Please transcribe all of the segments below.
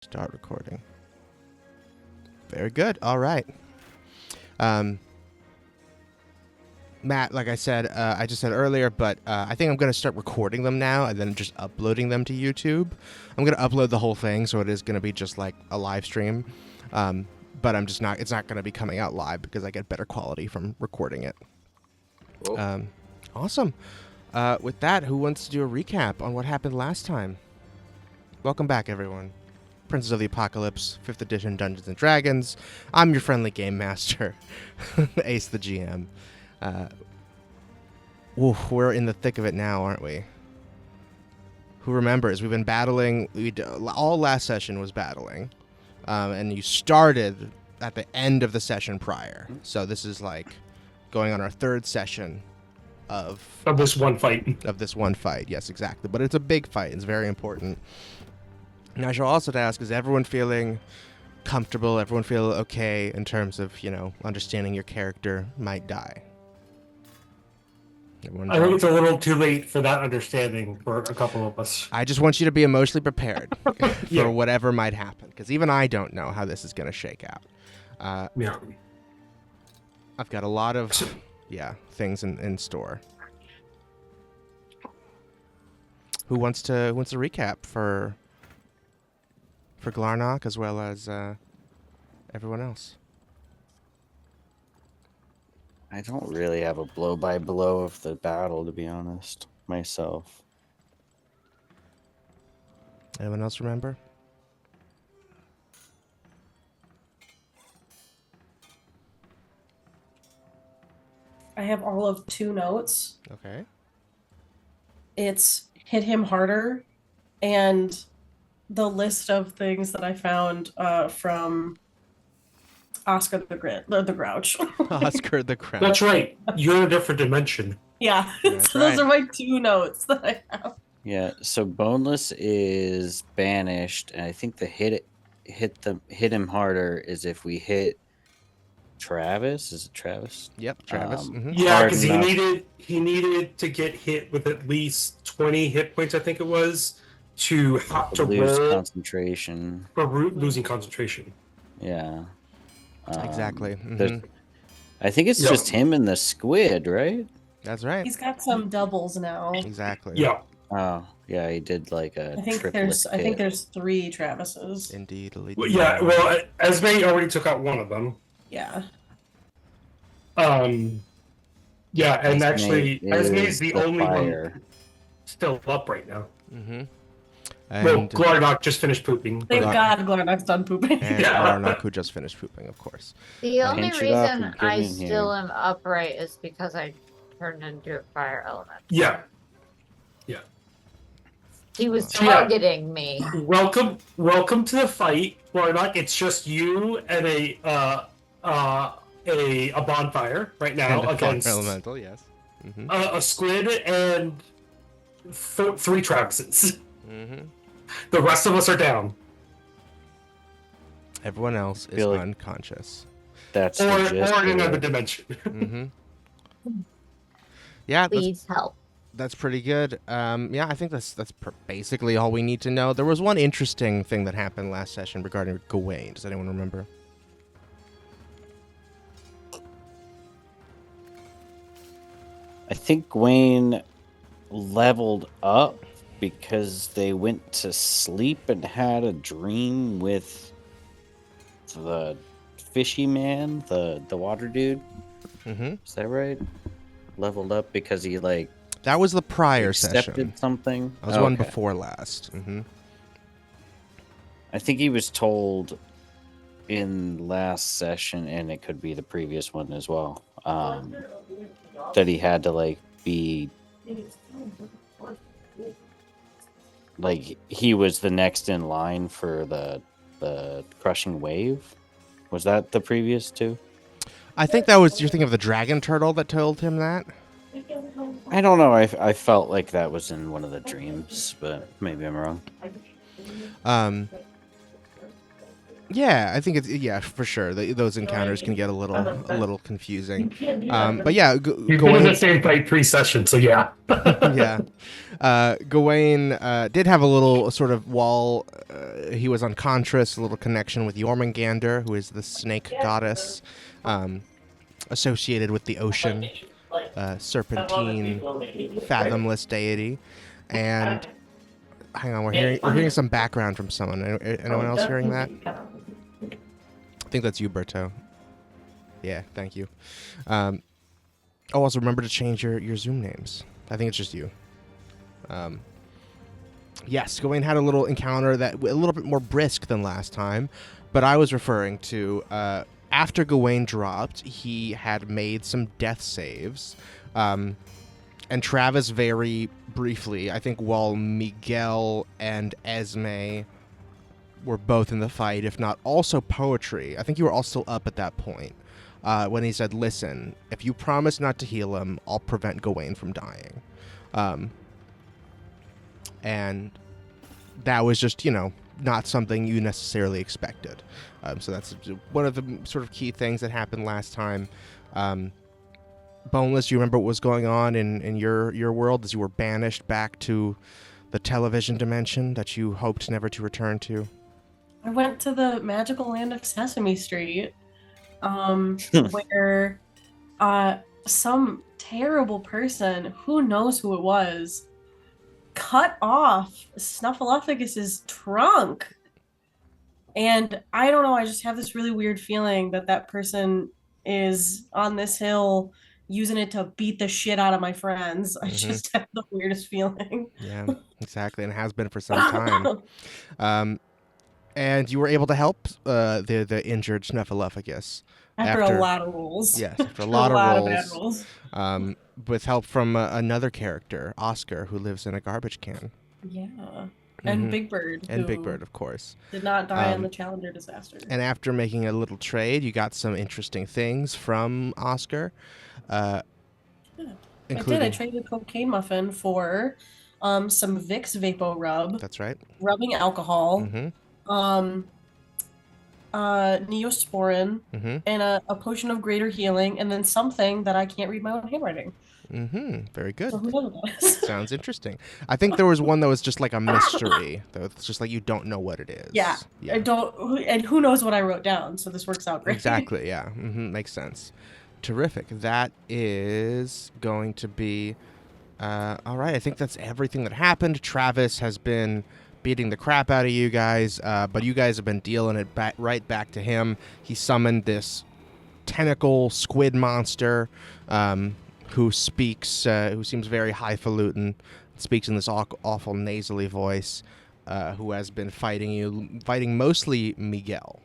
Start recording. Very good. All right. Matt, like I said, I just said earlier, but I think I'm going to start recording them now and then just uploading them to YouTube. I'm going to upload the whole thing, so it is going to be just like a live stream. But I'm just not, it's not going to be coming out live because I get better quality from recording it. Cool. Awesome. With that, who wants to do a recap on what happened last time? Welcome back, everyone. Princes of the Apocalypse, 5th edition Dungeons & Dragons. I'm your friendly game master, Ace the GM. We're in the thick of it now, aren't we? Who remembers? We've been battling. All last session was battling. And you started at the end of the session prior. So this is like going on our third session of this one fight. Of this one fight, yes, exactly. But it's a big fight. It's very important. And I shall also ask, is everyone feeling comfortable? Everyone feel okay in terms of, understanding your character might die? I think it's a little too late for that understanding for a couple of us. I just want you to be emotionally prepared for whatever might happen, because even I don't know how this is going to shake out. I've got a lot of things in store. Who wants to recap for Glarnock as well as everyone else? I don't really have a blow-by-blow of the battle, to be honest, myself. Anyone else remember? I have all of 2 notes. Okay. It's hit him harder and the list of things that I found from Oscar the Grouch. Oscar the Grouch. That's right. You're in a different dimension. Yeah. So those are my 2 notes that I have. Yeah. So Boneless is banished, and I think the hit him harder is if we hit Travis. Is it Travis? Yep, Travis. Yeah, because he needed to get hit with at least 20 hit points, I think it was, to have to lose roll concentration. for losing concentration. Yeah. Exactly. I think it's just him and the squid, right? That's right. He's got some doubles now. Exactly. Yeah. Oh, yeah, he did like a I think there's 3 Travises. Indeed. Well, Esme already took out one of them. Yeah. Yeah, and actually, Esme's the only fire. one still up right now. And Glarnock just finished pooping. Thank God Glarnock's done pooping. And Glarnock, who just finished pooping, of course. The only Pinch it off reason and get I in still here. am upright is because I turned into a fire element. Yeah. He was So, yeah. targeting me. Welcome to the fight, Glarnock. It's just you and a bonfire right now And a fire against elemental, yes. a squid and 3 Travises. The rest of us are down. Everyone else is Feel like- unconscious. That's Or the gist in of another it. dimension. Yeah, Please help. that's pretty good. I think that's basically all we need to know. There was one interesting thing that happened last session regarding Gawain. Does anyone remember? I think Wayne leveled up because they went to sleep and had a dream with the fishy man, the water dude. Is that right? Leveled up because he That was the prior accepted session. something. That was one before last. I think he was told in last session, and it could be the previous one as well, that he had to be he was the next in line for the crushing wave. Was that the previous two? I think that was, you're thinking of the dragon turtle that told him that? I don't know. I felt like that was in one of the dreams, but maybe I'm wrong. Yeah, I think it's for sure. Those encounters can get a little confusing. But yeah, You've been in the Gawain. same fight 3 sessions, so yeah. Yeah, Gawain did have a little sort of while he was unconscious, a little connection with Jormungandr, who is the snake goddess associated with the ocean, serpentine, fathomless deity, and hang on, we're hearing some background from someone. Anyone else hearing that? I think that's you, Berto. Yeah, thank you. Also remember to change your Zoom names. I think it's just you. Yes, Gawain had a little encounter that a little bit more brisk than last time, but I was referring to after Gawain dropped, he had made some death saves, and Travis very briefly, I think while Miguel and Esme were both in the fight, if not also Poetry, I think you were all still up at that point, when he said, listen, if you promise not to heal him, I'll prevent Gawain from dying. And that was just, not something you necessarily expected. So that's one of the sort of key things that happened last time. Boneless, you remember what was going on in your world as you were banished back to the television dimension that you hoped never to return to? I went to the magical land of Sesame Street, where some terrible person, who knows who it was, cut off Snuffleupagus' trunk. And I don't know, I just have this really weird feeling that person is on this hill using it to beat the shit out of my friends. I just have the weirdest feeling. Yeah, exactly, and has been for some time. And you were able to help the injured Snuffleupagus After a lot of rolls. Yes, after a After lot a lot of of bad rolls. rolls. With help from another character, Oscar, who lives in a garbage can. Yeah. And Big Bird. And who Big Bird, of course. did not die in the Challenger disaster. And after making a little trade, you got some interesting things from Oscar. Including, I traded a cocaine muffin for some Vicks Vapo Rub. That's right. Rubbing alcohol. Neosporin. And a potion of greater healing. And then something that I can't read my own handwriting. Very good. So who knows what that is? Sounds interesting. I think there was one that was just like a mystery. It's just like you don't know what it is. Yeah. I don't, and who knows what I wrote down, so this works out great. Exactly, yeah. Makes sense. Terrific. That is going to be all right. I think that's everything that happened. Travis has been beating the crap out of you guys, but you guys have been dealing it right back to him. He summoned this tentacle squid monster, who speaks, who seems very highfalutin, speaks in this awful nasally voice, who has been fighting mostly Miguel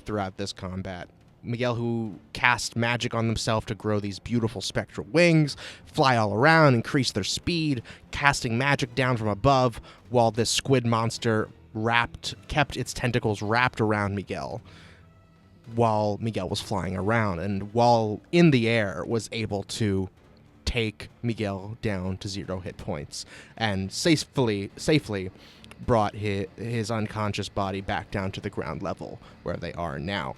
throughout this combat. Miguel, who cast magic on himself to grow these beautiful spectral wings, fly all around, increase their speed, casting magic down from above, while this squid monster kept its tentacles wrapped around Miguel while Miguel was flying around, and while in the air was able to take Miguel down to 0 hit points and safely brought his unconscious body back down to the ground level where they are now.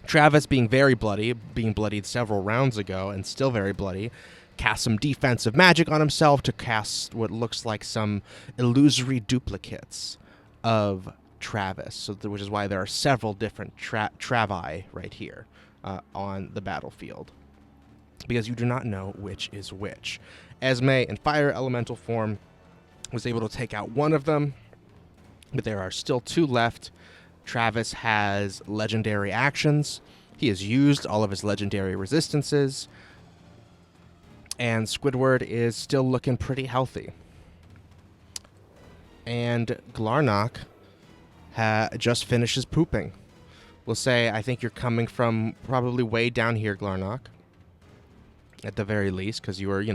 Travis, being very bloody, being bloodied several rounds ago and still very bloody, cast some defensive magic on himself to cast what looks like some illusory duplicates of Travis, which is why there are several different Travi right here on the battlefield, because you do not know which is which. Esme, in fire elemental form, was able to take out one of them, but there are still 2 left. Travis has legendary actions. He has used all of his legendary resistances, and Squidward is still looking pretty healthy. And Glarnock just finishes pooping. We'll say, I think you're coming from probably way down here, Glarnock, at the very least, because you were,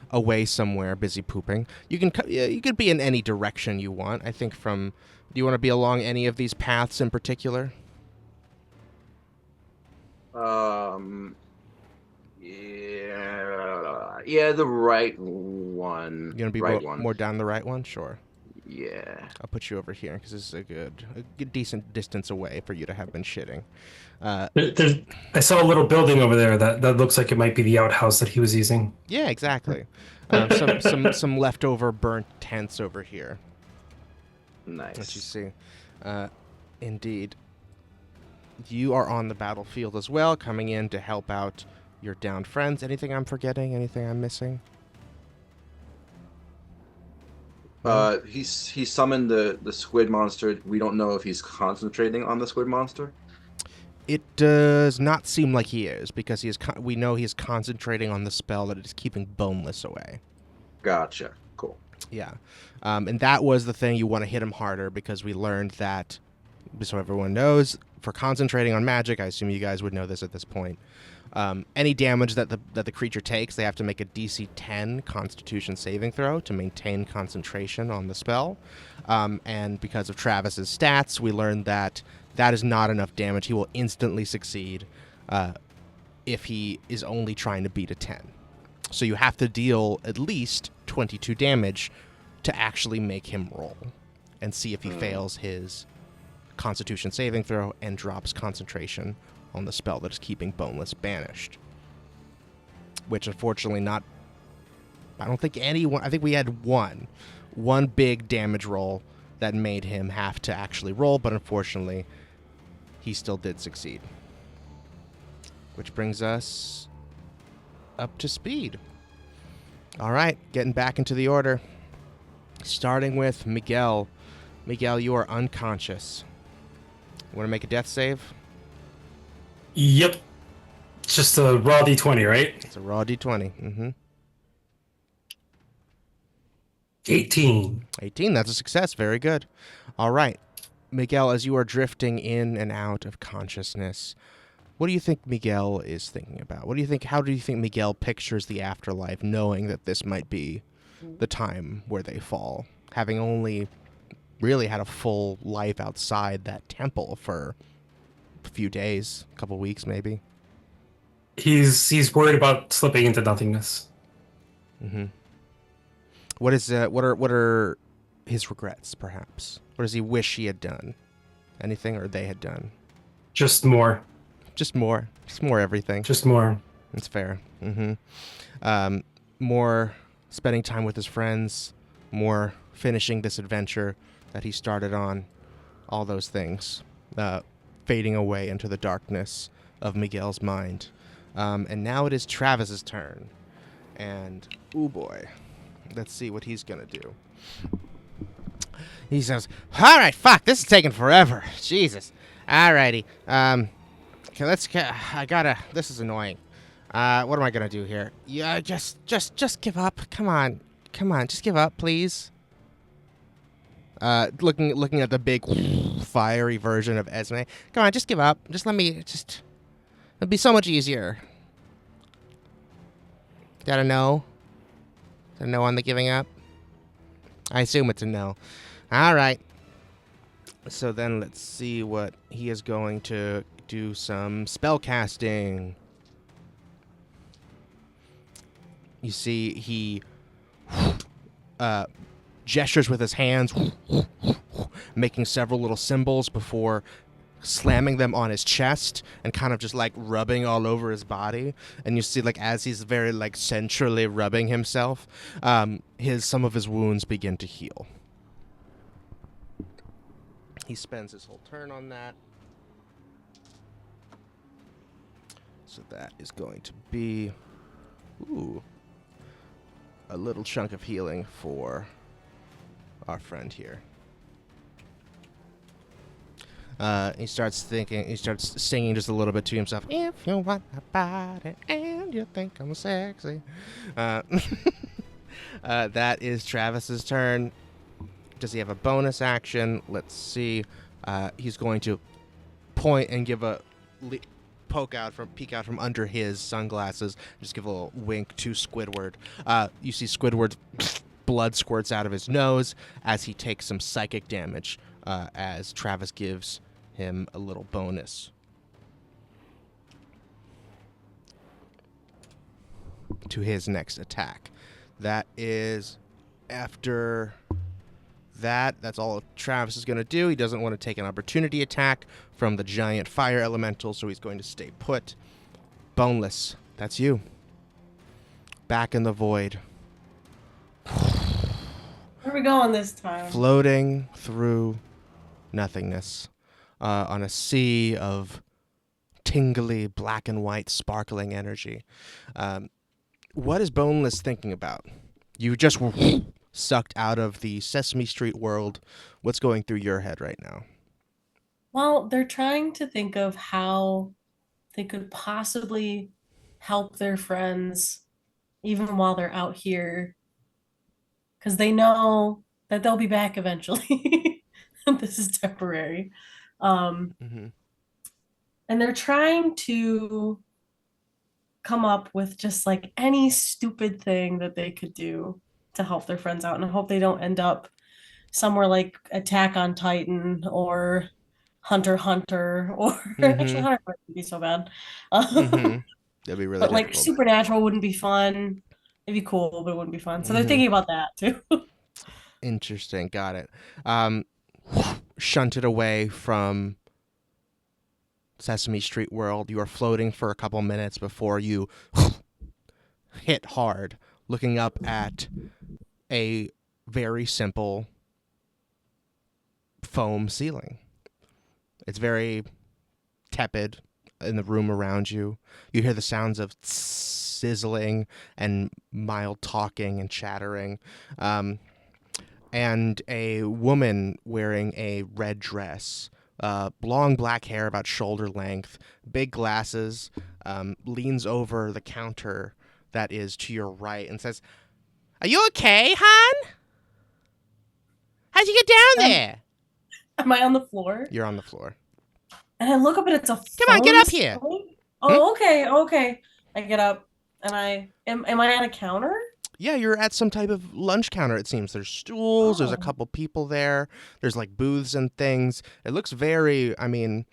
away somewhere, busy pooping. You could be in any direction you want. I think do you want to be along any of these paths in particular? Yeah, the right one. You're gonna be more down the right one, sure. Yeah. I'll put you over here because this is a good, decent distance away for you to have been shitting. I saw a little building over there that looks like it might be the outhouse that he was using. Yeah, exactly. Some leftover burnt tents over here. Nice. That you see. Indeed. You are on the battlefield as well, coming in to help out your downed friends. Anything I'm forgetting? Anything I'm missing? He summoned the squid monster. We don't know if he's concentrating on the squid monster. It does not seem like he is, because we know he is concentrating on the spell that is keeping Boneless away. Gotcha. Cool. Yeah. And that was the thing. You want to hit him harder, because we learned that, so everyone knows, for concentrating on magic, I assume you guys would know this at this point, any damage that the creature takes, they have to make a DC 10 Constitution saving throw to maintain concentration on the spell. And because of Travis's stats, we learned that is not enough damage. He will instantly succeed if he is only trying to beat a 10. So you have to deal at least 22 damage to actually make him roll and see if he fails his Constitution saving throw and drops concentration on the spell that is keeping Boneless banished. Which, unfortunately, I don't think anyone... I think we had one big damage roll that made him have to actually roll, but unfortunately, he still did succeed. Which brings us up to speed. All right, getting back into the order. Starting with Miguel. Miguel, you are unconscious. You want to make a death save? Yep. It's just a raw d20, right? It's a raw d20. Mm-hmm. 18. 18, that's a success. Very good. All right. Miguel, as you are drifting in and out of consciousness, what do you think Miguel is thinking about? How do you think Miguel pictures the afterlife, knowing that this might be the time where they fall, having only really had a full life outside that temple for a few days, a couple weeks maybe? He's worried about slipping into nothingness. Mm-hmm. What are his regrets, perhaps? What does he wish he had done? Anything, or they had done? Just more. Just more everything. Just more. That's fair. Mm-hmm. More spending time with his friends, more finishing this adventure that he started on, all those things fading away into the darkness of Miguel's mind. And now it is Travis's turn. And, ooh boy, let's see what he's going to do. He says, all right, fuck, this is taking forever. Jesus. Alrighty. Okay, this is annoying. What am I going to do here? Yeah, just give up. Come on, just give up, please. Looking at the big fiery version of Esme. Come on, just give up. It'd be so much easier. Got a no? A no on the giving up? I assume it's a no. All right. So then let's see what he is going to do. Some spell casting. You see he gestures with his hands, making several little symbols before slamming them on his chest and kind of just like rubbing all over his body. And you see, like, as he's very like centrally rubbing himself, some of his wounds begin to heal. He spends his whole turn on that. So that is going to be a little chunk of healing for our friend here. He starts singing just a little bit to himself. If you want a body and you think I'm sexy. That is Travis's turn. Does he have a bonus action? Let's see. He's going to point and give a peek out from under his sunglasses. Just give a little wink to Squidward. You see Squidward's blood squirts out of his nose as he takes some psychic damage, as Travis gives him a little bonus. To his next attack. That is after That's all Travis is going to do. He doesn't want to take an opportunity attack from the giant fire elemental, so he's going to stay put. Boneless, that's you. Back in the void. Where are we going this time? Floating through nothingness on a sea of tingly black and white sparkling energy. What is Boneless thinking about? You just were sucked out of the Sesame Street world. What's going through your head right now? Well, they're trying to think of how they could possibly help their friends even while they're out here, because they know that they'll be back eventually. This is temporary. Mm-hmm. And they're trying to come up with just like any stupid thing that they could do to help their friends out, and I hope they don't end up somewhere like Attack on Titan or Hunter x Hunter, or actually Hunter x Hunter wouldn't be so bad. Mm-hmm. That'd be really But like difficult. Supernatural wouldn't be fun. It'd be cool, but it wouldn't be fun. So they're thinking about that too. Interesting. Got it. Shunted away from Sesame Street world. You are floating for a couple minutes before you hit hard, looking up at a very simple foam ceiling. It's very tepid in the room around you. You hear the sounds of sizzling and mild talking and chattering. And a woman wearing a red dress, long black hair about shoulder length, big glasses, leans over the counter that is to your right and says, "Are you okay, hon? How'd you get down there?" Am I on the floor? You're on the floor. And I look up and it's a Come on, get phone up here. ceiling? Oh, okay. I get up and I am I at a counter? Yeah, you're at some type of lunch counter, it seems. There's stools, there's a Oh. couple people there, there's like booths and things. It looks very, I mean,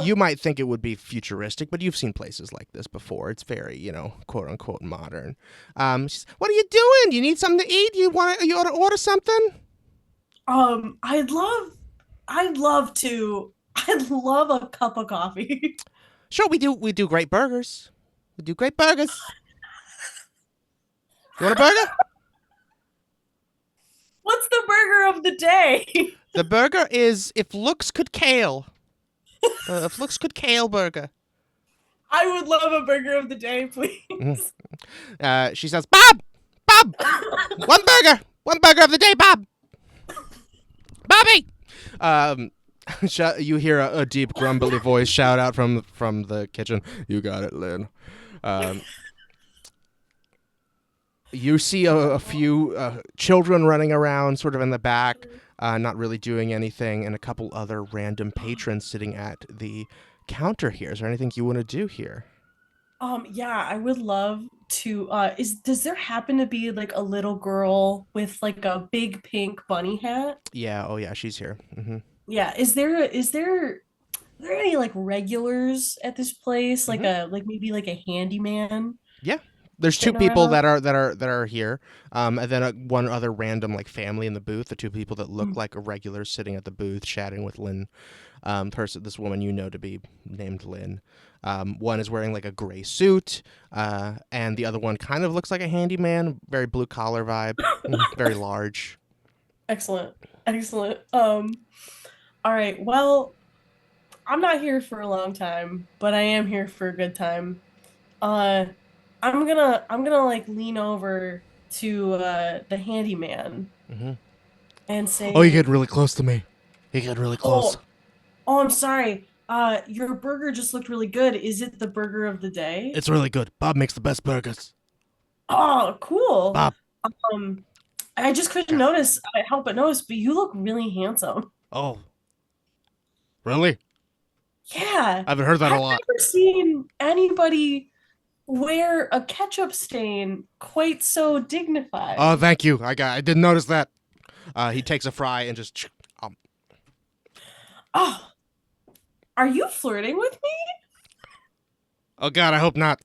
you might think it would be futuristic, but you've seen places like this before. It's very, quote unquote modern. She's, "What are you doing? You need something to eat? You want to order something?" I'd love to. I'd love a cup of coffee. Sure, we do great burgers. We do great burgers. You want a burger? What's the burger of the day? The burger is if looks could kale. If looks could kale burger. I would love a burger of the day, please. She says, Bob, one burger of the day, Bob, Bobby. You hear a deep grumbly voice shout out from the kitchen. "You got it, Lynn." You see a few children running around sort of in the back, not really doing anything, and a couple other random patrons sitting at the counter here. Is there anything you want to do here? Yeah, I would love to. Does there happen to be like a little girl with like a big pink bunny hat? Yeah, oh yeah, she's here. Mm-hmm. Yeah, is there any like regulars at this place? Like like maybe like a handyman? Yeah. There's two Sitting people around? that are here, and then one other random like family in the booth. The two people that look Mm. like regulars sitting at the booth chatting with Lynn, this woman you know to be named Lynn. One is wearing like a gray suit, and the other one kind of looks like a handyman, very blue collar vibe, very large. Excellent. All right. Well, I'm not here for a long time, but I am here for a good time. I'm gonna like lean over to the handyman Mm-hmm. and say, Oh, you get really close to me. You get really close. Oh, I'm sorry. Your burger just looked really good. Is it the burger of the day? It's really good. Bob makes the best burgers. Oh, cool. Bob. I just couldn't help but notice, but you look really handsome. Oh. Really? Yeah. I haven't heard that a lot. I've never seen anybody wear a ketchup stain quite so dignified. Oh, thank you. I didn't notice that. He takes a fry and just. Oh, are you flirting with me? Oh God, I hope not.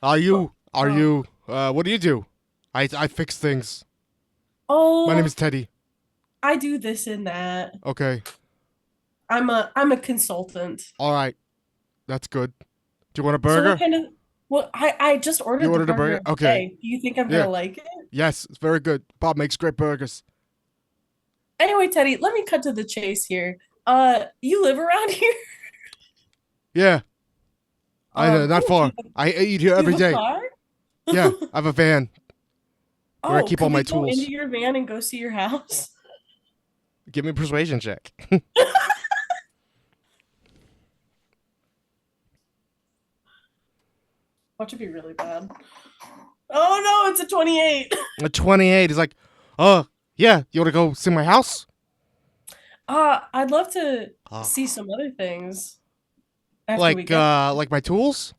Are you? What do you do? I fix things. Oh, My name is Teddy. I do this and that. Okay. I'm a consultant. All right. That's good. Do you want a So what burger? kind of well, I just You ordered the ordered a burger burger? Okay. today. Do you think I'm Yeah. gonna like it? Yes, it's very good. Bob makes great burgers. Anyway, Teddy, let me cut to the chase here. You live around here? Yeah. I know, not Cool. far. I eat here Do every you have a day. car? Yeah, I have a van where I Oh, keep all could my we go tools. into your van and go see your house? Give me a persuasion check. Watch it be really bad. Oh no, it's a 28. A 28 is like, oh, yeah, you want to go see my house? I'd love to Oh. see some other things after we get. Like my tools?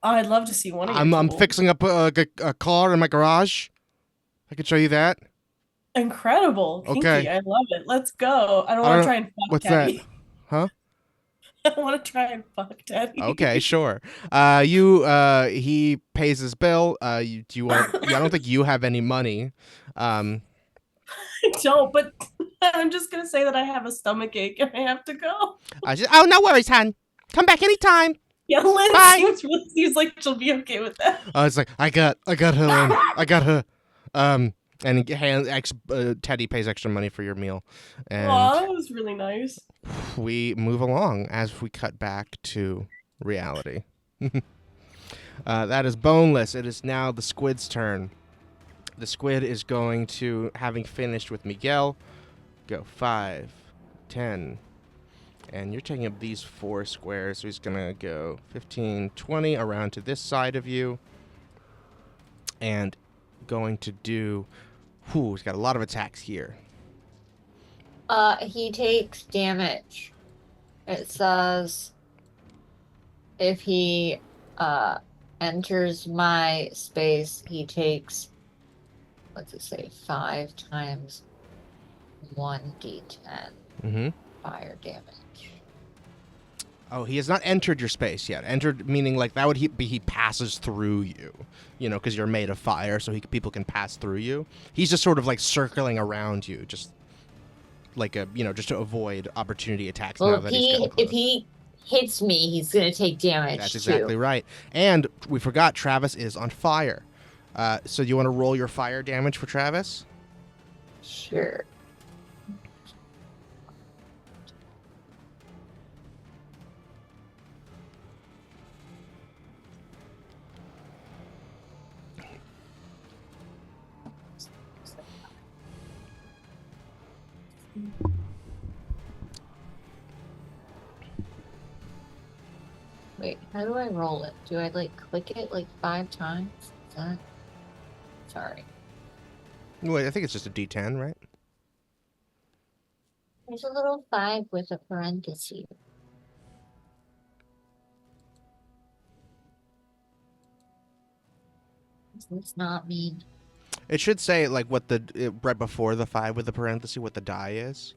I'd love to see one of your I'm tools. fixing up a car in my garage. I can show you that. Incredible. Okay. Kinky. I love it. Let's go. I don't I want don't- to try and fuck What's that? Teddy. Huh? I don't want to try and fuck Teddy. Okay, sure. He pays his bill. Do you want? I don't think you have any money. I don't, but I'm just gonna say that I have a stomach ache and I have to go. Oh, no worries, hon. Come back anytime. Yeah, Lynn Bye. seems like she'll be okay with that. It's like I got her, Lynn. I got her. And Teddy pays extra money for your meal, and Aw, that was really nice. we move along as we cut back to reality. That is boneless. It is now the squid's turn. The squid is going to, having finished with Miguel, go 5, 10, and you're taking up these 4 squares, so he's going to go 15, 20 around to this side of you, and going to do, he's got a lot of attacks here. He takes damage. It says if he enters my space, he takes, what's it say, 5 times 1d10 Mm-hmm. fire damage. Oh, he has not entered your space yet. Entered meaning like that would be he passes through you, because you're made of fire, so people can pass through you. He's just sort of like circling around you, just like just to avoid opportunity attacks. Well, Now that he's getting close. if he hits me, he's gonna take damage. That's exactly right. And we forgot Travis is on fire. So you want to roll your fire damage for Travis? Sure. Wait, how do I roll it? Do I click it 5 times? Is that... Sorry. Wait, I think it's just a D10, right? There's a little 5 with a parenthesis. Does this not mean... It should say like what right before the 5 with the parenthesis what the die is.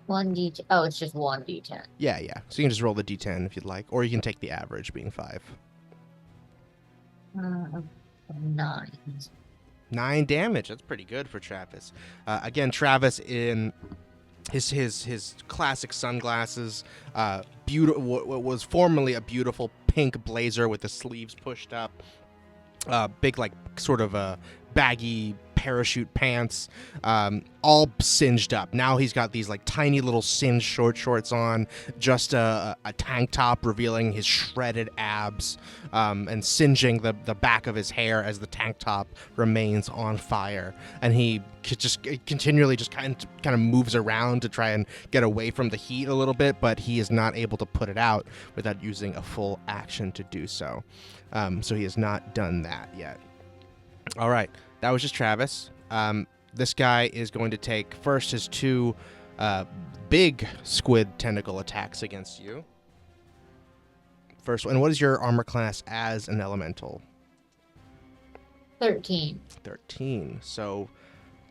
1d10. Oh, it's just 1d10. Yeah. So you can just roll the D10 if you'd like, or you can take the average being 5. 9. 9 damage. That's pretty good for Travis. Again, Travis in his classic sunglasses, what was formerly a beautiful pink blazer with the sleeves pushed up, big sort of baggy parachute pants, all singed up. Now he's got these tiny little singed shorts on, just a tank top revealing his shredded abs, and singeing the back of his hair as the tank top remains on fire. And he just continually just kind of moves around to try and get away from the heat a little bit, but he is not able to put it out without using a full action to do so. So he has not done that yet. All right. That was just Travis. This guy is going to take first his 2 big squid tentacle attacks against you. First, and what is your armor class as an elemental? 13. 13. So,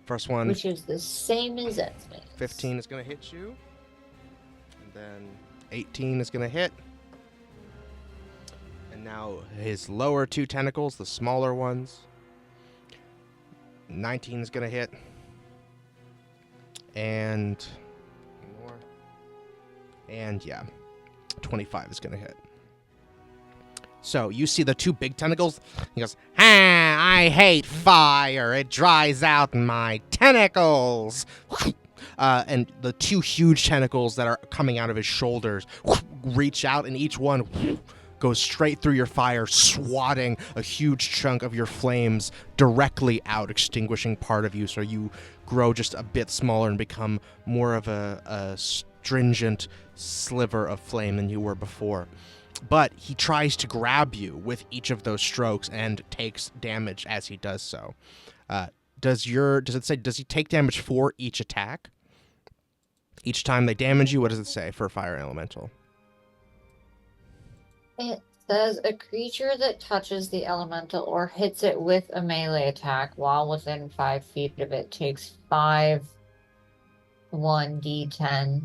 first one. Which is the same as Esme. 15 is going to hit you. And then 18 is going to hit. And And now his lower two tentacles, the smaller ones. 19 is going to hit. And more. And yeah, 25 is going to hit. So you see the two big tentacles. He goes, I hate fire. It dries out my tentacles. And the two huge tentacles that are coming out of his shoulders reach out, and each one goes straight through your fire, swatting a huge chunk of your flames directly out, extinguishing part of you, so you grow just a bit smaller and become more of a stringent sliver of flame than you were before. But he tries to grab you with each of those strokes and takes damage as he does so. Does he take damage for each attack? Each time they damage you, what does it say for fire elemental? It says a creature that touches the elemental or hits it with a melee attack while within 5 feet of it takes 1d10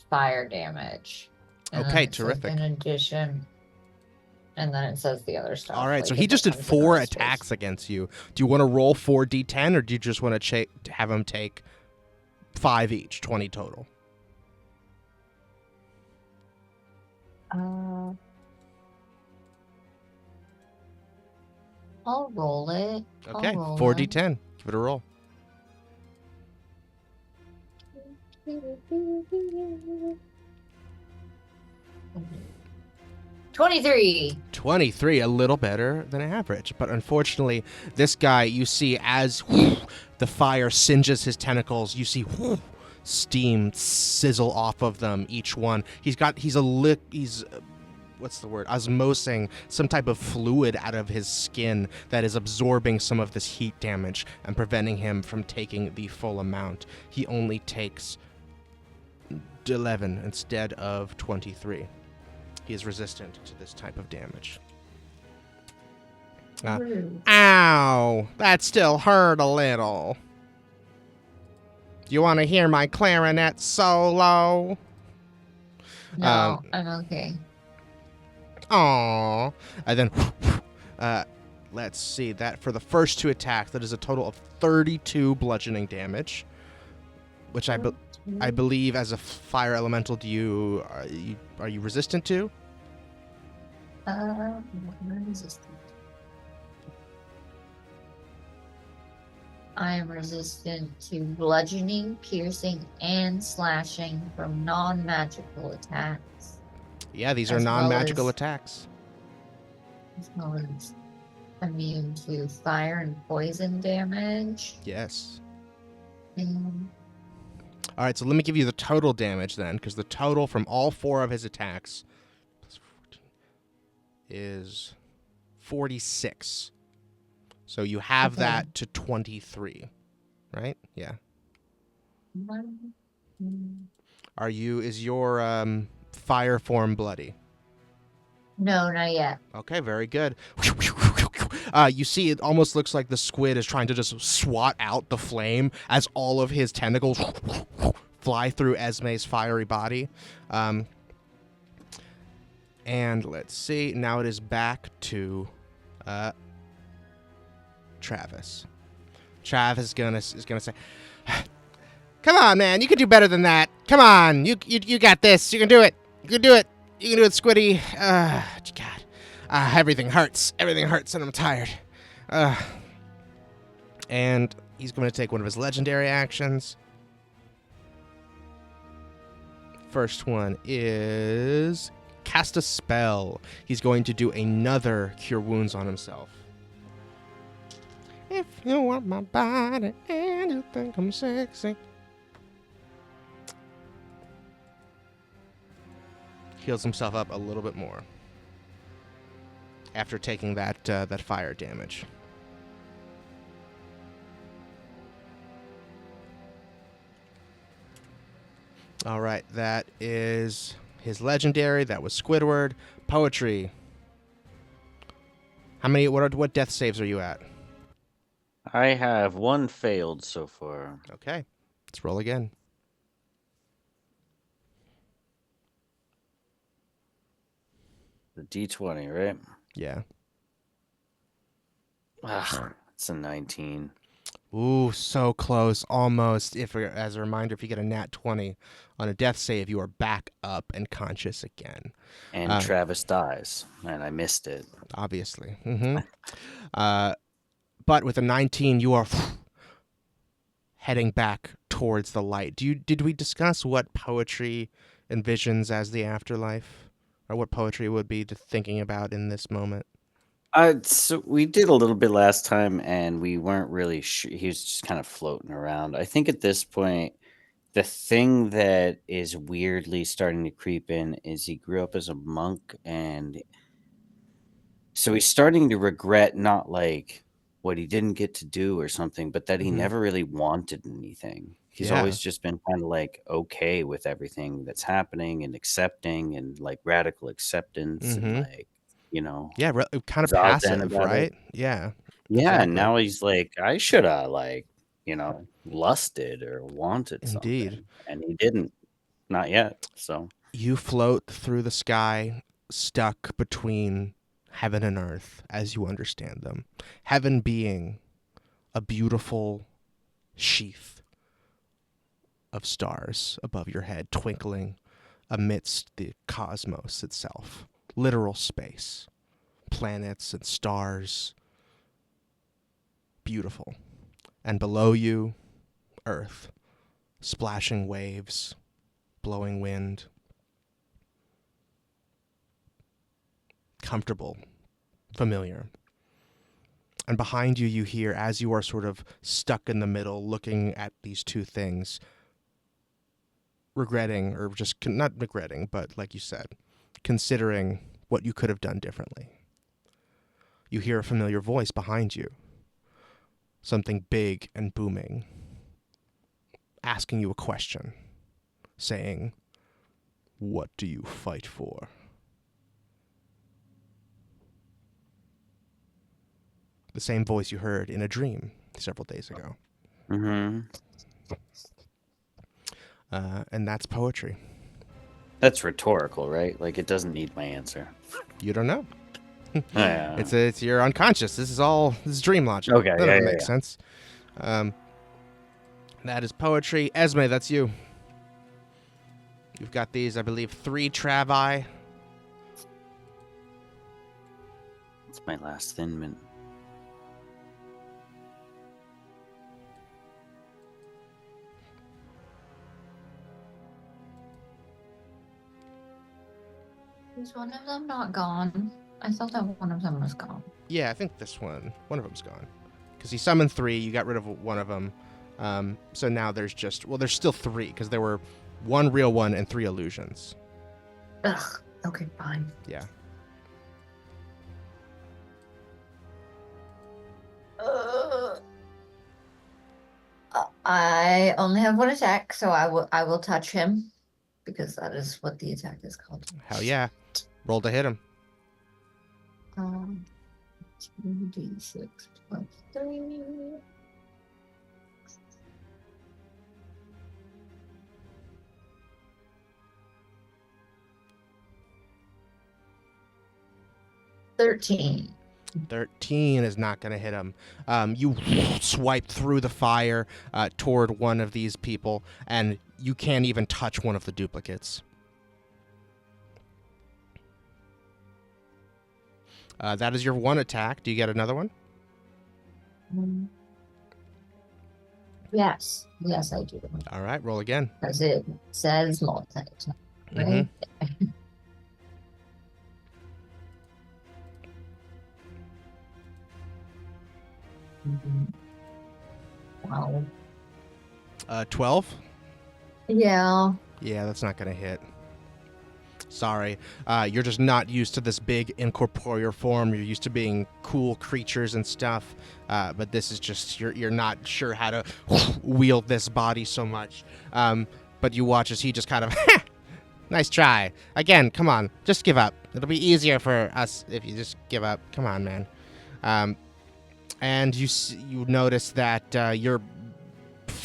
fire damage. And Okay, then it says, terrific. in addition, and then it says the other stuff. All right, like so if he it just did comes in 4 response. attacks against you. Do you want to roll 4d10, or do you just want to have him take 5 each, 20 total? I'll roll it. Okay, I'll roll 4d10. Give it a roll. it. 23. 23, a little better than average. But unfortunately, this guy, you see as the fire singes his tentacles, you see steam sizzle off of them, each one. He's what's the word? Osmosing some type of fluid out of his skin that is absorbing some of this heat damage and preventing him from taking the full amount. He only takes 11 instead of 23. He is resistant to this type of damage. Ow! That still hurt a little. You want to hear my clarinet solo? No, I'm okay. Aww. And then, let's see. That for the first 2 attacks, that is a total of 32 bludgeoning damage, which I believe as a fire elemental, are you resistant to? I'm resistant. I am resistant to bludgeoning, piercing, and slashing from non-magical attacks. Yeah, these are As well non-magical as- attacks. As well as immune to fire and poison damage. Yes. And All right, so let me give you the total damage then, because the total from all 4 of his attacks plus 14 is 46. So you have Okay. that to 23, right? Yeah. Is your fire form bloody? No, not yet. Okay, very good. You see, it almost looks like the squid is trying to just swat out the flame as all of his tentacles fly through Esme's fiery body. And let's see. Now it is back to Travis. Travis is gonna say, "Come on, man! You can do better than that. Come on, you got this. You can do it. You can do it. You can do it, Squiddy. God, everything hurts. Everything hurts, and I'm tired." And he's going to take one of his legendary actions. First one is cast a spell. He's going to do another Cure Wounds on himself. If you want my body and you think I'm sexy. Heals himself up a little bit more after taking that fire damage. All right, that is his legendary. That was Squidward. Poetry. How many? What death saves are you at? I have 1 failed so far. Okay, let's roll again. The D20, right? Yeah. It's a 19. Ooh, so close, almost. If as a reminder, if you get a nat 20 on a death save, you are back up and conscious again. And Travis dies, and I missed it. Obviously. But with a 19, you are heading back towards the light. Did we discuss what poetry envisions as the afterlife, or what poetry would be thinking about in this moment? So we did a little bit last time, and we weren't really sure. He was just kind of floating around. I think at this point, the thing that is weirdly starting to creep in is he grew up as a monk, and so he's starting to regret not like what he didn't get to do or something, but that he never really wanted anything. He's always just been kind of like okay with everything that's happening and accepting and like radical acceptance and like, Yeah, kind of zazen passive, about it. right? Yeah. Yeah, and Exactly. now he's like, I should have like, lusted or wanted Indeed. something, and he didn't, not yet. So You float through the sky, stuck between heaven and earth as you understand them. Heaven being a beautiful sheath of stars above your head, twinkling amidst the cosmos itself. Literal space, planets and stars. Beautiful. And below you, earth, splashing waves, blowing wind. Comfortable, familiar. And behind you, you hear, as you are sort of stuck in the middle, looking at these two things, regretting, or just not regretting, but like you said, considering what you could have done differently. You hear a familiar voice behind you, something big and booming, asking you a question, saying, "What do you fight for?" The same voice you heard in a dream several days ago. And that's poetry. that's rhetorical, right? Like it doesn't need my answer. You don't know. Yeah. It's your unconscious. This is dream logic. Okay, None of it yeah, makes sense. That is poetry. Esme, that's you. You've got these, I believe, 3 travi. It's my last Thin Mint. Is one of them not gone? I thought that one of them was gone. Yeah, I think one of them's gone. Because he summoned 3, you got rid of one of them. So now there's still 3, because there were 1 real one and 3 illusions. Ugh. Okay, fine. Yeah. I only have 1 attack, so I will touch him because that is what the attack is called. Hell yeah. Roll to hit him. 2d6 plus 3. $13. 13 is not going to hit him. You swipe through the fire toward one of these people, and you can't even touch one of the duplicates. That is your 1 attack. Do you get another one? Yes, I do. All right, roll again. Because it says multi-attack, right? Mm-hmm. 12. 12? Yeah. Yeah, that's not going to hit. Sorry. You're just not used to this big incorporeal form. You're used to being cool creatures and stuff. But this is just, you're not sure how to wield this body so much. But you watch as he just kind of, nice try. Again, come on, just give up. It'll be easier for us if you just give up. Come on, man. And you notice that your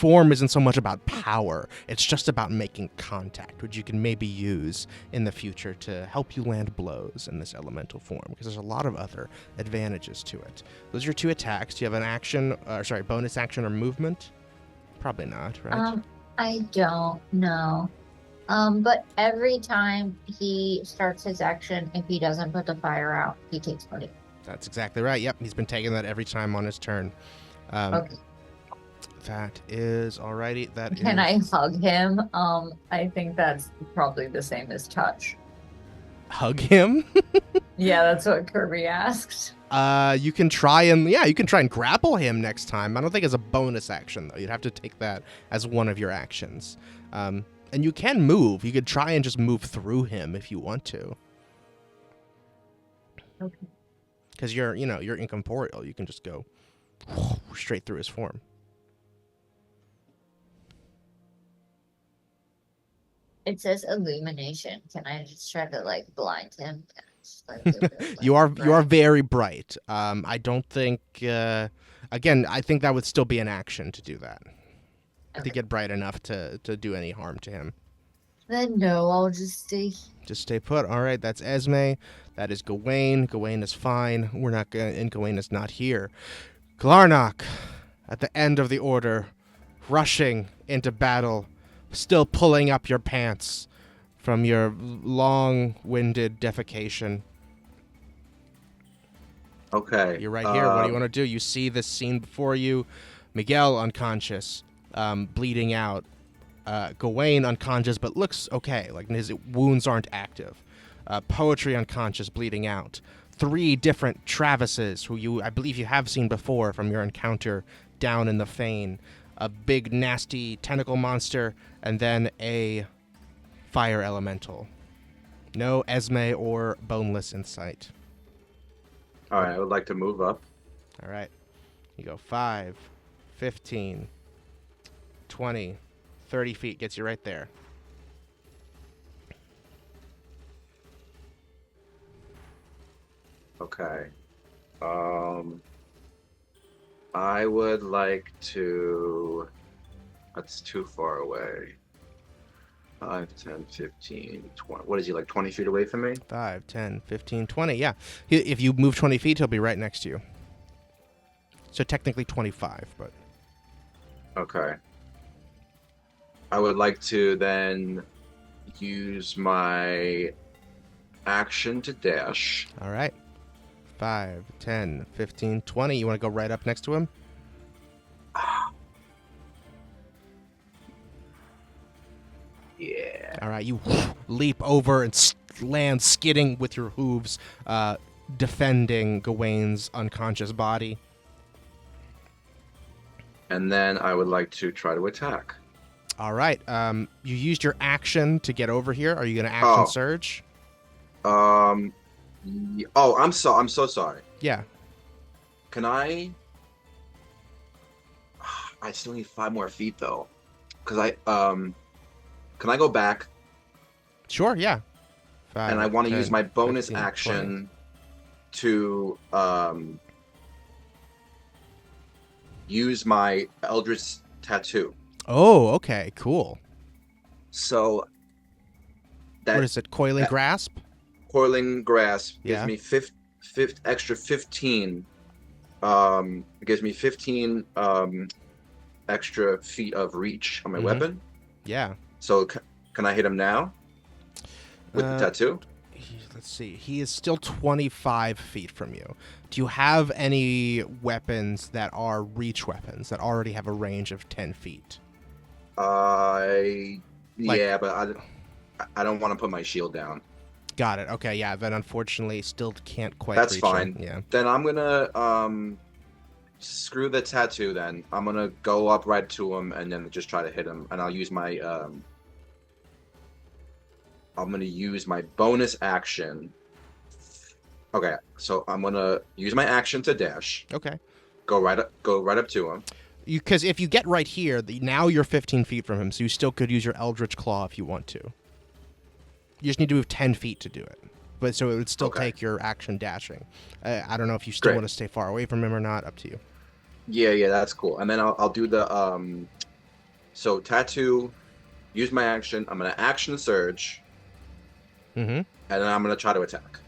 form isn't so much about power. It's just about making contact, which you can maybe use in the future to help you land blows in this elemental form, because there's a lot of other advantages to it. Those are your 2 attacks. Do you have an action, bonus action or movement? Probably not, right? I don't know. But every time he starts his action, if he doesn't put the fire out, he takes 20. That's exactly right. Yep, he's been taking that every time on his turn. Okay. That is alrighty. Can I hug him? I think that's probably the same as touch. hug him? Yeah, that's what Kirby asked. You can try and grapple him next time. I don't think it's a bonus action though. You'd have to take that as one of your actions. And you can move. You could try and just move through him if you want to. Okay. Because you're incorporeal. You can just go straight through his form. It says illumination. Can I just try to blind him? You are very bright. I don't think. Again, I think that would still be an action to do that. Okay. To get bright enough to do any harm to him. Then no, I'll just stay. Just stay put. All right, that's Esme. That is Gawain. Gawain is fine. And Gawain is not here. Glarnock, at the end of the order, rushing into battle, still pulling up your pants from your long-winded defecation. Okay. You're right here. What do you want to do? You see this scene before you. Miguel unconscious, bleeding out. Gawain unconscious, but looks okay. Like his wounds aren't active. Poetry unconscious, bleeding out. 3 different Travises, who I believe you have seen before from your encounter down in the Fane. A big, nasty tentacle monster, and then a fire elemental. No Esme or Boneless in sight. All right, I would like to move up. All right. You go 5, 15, 20, 30 feet. Gets you right there. Okay. I would like to... That's too far away. 5, 10, 15, 20. What is he, 20 feet away from me? 5, 10, 15, 20. Yeah. If you move 20 feet, he'll be right next to you. So technically 25, but... Okay. I would like to then use my action to dash. All right. 5, 10, 15, 20. You want to go right up next to him? Yeah. All right. You leap over and land skidding with your hooves, defending Gawain's unconscious body. And then I would like to try to attack. All right. You used your action to get over here. Are you going to action surge? I'm so sorry. Yeah. Can I still need 5 more feet though. Cuz can I go back? Sure, yeah. 5, and I want to 10, use my bonus 15, action to use my Eldritch Tattoo. Oh, okay, cool. So that What is it? Coiling Grasp? Coiling Grasp Yeah. gives me extra 15. It gives me 15 extra feet of reach on my weapon. Yeah. So can I hit him now with the tattoo? Let's see. He is still 25 feet from you. Do you have any weapons that are reach weapons that already have a range of 10 feet? Yeah, but I don't want to put my shield down. Got it. Okay, yeah. Then unfortunately, still can't quite. That's reach fine. him. Yeah. Then I'm gonna screw the tattoo. Then I'm gonna go up right to him and then just try to hit him. And I'll use my I'm gonna use my bonus action. Okay, so I'm gonna use my action to dash. Okay. Go right up to him. Because if you get right here, now you're 15 feet from him, so you still could use your Eldritch Claw if you want to. You just need to move 10 feet to do it. But so it would still take your action dashing. I don't know if you still want to stay far away from him or not. Up to you. Yeah, that's cool. And then I'll do the So tattoo, use my action. I'm gonna action surge, Mm-hmm. and then I'm gonna try to attack.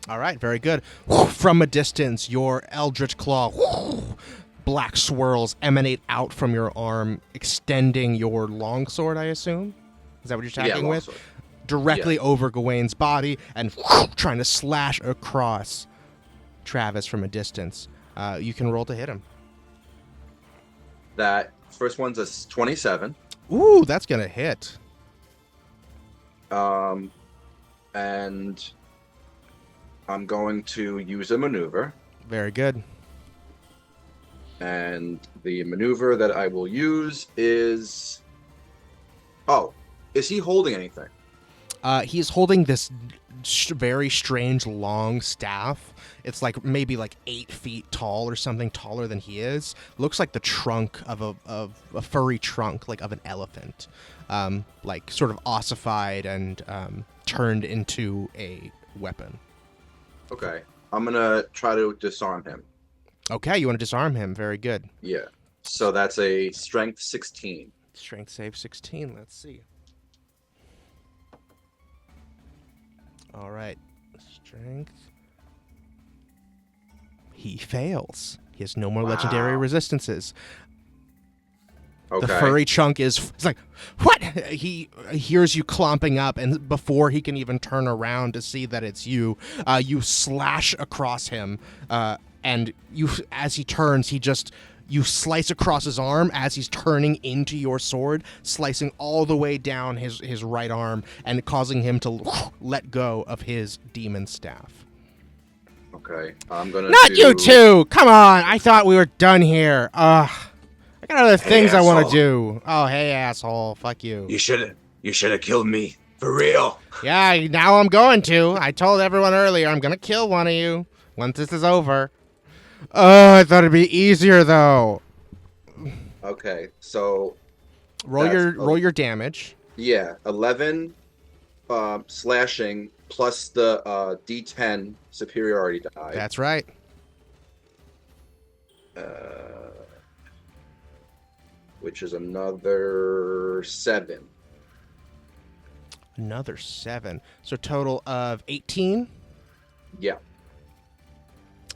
All right, very good. From a distance, your eldritch claw, black swirls emanate out from your arm, extending your longsword, I assume? Is that what you're attacking with? longsword. Directly over Gawain's body and trying to slash across Travis from a distance. You can roll to hit him. That first one's a 27. Ooh, that's going to hit. And I'm going to use a maneuver. Very good. And the maneuver that I will use is... Oh, is he holding anything? He's holding this very strange long staff. It's like maybe like 8 feet tall or something, taller than he is. Looks like the trunk of a furry trunk, like of an elephant, like sort of ossified and turned into a weapon. Okay. I'm going to try to disarm him. Okay, you want to disarm him. Very good. Yeah. So that's a strength 16. Strength save 16. Let's see. All right. Strength. He fails. He has no more legendary resistances. Okay. The furry chunk is it's like, what? He hears you clomping up, and before he can even turn around to see that it's you, you slash across him, and you, as he turns, you slice across his arm as he's turning into your sword, slicing all the way down his right arm and causing him to let go of his demon staff. Okay. I'm going to Not you two! Come on! I thought we were done here. I got other things I want to do. Oh, hey, asshole. Fuck you. You should have killed me. For real. Yeah, now I'm going to. I told everyone earlier I'm going to kill one of you once this is over. Oh, I thought it'd be easier, though. Okay. So... Roll your damage. Yeah. 11 slashing plus the D10 superiority die. That's right. Which is another 7. Another 7. So total of 18? Yeah.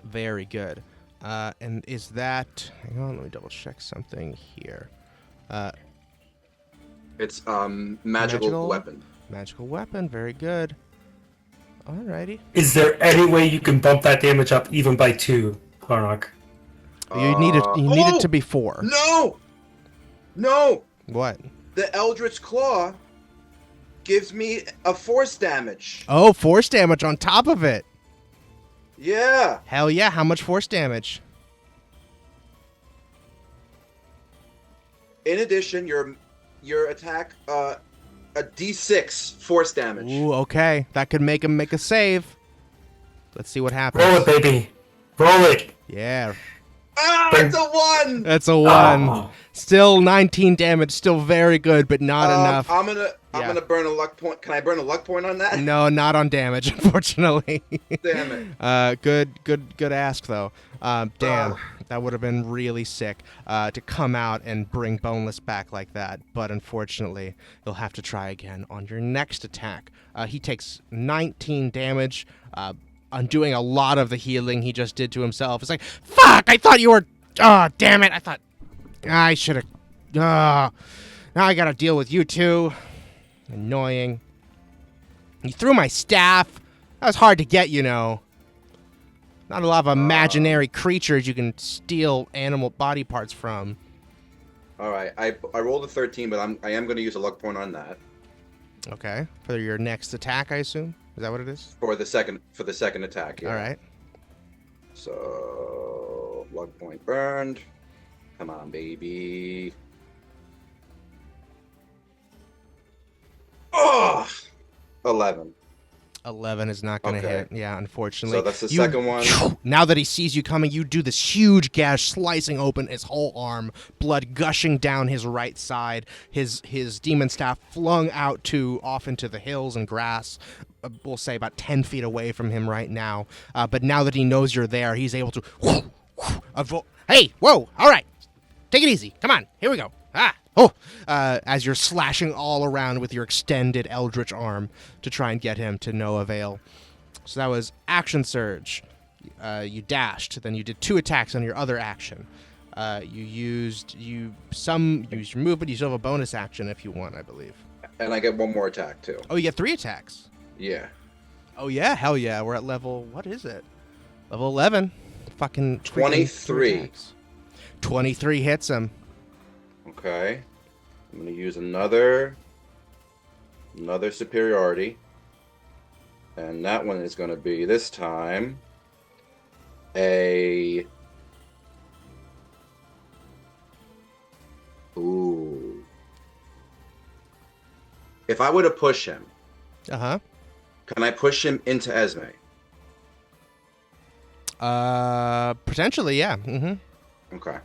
Very good. And is that... Hang on, let me double check something here. It's magical weapon. Magical weapon, very good. Alrighty. Is there any way you can bump that damage up even by 2, Harnock? You need it to be 4. No! What? The Eldritch Claw gives me a force damage. Oh, force damage on top of it. Yeah. Hell yeah, how much force damage? In addition, your attack a D6 force damage. Ooh, okay. That could make him make a save. Let's see what happens. Roll it, baby. Roll it. Yeah. Ah, it's a 1. That's a 1. Oh. Still 19 damage, still very good, but not enough. I'm gonna burn a luck point. Can I burn a luck point on that? No, not on damage, unfortunately. Damn it. Good ask though. Damn, that would have been really sick to come out and bring Boneless back like that. But unfortunately, you'll have to try again on your next attack. He takes 19 damage, undoing a lot of the healing he just did to himself. It's like, fuck! I thought you were. Oh, damn it! I thought I should have. Now I gotta deal with you two. Annoying. You threw my staff. That was hard to get, you know. Not a lot of imaginary creatures you can steal animal body parts from. All right, I rolled a 13, but I am going to use a luck point on that. Okay, for your next attack, I assume. Is that what it is? For the second attack. Yeah. All right. So luck point burned. Come on, baby. Oh, 11. 11 is not going to Okay. hit. Yeah, unfortunately. So that's the second one. Now that he sees you coming, you do this huge gash, slicing open his whole arm, blood gushing down his right side, his demon staff flung out off into the hills and grass, we'll say about 10 feet away from him right now. But now that he knows you're there, he's able to... Hey, whoa, all right. Take it easy. Come on, here we go. as you're slashing all around with your extended eldritch arm to try and get him to no avail. So that was action surge. You dashed, then you did 2 attacks on your other action. You used your movement. You still have a bonus action if you want, I believe. And I get 1 more attack too. Oh, you get 3 attacks. Yeah. Oh yeah, hell yeah. We're at level, what is it? Level 11. Fucking 23. 23 hits him. Okay. I'm gonna use another superiority. And that one is gonna be this time a ooh. If I were to push him, Uh-huh. can I push him into Esme? Potentially, yeah. Mm-hmm. Okay.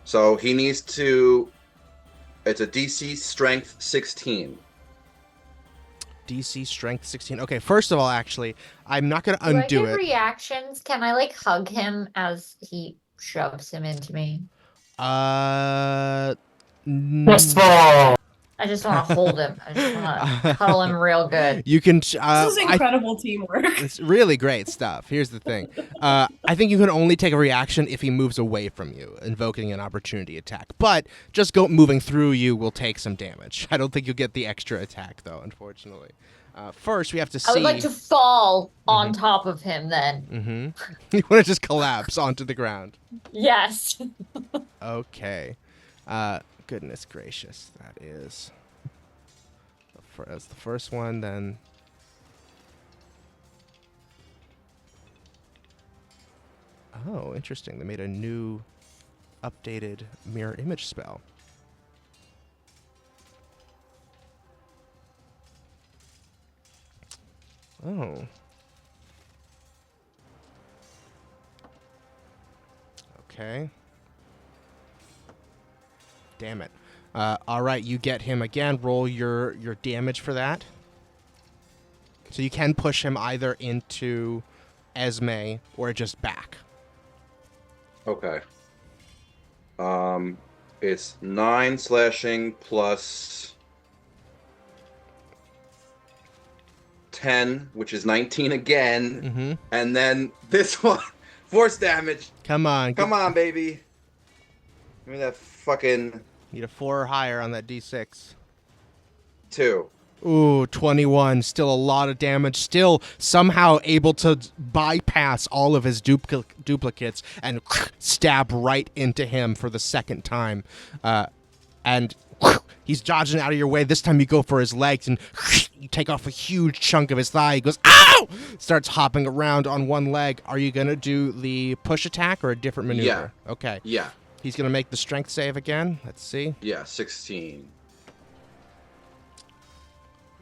So he needs to. It's a DC strength 16. DC strength 16. Okay, first of all, actually, I'm not going to Do I undo get it. reactions? Can I like hug him as he shoves him into me? Fall. I just want to hold him. I just want to cuddle him real good. You can. This is incredible teamwork. It's really great stuff. Here's the thing. I think you can only take a reaction if he moves away from you, invoking an opportunity attack. But just moving through you will take some damage. I don't think you'll get the extra attack, though, unfortunately. First, we have to see. I would like to fall on top of him then. Mm-hmm. You want to just collapse onto the ground. Yes. Okay. Goodness gracious. That is. That's the first one, then. Oh, interesting. They made a new, updated mirror image spell. Oh. Okay. Damn it. All right, you get him again. Roll your damage for that. So you can push him either into Esme or just back. Okay. It's 9 slashing plus 10, which is 19 again, Mm-hmm. and then this one, force damage. Come on. Come on, baby. Give me that fucking Need a 4 or higher on that D6. 2. Ooh, 21. Still a lot of damage. Still somehow able to bypass all of his duplicates and stab right into him for the second time. And he's dodging out of your way. This time you go for his legs and you take off a huge chunk of his thigh. He goes, ow! Starts hopping around on one leg. Are you going to do the push attack or a different maneuver? Yeah. Okay. Yeah. He's going to make the strength save again. Let's see. Yeah, 16.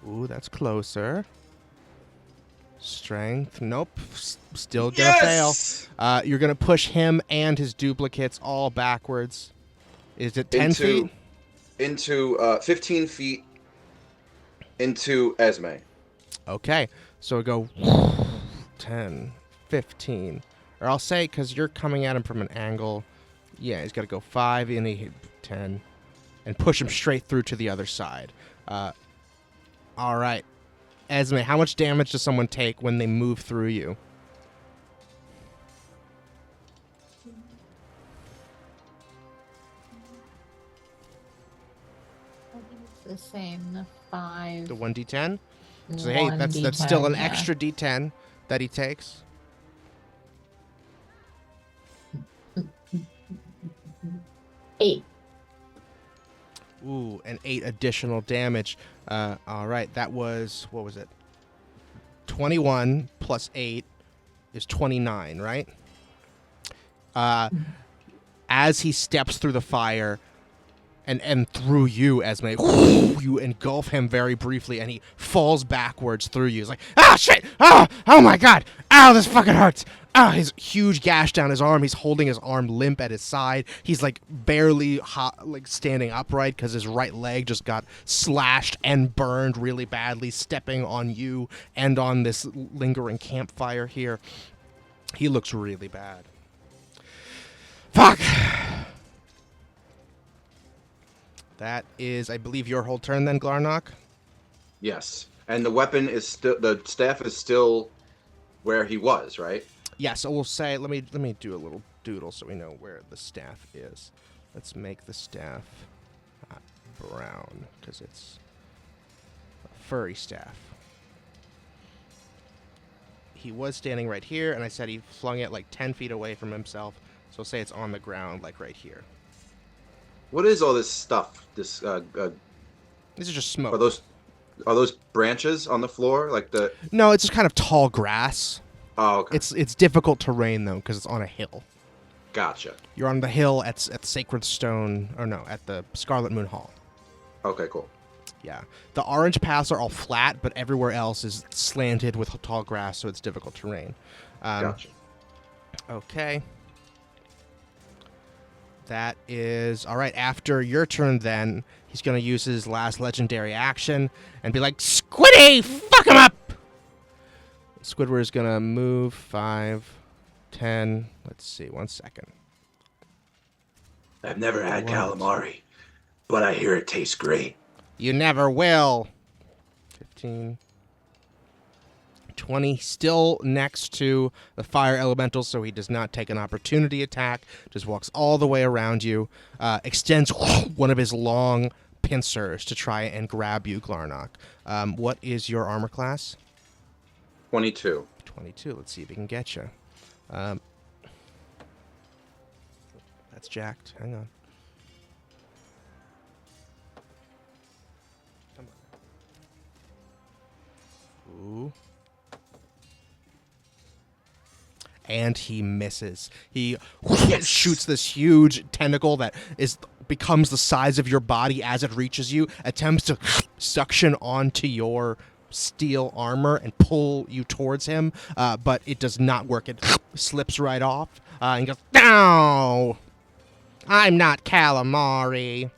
Ooh, that's closer. Strength. Nope. Still gonna fail. You're gonna push him and his duplicates all backwards. Is it 10 feet? Into 15 feet into Esme. Okay. So we go 10, 15. Or I'll say, because you're coming at him from an angle. Yeah, he's got to go 5 and he 10. And push him straight through to the other side. All right. Esme, how much damage does someone take when they move through you? I think it's the same. The 5. The 1d10? So hey, that's still an extra d10 that he takes. Eight. Ooh, and 8 additional damage. All right, that was, what was it? 21 plus 8 is 29, right? As he steps through the fire and through you, Esme, you engulf him very briefly, and he falls backwards through you. He's like, ah, shit! Oh my god! Ow, this fucking hurts! His huge gash down his arm. He's holding his arm limp at his side. He's like barely standing upright because his right leg just got slashed and burned really badly, stepping on you and on this lingering campfire here. He looks really bad. Fuck! That is, I believe, your whole turn then, Glarnock? Yes. And the weapon is still, the staff is still where he was, right? Yeah, so we'll say, let me do a little doodle so we know where the staff is. Let's make the staff brown, because it's a furry staff. He was standing right here, and I said he flung it like 10 feet away from himself, so we'll say it's on the ground, like right here. What is all this stuff? This This is just smoke. are those branches on the floor? Like the No, it's just kind of tall grass. Oh, okay. It's difficult terrain though, because it's on a hill. Gotcha. You're on the hill at Sacred Stone, or no, at the Scarlet Moon Hall. Okay, cool. Yeah. The orange paths are all flat, but everywhere else is slanted with tall grass, so it's difficult terrain. Gotcha. Okay. That is... All right, after your turn then, he's going to use his last legendary action and be like, Squiddy, fuck him up! Squidward is going to move 5, 10... Let's see, 1 second. I've never had calamari, but I hear it tastes great. You never will. 15... 20, still next to the fire elemental, so he does not take an opportunity attack, just walks all the way around you, extends one of his long pincers to try and grab you, Glarnock. What is your armor class? 22. 22. Let's see if he can get you. That's jacked. Hang on. Come on. Ooh. And he misses. He shoots this huge tentacle that becomes the size of your body as it reaches you, attempts to suction onto your steel armor and pull you towards him, but it does not work. It slips right off and goes, "No, I'm not calamari.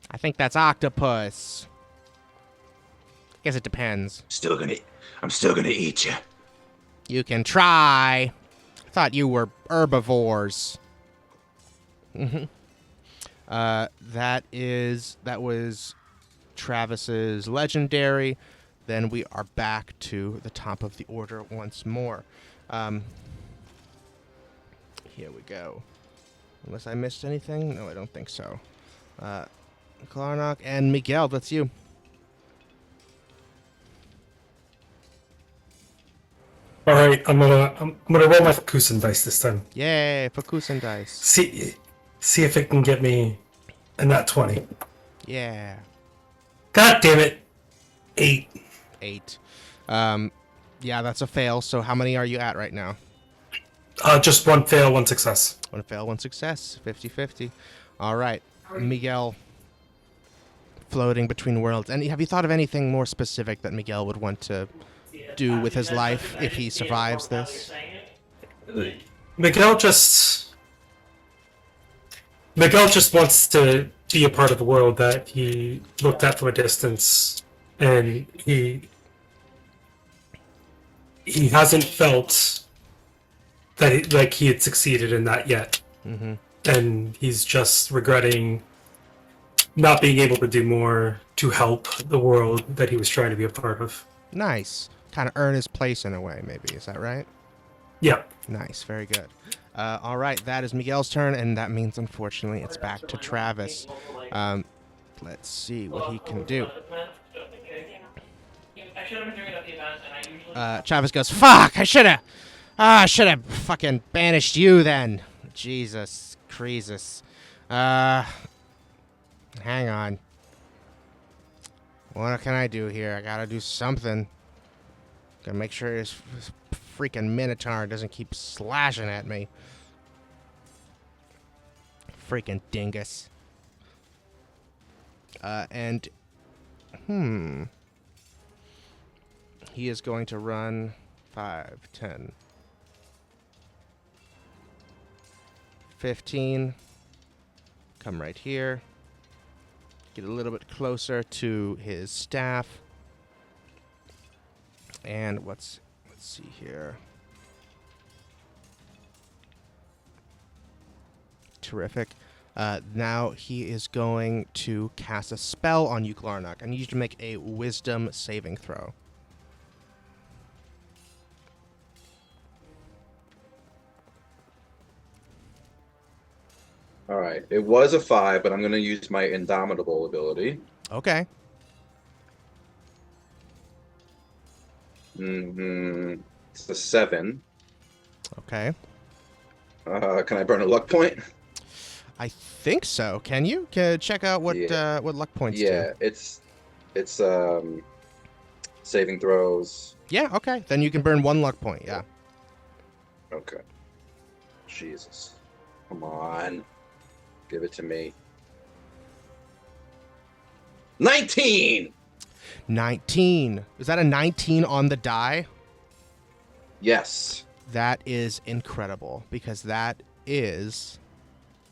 I think that's octopus. Guess it depends. I'm still gonna eat you. You can try. I thought you were herbivores." That was Travis's legendary. Then we are back to the top of the order once more. Here we go. Unless I missed anything? No, I don't think so. Glarnock and Miguel, that's you. All right, I'm gonna roll my Fukusen dice this time. Yay, Fukusen dice. See if it can get me a nat 20. Yeah. God damn it! 8. 8. Yeah, that's a fail. So how many are you at right now? Just 1 fail, 1 success. 1 fail, 1 success. 50-50. All right, Miguel. Floating between worlds. And have you thought of anything more specific that Miguel would want to do with his life if he survives this? Miguel just wants to be a part of the world that he looked at from a distance, and he hasn't felt that he had succeeded in that yet. Mm-hmm. And he's just regretting not being able to do more to help the world that he was trying to be a part of. Nice. Kind of earn his place in a way, maybe. Is that right? Yeah. Nice. Very good. All right. That is Miguel's turn, and that means, unfortunately, it's back to Travis. Let's see what he can do. Travis goes, "Fuck! I should have fucking banished you then. Jesus. Creasus. Hang on. What can I do here? I gotta do something. Gotta make sure this freaking Minotaur doesn't keep slashing at me. Freaking dingus. He is going to run 5, 10, 15. Come right here. Get a little bit closer to his staff. And let's see here. Terrific. Now he is going to cast a spell on you, Glarnock. I need you to make a Wisdom saving throw. All right. It was a 5, but I'm going to use my Indomitable ability. Okay. It's a 7. Okay. Can I burn a luck point? I think so. Can you? Check out what luck points do. Yeah, it's saving throws. Yeah, okay. Then you can burn 1 luck point, yeah. Okay. Jesus. Come on. Give it to me. 19! 19. Is that a 19 on the die? Yes. That is incredible, because that is...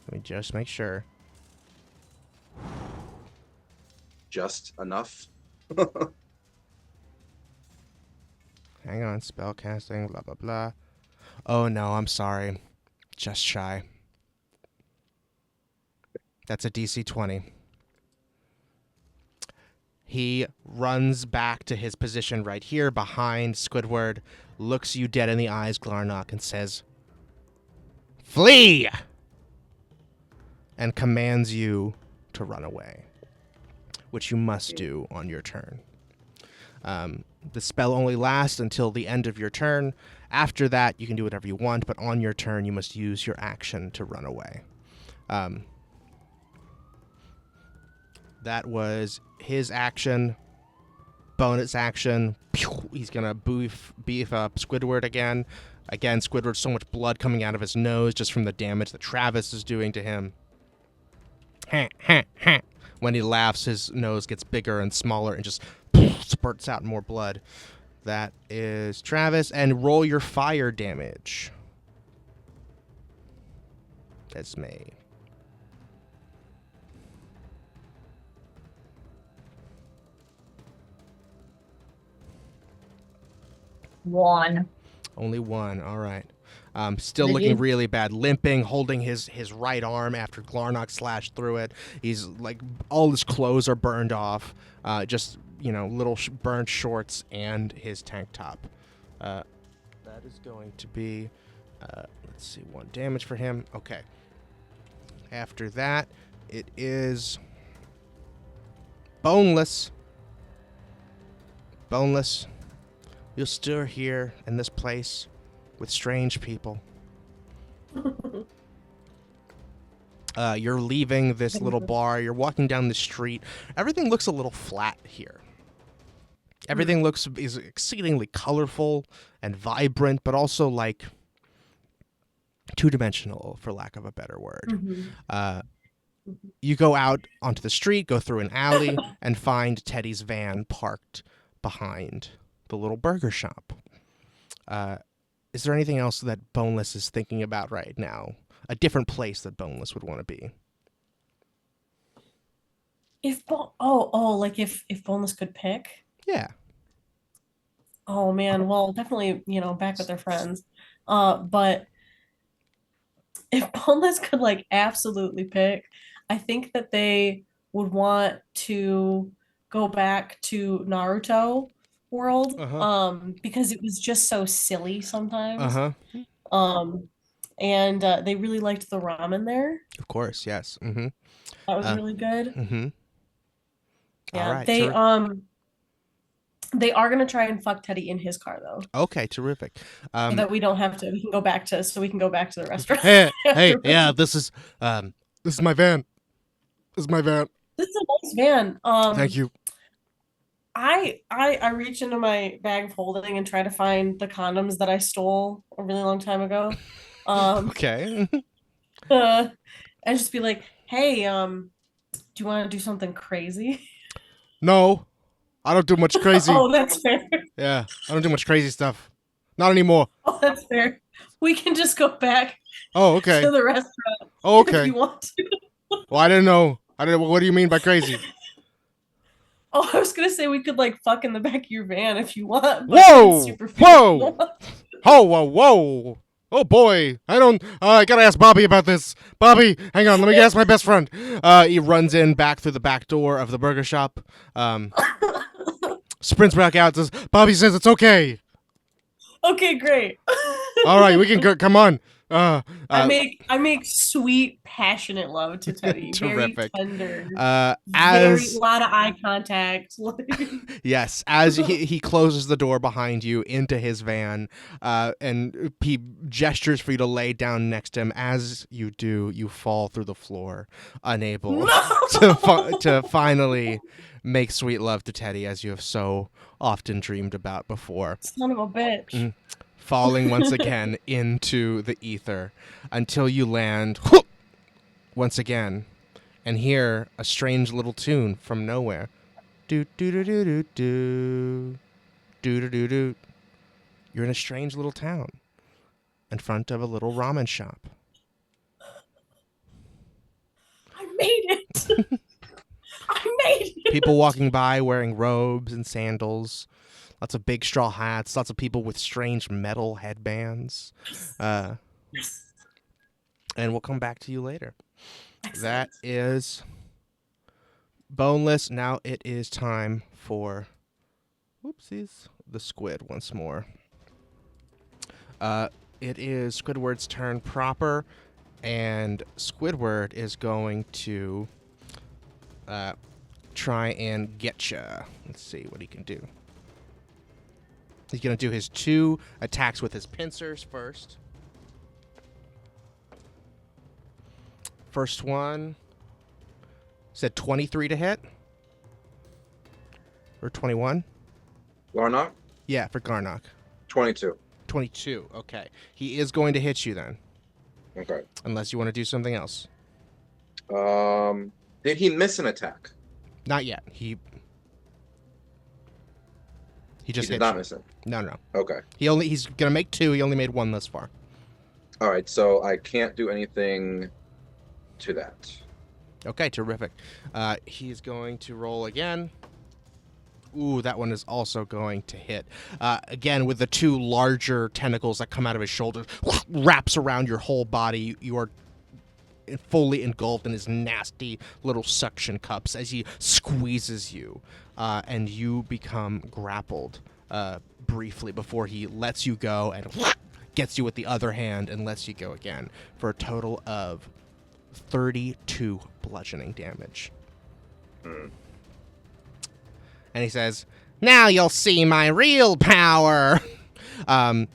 Let me just make sure. Just enough. Hang on, spell casting, blah, blah, blah. Oh, no, I'm sorry. Just shy. That's a DC 20. He runs back to his position right here behind Squidward, looks you dead in the eyes, Glarnock, and says, "Flee!" and commands you to run away, which you must do on your turn. The spell only lasts until the end of your turn. After that, you can do whatever you want, but on your turn, you must use your action to run away. That was his action. Bonus action. Pew! He's going to beef up Squidward again. Again, Squidward's so much blood coming out of his nose just from the damage that Travis is doing to him. When he laughs, his nose gets bigger and smaller and just spurts out more blood. That is Travis. And roll your fire damage. That's me. One. Only 1. All right. Still Did looking you- really bad, limping, holding his right arm after Glarnock slashed through it. He's like, all his clothes are burned off. Just, little burnt shorts and his tank top. That is going to be, let's see, 1 damage for him. Okay. After that, it is Boneless. Boneless. You're still here in this place with strange people. You're leaving this little bar. You're walking down the street. Everything looks a little flat here. Everything is exceedingly colorful and vibrant, but also like two-dimensional, for lack of a better word. You go out onto the street, go through an alley, and find Teddy's van parked behind the little burger shop. Is there anything else that Boneless is thinking about right now? A different place that Boneless would want to be? If Boneless could pick. Yeah. Oh man, well, definitely, back with their friends. But if Boneless could like absolutely pick, I think that they would want to go back to Naruto world, because it was just so silly sometimes. And they really liked the ramen there. Of course, yes. That was really good. Yeah, All right, they are gonna try and fuck Teddy in his car though. Okay, terrific. So that we don't have to. We can go back to the restaurant. Hey, yeah, this is my van. This is my van. This is a nice van. Thank you. I reach into my bag of holding and try to find the condoms that I stole a really long time ago. Okay. And just be like, hey, do you want to do something crazy? No, I don't do much crazy. Oh, that's fair. Yeah, I don't do much crazy stuff. Not anymore. Oh, that's fair. We can just go back Oh, okay. to the restaurant Oh, if okay. you want to. Well, I didn't know. What do you mean by crazy? Oh, I was gonna say we could like fuck in the back of your van if you want. But Whoa! it's super Whoa! Whoa! Whoa! Whoa! Oh boy, I gotta ask Bobby about this. Bobby, hang on, let me ask my best friend. He runs in back through the back door of the burger shop. Sprints back out, says, Bobby says it's okay. Okay, great. All right, we can go, come on. I make sweet, passionate love to Teddy. Very Terrific. tender. As A lot of eye contact. yes, as he closes the door behind you into his van, and he gestures for you to lay down next to him. As you do, you fall through the floor, unable to finally make sweet love to Teddy, as you have so often dreamed about before. Son of a bitch. Falling once again into the ether until you land once again and hear a strange little tune from nowhere. Do do do do do do do do do do. You're in a strange little town in front of a little ramen shop. I made it. I made it. People walking by wearing robes and sandals. Lots of big straw hats. Lots of people with strange metal headbands. And we'll come back to you later. Excellent. That is Boneless. Now it is time for whoopsies, the squid once more. It is Squidward's turn proper, and Squidward is going to try and get you. Let's see what he can do. He's going to do his 2 attacks with his pincers first. First one said 23 to hit. Or 21? Garnock? Yeah, for Garnock. 22. 22. Okay. He is going to hit you then. Okay. Unless you want to do something else. Did he miss an attack? Not yet. He just He hit did not you. miss it. No. Okay. He's going to make 2. He only made 1 thus far. All right, so I can't do anything to that. Okay, terrific. He's going to roll again. Ooh, that one is also going to hit. Again, with the 2 larger tentacles that come out of his shoulders, wraps around your whole body. You are fully engulfed in his nasty little suction cups as he squeezes you, and you become grappled briefly before he lets you go and gets you with the other hand and lets you go again for a total of 32 bludgeoning damage. And he says, "Now you'll see my real power." And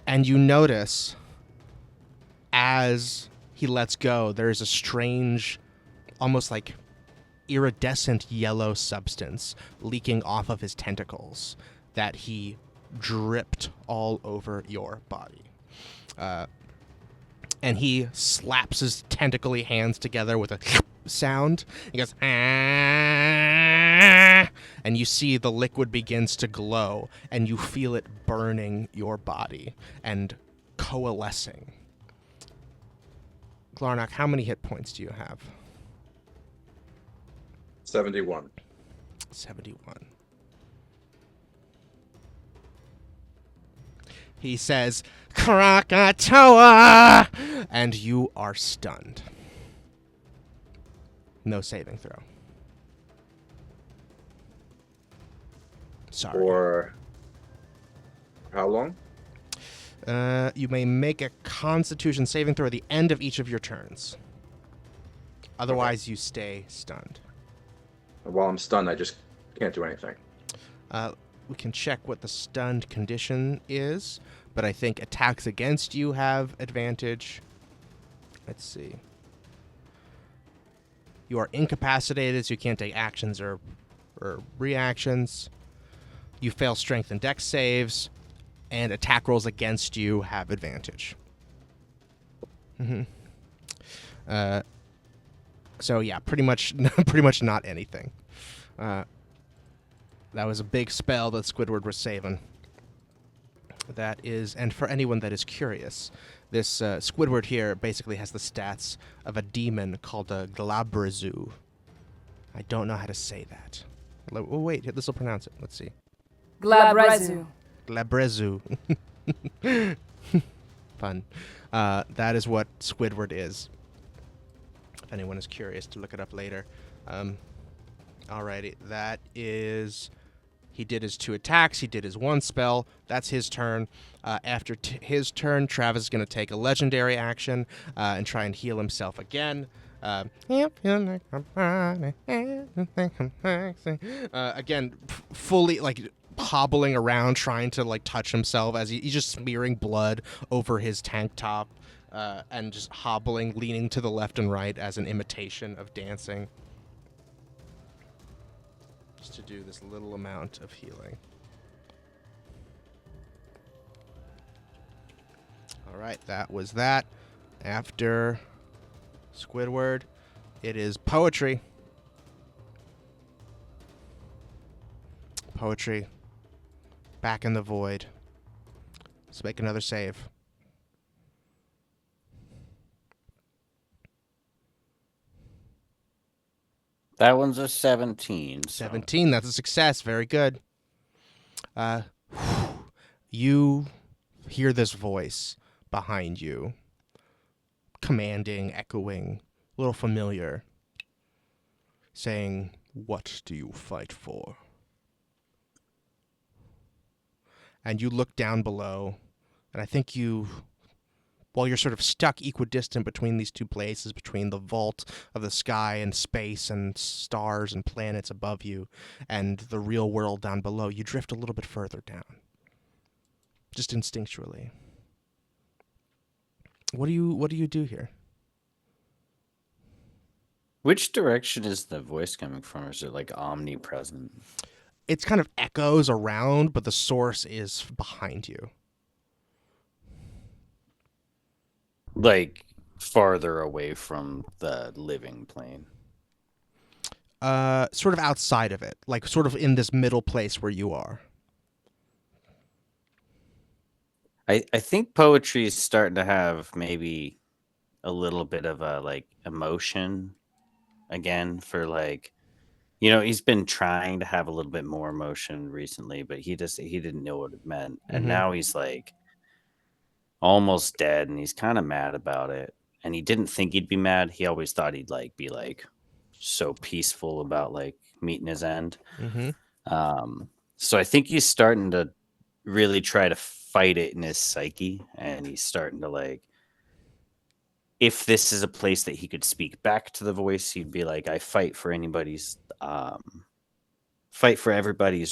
you notice as he lets go, there's a strange, almost like iridescent yellow substance leaking off of his tentacles that he dripped all over your body. And he slaps his tentacly hands together with a sound. He goes, "Ah," and you see the liquid begins to glow, and you feel it burning your body and coalescing. Glarnock, how many hit points do you have? 71. 71. He says, "Krakatoa!" And you are stunned. No saving throw. Sorry. For how long? You may make a Constitution saving throw at the end of each of your turns. Otherwise, you stay stunned. While I'm stunned, I just can't do anything. We can check what the stunned condition is, but I think attacks against you have advantage. Let's see. You are incapacitated, so you can't take actions or reactions. You fail strength and dex saves, and attack rolls against you have advantage. So yeah, pretty much not anything. That was a big spell that Squidward was saving. That is, and for anyone that is curious, this Squidward here basically has the stats of a demon called a Glabrezu. I don't know how to say that. Oh wait, this will pronounce it. Let's see. Glabrezu. Glabrezu. Fun. That is what Squidward is. If anyone is curious to look it up later. Alrighty, that is... He did his 2 attacks. He did his 1 spell. That's his turn. After his turn, Travis is going to take a legendary action and try and heal himself again. Again, fully like hobbling around, trying to like touch himself as he's just smearing blood over his tank top and just hobbling, leaning to the left and right as an imitation of dancing. Just to do this little amount of healing. All right, that was that. After Squidward, it is Poetry. Poetry. Back in the void. Let's make another save. That one's a 17. So. 17, that's a success. Very good. You hear this voice behind you. Commanding, echoing, a little familiar. Saying, "What do you fight for?" And you look down below, and I think while you're sort of stuck equidistant between these two places, between the vault of the sky and space and stars and planets above you and the real world down below, you drift a little bit further down. Just instinctually. What do you do here? Which direction is the voice coming from? Or is it like omnipresent? It's kind of echoes around, but the source is behind you. Like farther away from the living plane. Sort of outside of it, like sort of in this middle place where you are. I think poetry is starting to have maybe a little bit of a like emotion again for like, you know, he's been trying to have a little bit more emotion recently, but he didn't know what it meant. And now he's like almost dead and he's kind of mad about it. And he didn't think he'd be mad. He always thought he'd like be like so peaceful about like meeting his end. So I think he's starting to really try to fight it in his psyche, and he's starting to like, if this is a place that he could speak back to the voice, he'd be like, I fight for everybody's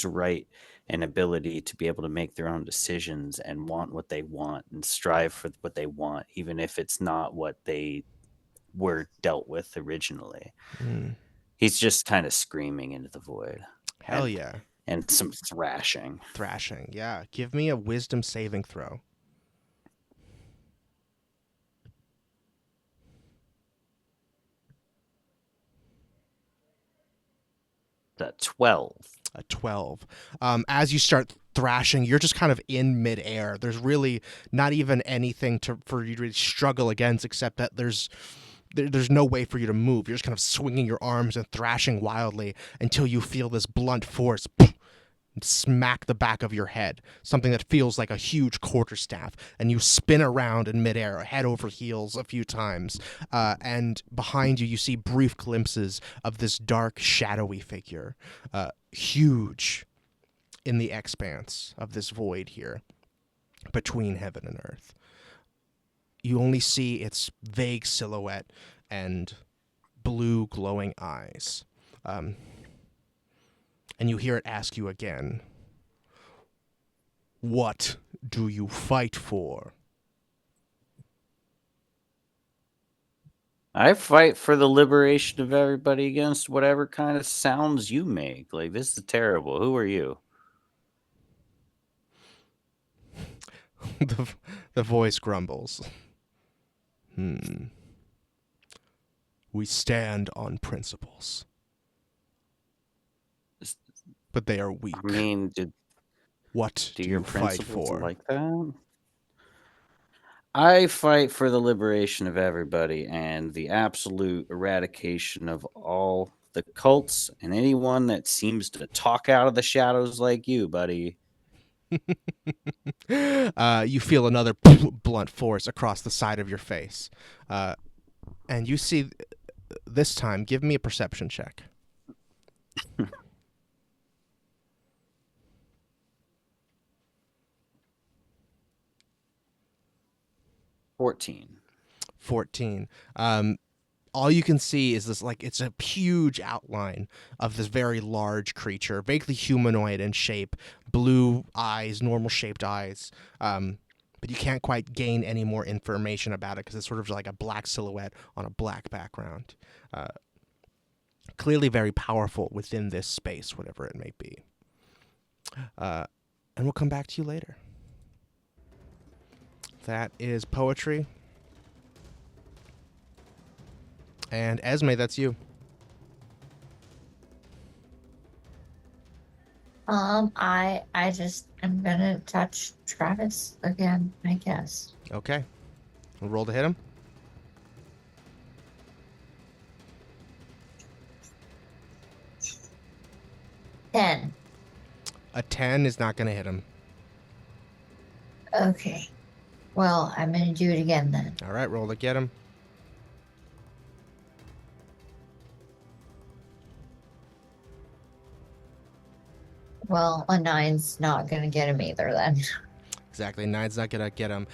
right and ability to be able to make their own decisions and want what they want and strive for what they want, even if it's not what they were dealt with originally. He's just kind of screaming into the void. Hell yeah. And some thrashing. Thrashing, yeah. Give me a wisdom saving throw. A 12. A 12. As you start thrashing, you're just kind of in midair. There's really not even anything for you to really struggle against, except that there's no way for you to move. You're just kind of swinging your arms and thrashing wildly until you feel this blunt force smack the back of your head, something that feels like a huge quarterstaff, and you spin around in midair, head over heels a few times, and behind you, you see brief glimpses of this dark, shadowy figure, huge in the expanse of this void here, between heaven and earth. You only see its vague silhouette and blue glowing eyes. And you hear it ask you again, "What do you fight for?" I fight for the liberation of everybody against whatever kind of sounds you make. Like, this is terrible. Who are you? The voice grumbles. We stand on principles. But they are weak. I mean, What do your you fight principles for? like that? I fight for the liberation of everybody and the absolute eradication of all the cults and anyone that seems to talk out of the shadows like you, buddy. You feel another blunt force across the side of your face. And you see, this time, give me a perception check. 14. 14. All you can see is this, like, it's a huge outline of this very large creature, vaguely humanoid in shape, blue eyes, normal shaped eyes. But you can't quite gain any more information about it because it's sort of like a black silhouette on a black background. Clearly very powerful within this space, whatever it may be. And we'll come back to you later. That is poetry. And Esme, that's you. I just am gonna touch Travis again, I guess. Okay. We'll roll to hit him. Ten. A 10 is not going to hit him. Okay. Well, I'm gonna do it again then. All right, roll to get him. Well, a 9's not gonna get him either then. Exactly. 9's not going to get him.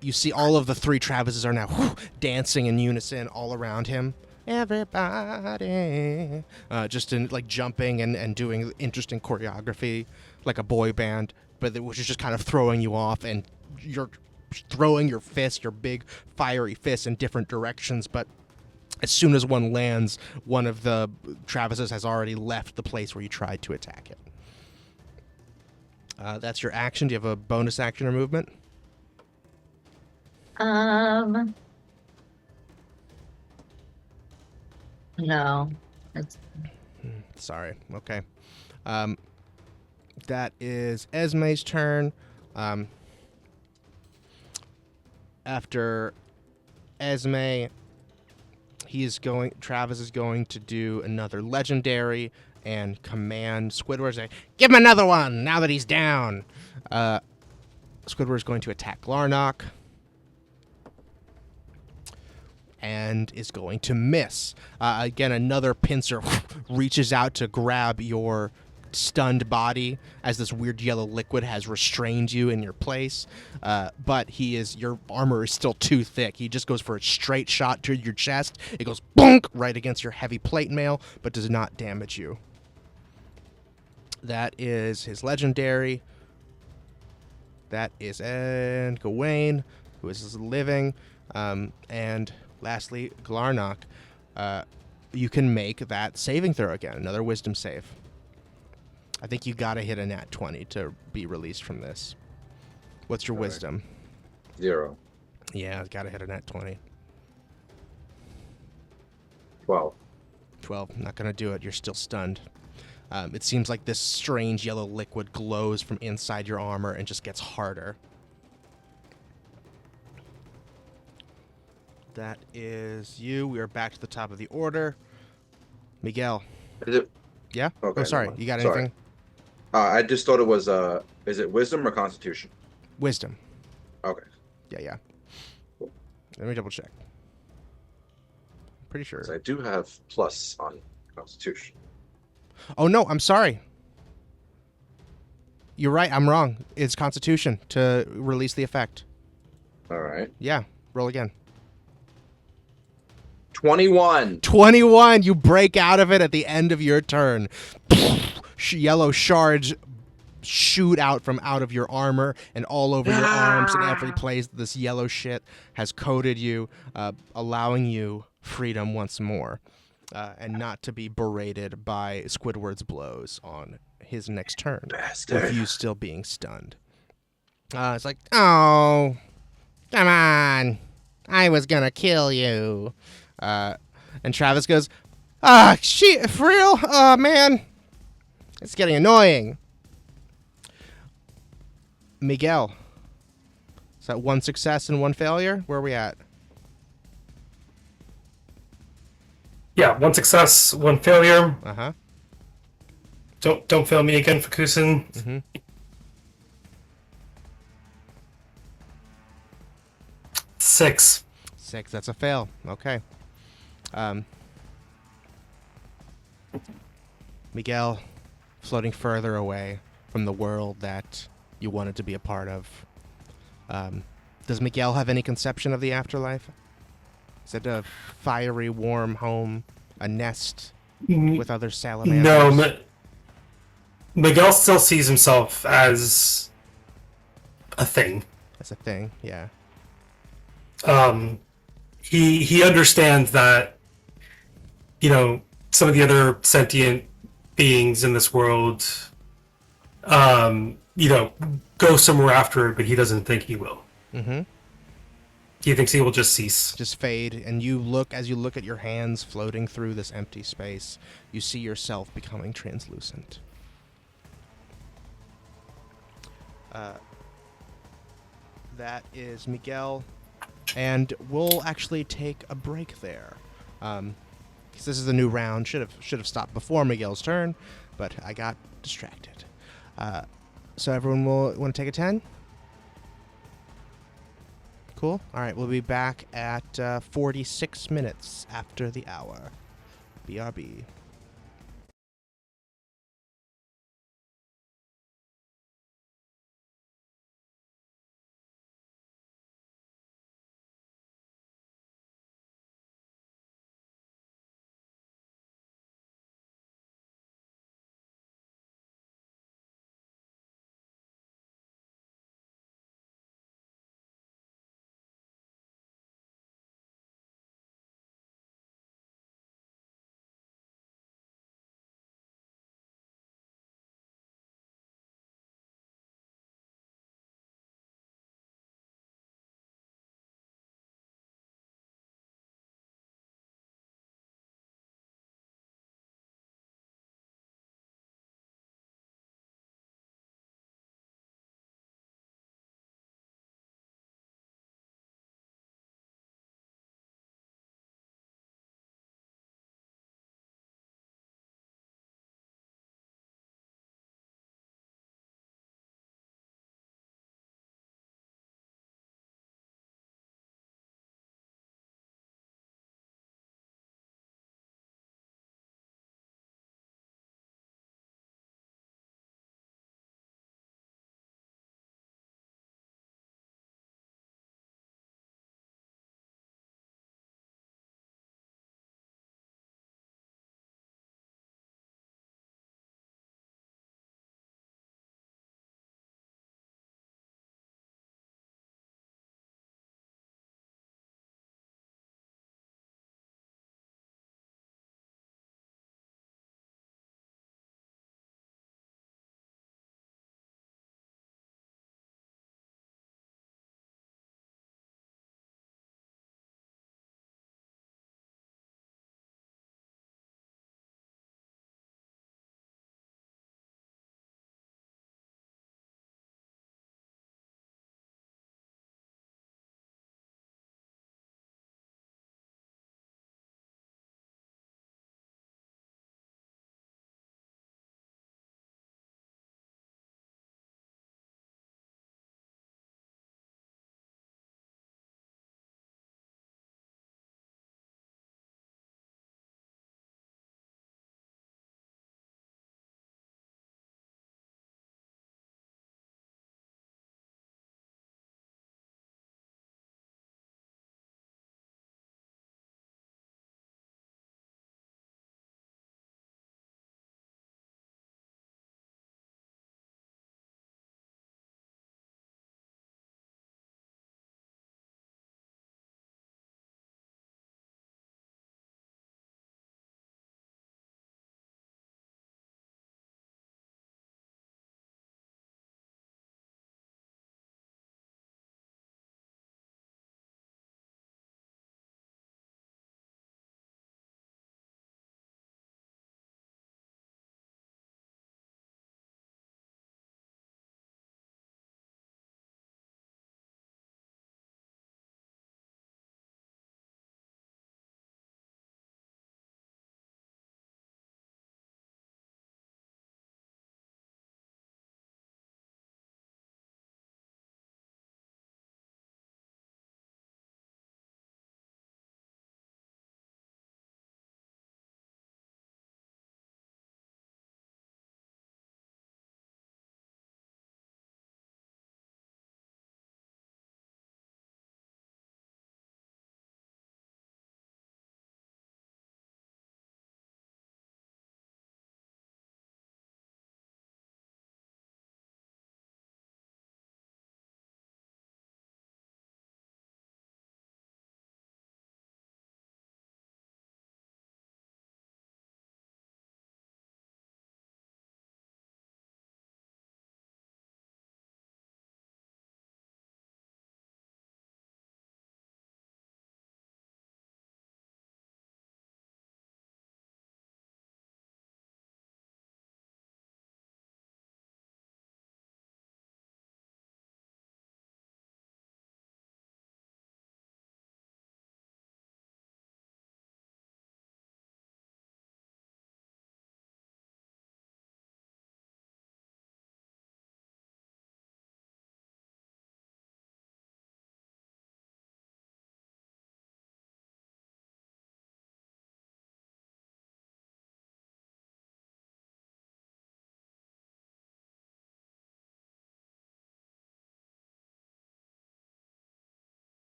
You see all of the 3 Travises are now dancing in unison all around him. Everybody. Just in, like, jumping and doing interesting choreography like a boy band, but which is just kind of throwing you off, and you're throwing your fists, your big fiery fists in different directions, but as soon as one lands, one of the Travises has already left the place where you tried to attack it. That's your action. Do you have a bonus action or movement? No. It's Sorry. Okay. That is Esme's turn. After Esme, Travis is going to do another legendary and command Squidward, say, give him another one now that he's down. Squidward is going to attack Glarnock and is going to miss. Again, another pincer reaches out to grab your stunned body as this weird yellow liquid has restrained you in your place. But your armor is still too thick. He just goes for a straight shot to your chest. It goes bonk right against your heavy plate mail, but does not damage you. That is his legendary. That is Gawain, who is living. And lastly, Glarnock. You can make that saving throw again, another wisdom save. I think you gotta hit a nat 20 to be released from this. What's your wisdom? 0. Yeah, gotta hit a nat 20. 12. 12, not gonna do it. You're still stunned. It seems like this strange yellow liquid glows from inside your armor and just gets harder. That is you. We are back to the top of the order. Miguel. Is it? Yeah? Okay, Oh, sorry. never mind. You got Sorry. anything? I just thought it was, is it wisdom or constitution? Wisdom. Okay. Yeah. Cool. Let me double check. Pretty sure. 'Cause I do have plus on constitution. Oh, no, I'm sorry. You're right. I'm wrong. It's Constitution to release the effect. All right. Yeah. Roll again. 21. 21. You break out of it at the end of your turn. Yellow shards shoot out from out of your armor and all over your arms and every place this yellow shit has coated you, allowing you freedom once more. And not to be berated by Squidward's blows on his next turn. Bastard. With you still being stunned. It's like, oh, come on. I was gonna kill you. And Travis goes, for real? Oh, man. It's getting annoying. Miguel. Is that 1 success and 1 failure? Where are we at? Yeah, 1 success, 1 failure. Uh-huh. Don't fail me again, Fukusin. Mm-hmm. 6. 6. That's a fail. Okay. Miguel, floating further away from the world that you wanted to be a part of. Does Miguel have any conception of the afterlife? Is it a fiery, warm home, a nest with other salamanders? No, Miguel still sees himself as a thing. That's a thing, yeah. He understands that, some of the other sentient beings in this world, go somewhere after it, but he doesn't think he will. Mm-hmm. He thinks he will just cease. Just fade, and as you look at your hands floating through this empty space, you see yourself becoming translucent. That is Miguel, and we'll actually take a break there. Because this is a new round. Should have stopped before Miguel's turn, but I got distracted. So everyone will want to take a 10? Cool. All right, we'll be back at 46 minutes after the hour. BRB.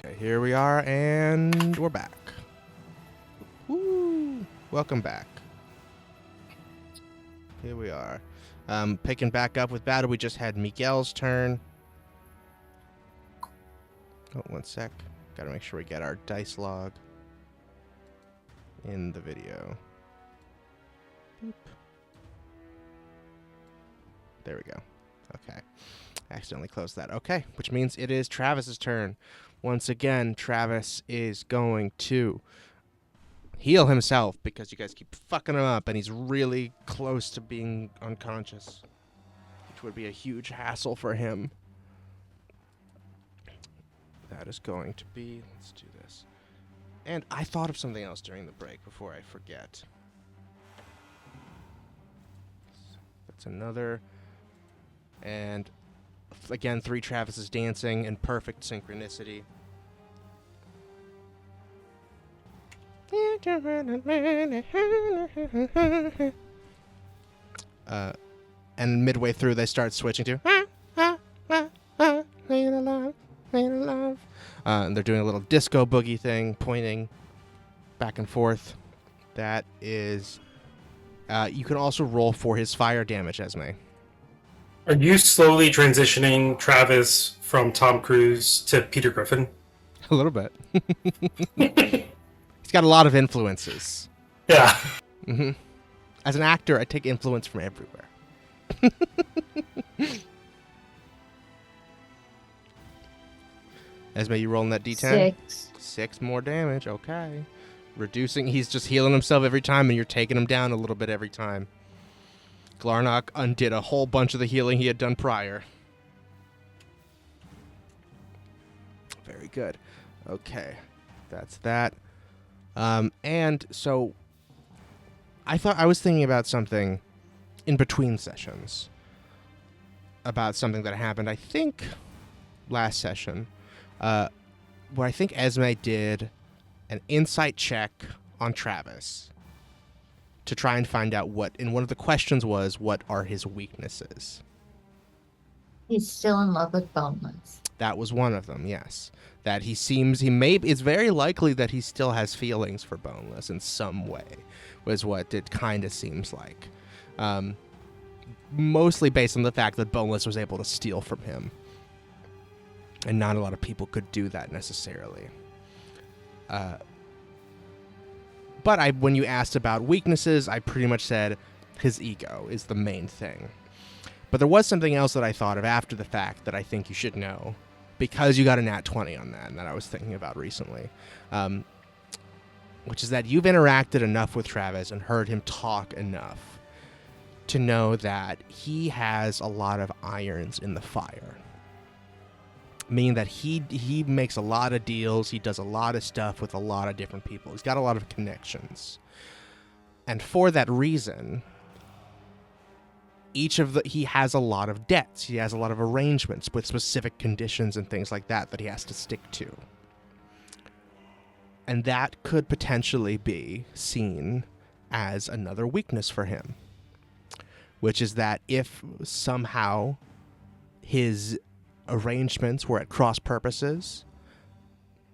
Okay, here we are, and we're back. Woo! Welcome back. Here we are. Picking back up with battle. We just had Miguel's turn. Oh, one sec. Gotta make sure we get our dice log in the video. Boop. There we go. Okay. Accidentally closed that. Okay, which means it is Travis's turn. Once again, Travis is going to heal himself because you guys keep fucking him up and he's really close to being unconscious, which would be a huge hassle for him. That is going to be, let's do this. And I thought of something else during the break before I forget. That's another. And again, 3 Travises dancing in perfect synchronicity. And midway through, they start switching to and they're doing a little disco boogie thing, pointing back and forth. That is, you can also roll for his fire damage, Esme. Are you slowly transitioning Travis from Tom Cruise to Peter Griffin? A little bit. He's got a lot of influences. Yeah. Mm-hmm. As an actor, I take influence from everywhere. Esme, you rolling that D10? 6. 6 more damage. Okay. Reducing. He's just healing himself every time, and you're taking him down a little bit every time. Glarnock undid a whole bunch of the healing he had done prior. Very good. Okay. That's that. And so I was thinking about something in between sessions. About something that happened, I think, last session. Where I think Esme did an insight check on Travis to try and find out and one of the questions was, what are his weaknesses? He's still in love with Boneless. That was one of them, yes. That it's very likely that he still has feelings for Boneless in some way, was what it kind of seems like. Mostly based on the fact that Boneless was able to steal from him. And not a lot of people could do that necessarily. But when you asked about weaknesses, I pretty much said his ego is the main thing. But there was something else that I thought of after the fact that I think you should know, because you got a nat 20 on that, and that I was thinking about recently. Which is that you've interacted enough with Travis and heard him talk enough to know that he has a lot of irons in the fire. Meaning that he makes a lot of deals, he does a lot of stuff with a lot of different people. He's got a lot of connections. And for that reason, he has a lot of debts. He has a lot of arrangements with specific conditions and things like that he has to stick to. And that could potentially be seen as another weakness for him. Which is that if somehow his arrangements were at cross purposes,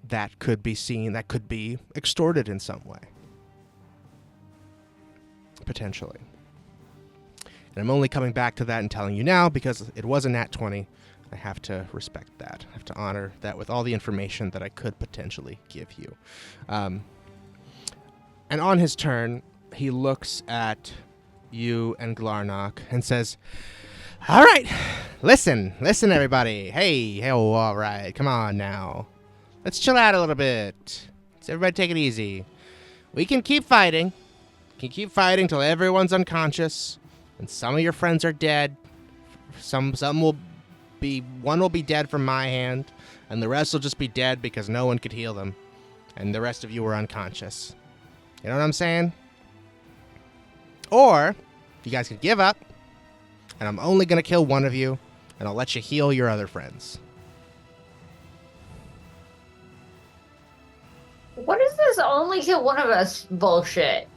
that could be extorted in some way. Potentially. And I'm only coming back to that and telling you now because it was a nat 20. I have to respect that. I have to honor that with all the information that I could potentially give you. And on his turn, he looks at you and Glarnock and says, all right, listen, everybody. Hey, all right, come on now. Let's chill out a little bit. Let's everybody take it easy. We can keep fighting. Till everyone's unconscious, and some of your friends are dead. One will be dead from my hand, and the rest will just be dead because no one could heal them, and the rest of you were unconscious. You know what I'm saying? Or you guys could give up. And I'm only going to kill one of you, and I'll let you heal your other friends. What is this only kill one of us bullshit?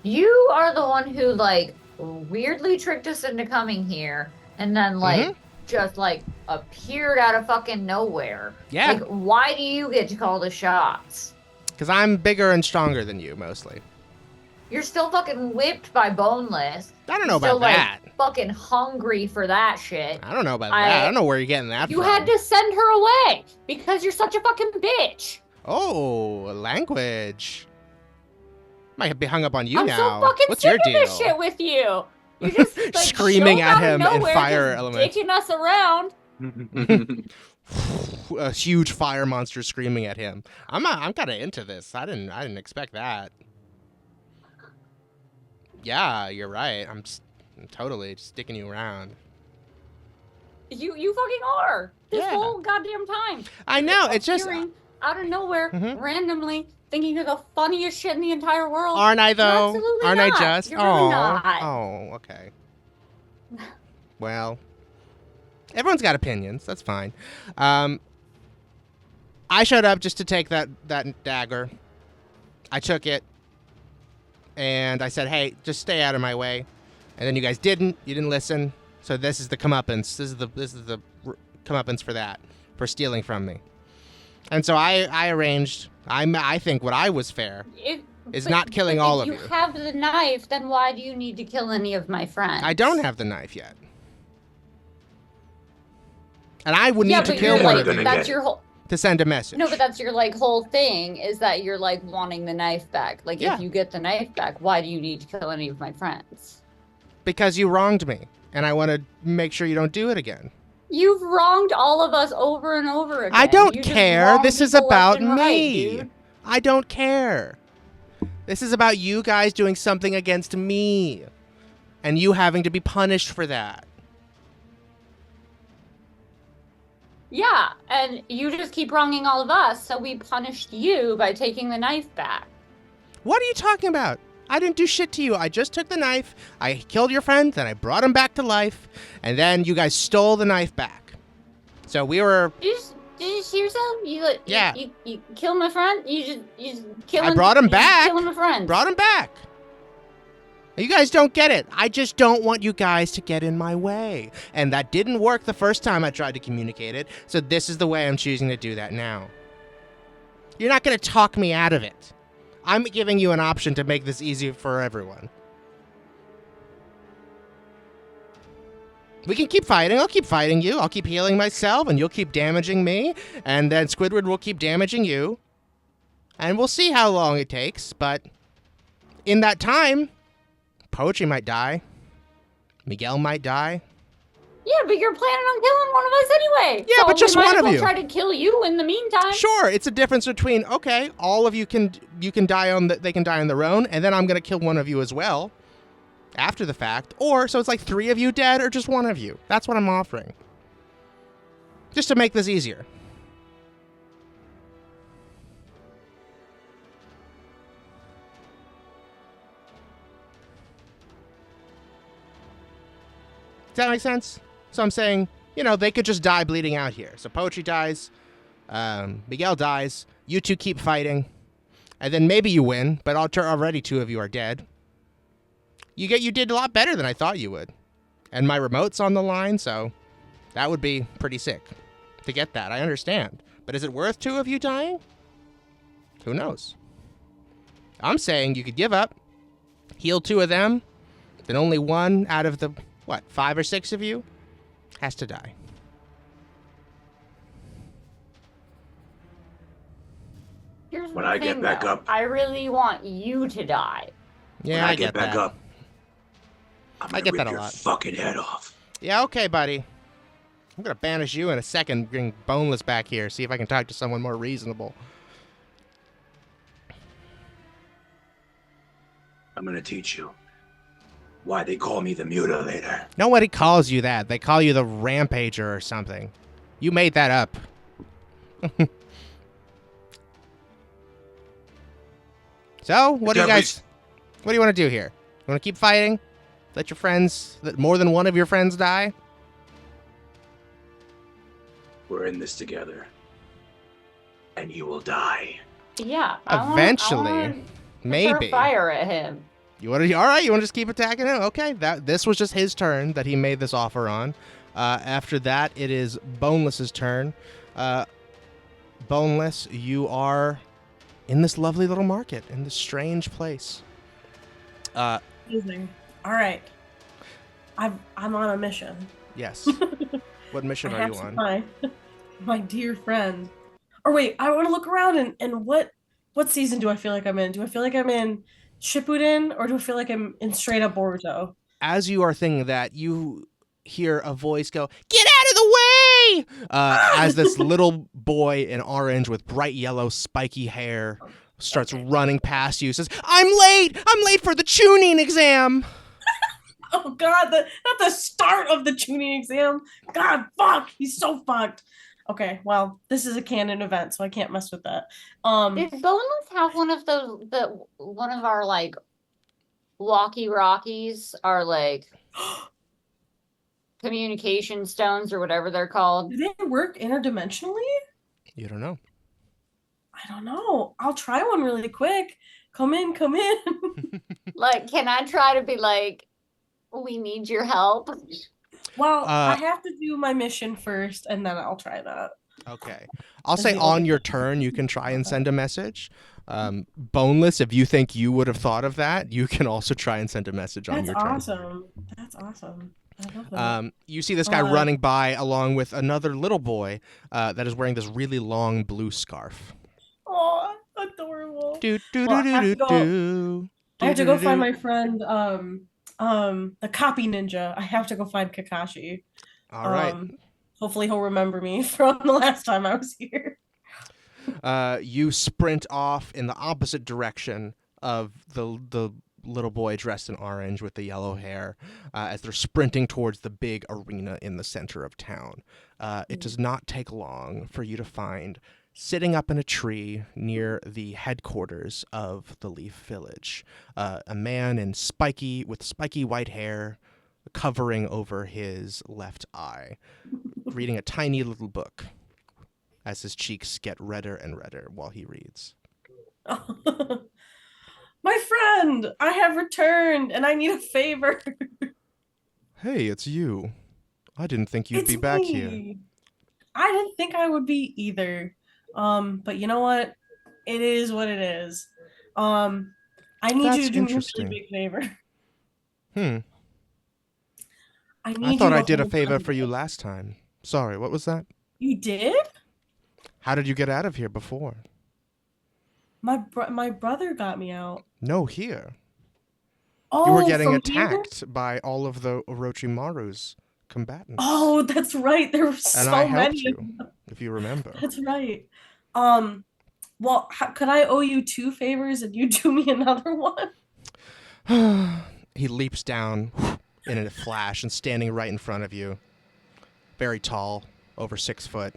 You are the one who, weirdly tricked us into coming here, and then, just like appeared out of fucking nowhere. Yeah. Like, why do you get to call the shots? Because I'm bigger and stronger than you, mostly. You're still fucking whipped by Boneless. I don't know You're still, about that. Like, fucking hungry for that shit. I don't know about that. I don't know where you're getting that You from. had to send her away because you're such a fucking bitch. Oh, language. Might be hung up on you I'm now. so fucking What's sick your of deal? this shit with you. You just like Screaming show at up out of him in nowhere, fire just elements. dicking us around. A huge fire monster screaming at him. I'm kind of into this. I didn't expect that. Yeah, you're right. I'm totally just sticking you around. You fucking are. This Yeah. whole goddamn time. I know. It's just. Appearing out of nowhere, Mhm. randomly, thinking you're the funniest shit in the entire world. Aren't I You're though? absolutely Aren't not. I just? You're really not. Oh, okay. Well, everyone's got opinions. That's fine. I showed up just to take that dagger. I took it, and I said, "Hey, just stay out of my way." And then you guys didn't. You didn't listen. So this is the comeuppance. This is the comeuppance for that, for stealing from me. And so I arranged. I think what I was fair is not killing all of you. If you have the knife, then why do you need to kill any of my friends? I don't have the knife yet. And I would Yeah, need to but kill you're one like, of you that's your whole. to send a message. No, but that's your like whole thing is that you're like wanting the knife back. Like Yeah. if you get the knife back, why do you need to kill any of my friends? Because you wronged me, and I want to make sure you don't do it again. You've wronged all of us over and over again. I don't You just care. wrong This is people left about and right, me. dude. I don't care. This is about you guys doing something against me, and you having to be punished for that. Yeah, and you just keep wronging all of us, so we punished you by taking the knife back. What are you talking about? I didn't do shit to you. I just took the knife. I killed your friend, then I brought him back to life, and then you guys stole the knife back. So we were. Did you just hear something? Yeah. You killed my friend? You just killing. I brought him back. Killing my friend. Brought him back. You guys don't get it. I just don't want you guys to get in my way. And that didn't work the first time I tried to communicate it, so this is the way I'm choosing to do that now. You're not going to talk me out of it. I'm giving you an option to make this easy for everyone. We can keep fighting. I'll keep fighting you. I'll keep healing myself, and you'll keep damaging me. And then Squidward will keep damaging you. And we'll see how long it takes, but in that time, Poetry might die. Miguel might die. Yeah, but you're planning on killing one of us anyway. Yeah, so but just we might one as of well you. Try to kill you in the meantime. Sure, it's a difference between, okay, all of you can die on they can die on their own, and then I'm going to kill one of you as well after the fact. Or, so it's like 3 of you dead or just 1 of you. That's what I'm offering. Just to make this easier. Does that make sense? So I'm saying, they could just die bleeding out here. So Poetry dies, Miguel dies, you two keep fighting, and then maybe you win, but already 2 of you are dead. You did a lot better than I thought you would. And my remote's on the line, so that would be pretty sick to get that. I understand. But is it worth 2 of you dying? Who knows? I'm saying you could give up, heal 2 of them, then only 1 out of the 5 or 6 of you has to die. Here's When the I get thing, back though. up- I really want you to die. Yeah, when I I get back that. up, I'm gonna get rip that a your lot. fucking head off. Yeah, okay, buddy. I'm gonna banish you in a second, bring Boneless back here, see if I can talk to someone more reasonable. I'm gonna teach you why they call me the Mutilator. Nobody calls you that. They call you the Rampager or something. You made that up. So, what do you want to do here? You want to keep fighting? Let more than one of your friends die? We're in this together. And you will die. Yeah. Eventually. Maybe. Throw fire at him. All right, you want to just keep attacking him? Okay, this was just his turn that he made this offer on. After that, it is Boneless's turn. Boneless, you are in this lovely little market, in this strange place. Amazing. All right. I'm on a mission. Yes. What mission I are have you to on? find my dear friend. Or wait, I want to look around and what season do I feel like I'm in? Do I feel like I'm in Shippuden or do I feel like I'm in straight up Boruto? As you are thinking that, you hear a voice go, "Get out of the way!" As this little boy in orange with bright yellow spiky hair starts running past you, says, I'm late for the tuning exam!" Oh God, not the start of the tuning exam. God, fuck, he's so fucked. Okay, well, this is a canon event, so I can't mess with that. Did Boneless have one of those, one of our like walkie rockies, our like communication stones or whatever they're called? Do they work interdimensionally? You don't know. I don't know. I'll try one really quick. Come in. Like, can I try to be like, we need your help? Well, I have to do my mission first, and then I'll try that. Okay. I'll say on your turn, you can try and send a message. Boneless, if you think you would have thought of that, you can also try and send a message on your turn. That's awesome. I love that. You see this guy running by along with another little boy that is wearing this really long blue scarf. Oh, adorable. I I have to go find my friend, the copy ninja. I have to go find Kakashi. All right. Hopefully he'll remember me from the last time I was here. You sprint off in the opposite direction of the little boy dressed in orange with the yellow hair as they're sprinting towards the big arena in the center of town. It does not take long for you to find, sitting up in a tree near the headquarters of the Leaf Village, a man with spiky white hair covering over his left eye, reading a tiny little book as his cheeks get redder and redder while he reads. My friend, I have returned and I need a favor. Hey, it's you. I didn't think you'd be back here. I didn't think I would be either. But you know what? It is what it is. I need you to do me a really big favor. I thought I did a favor for you last time. Sorry, what was that? You did? How did you get out of here before? My brother got me out. No, here. Oh, you were getting attacked here? By all of the Orochimaru's combatants. Oh, that's right. There were so many. And I helped you, if you remember. That's right. Well, could I owe you 2 favors and you do me another one? He leaps down in a flash and standing right in front of you. Very tall, over 6 foot,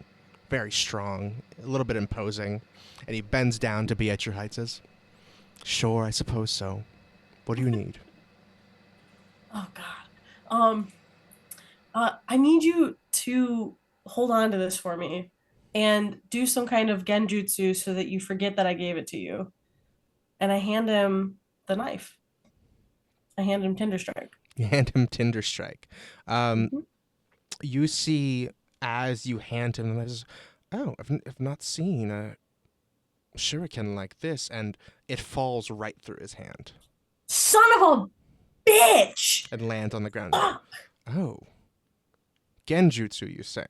very strong, a little bit imposing. And he bends down to be at your height, says, "Sure, I suppose so. What do you need?" Oh, God. I need you to hold on to this for me and do some kind of genjutsu so that you forget that I gave it to you. And I hand him the knife. I hand him Tinder Strike. You hand him Tinder Strike. You see as you hand him, I've not seen a shuriken like this, and it falls right through his hand. Son of a bitch! And lands on the ground. Fuck. Oh. Genjutsu, you say?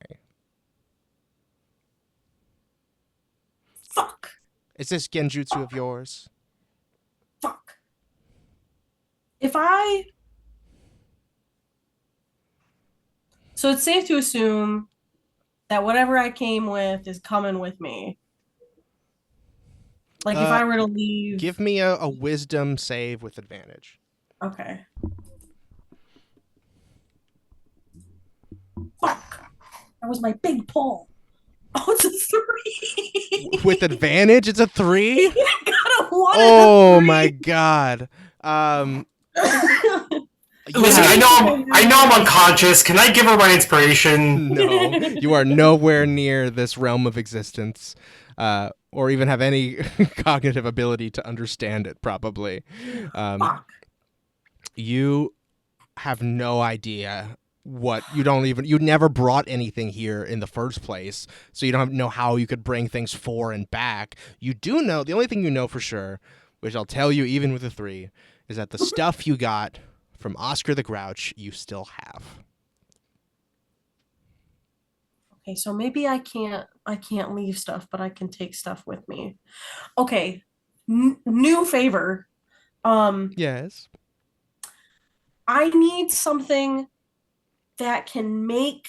Fuck. Is this genjutsu of yours? Fuck. So it's safe to assume that whatever I came with is coming with me. Like if I were to leave. Give me a wisdom save with advantage. Okay. Fuck. That was my big pull. Oh, it's a 3. With advantage, it's a 3? I got a 1. Oh my god. Listen, I know I'm unconscious. Can I give her my inspiration? No, you are nowhere near this realm of existence, or even have any cognitive ability to understand it, probably. Fuck. You have no idea what you never brought anything here in the first place, so you don't know how you could bring things for and back. You do know, the only thing you know for sure, which I'll tell you even with the 3, is that the stuff you got from Oscar the Grouch you still have. Okay, so maybe I can't leave stuff, but I can take stuff with me. Okay, new favor. Yes. I need something that can make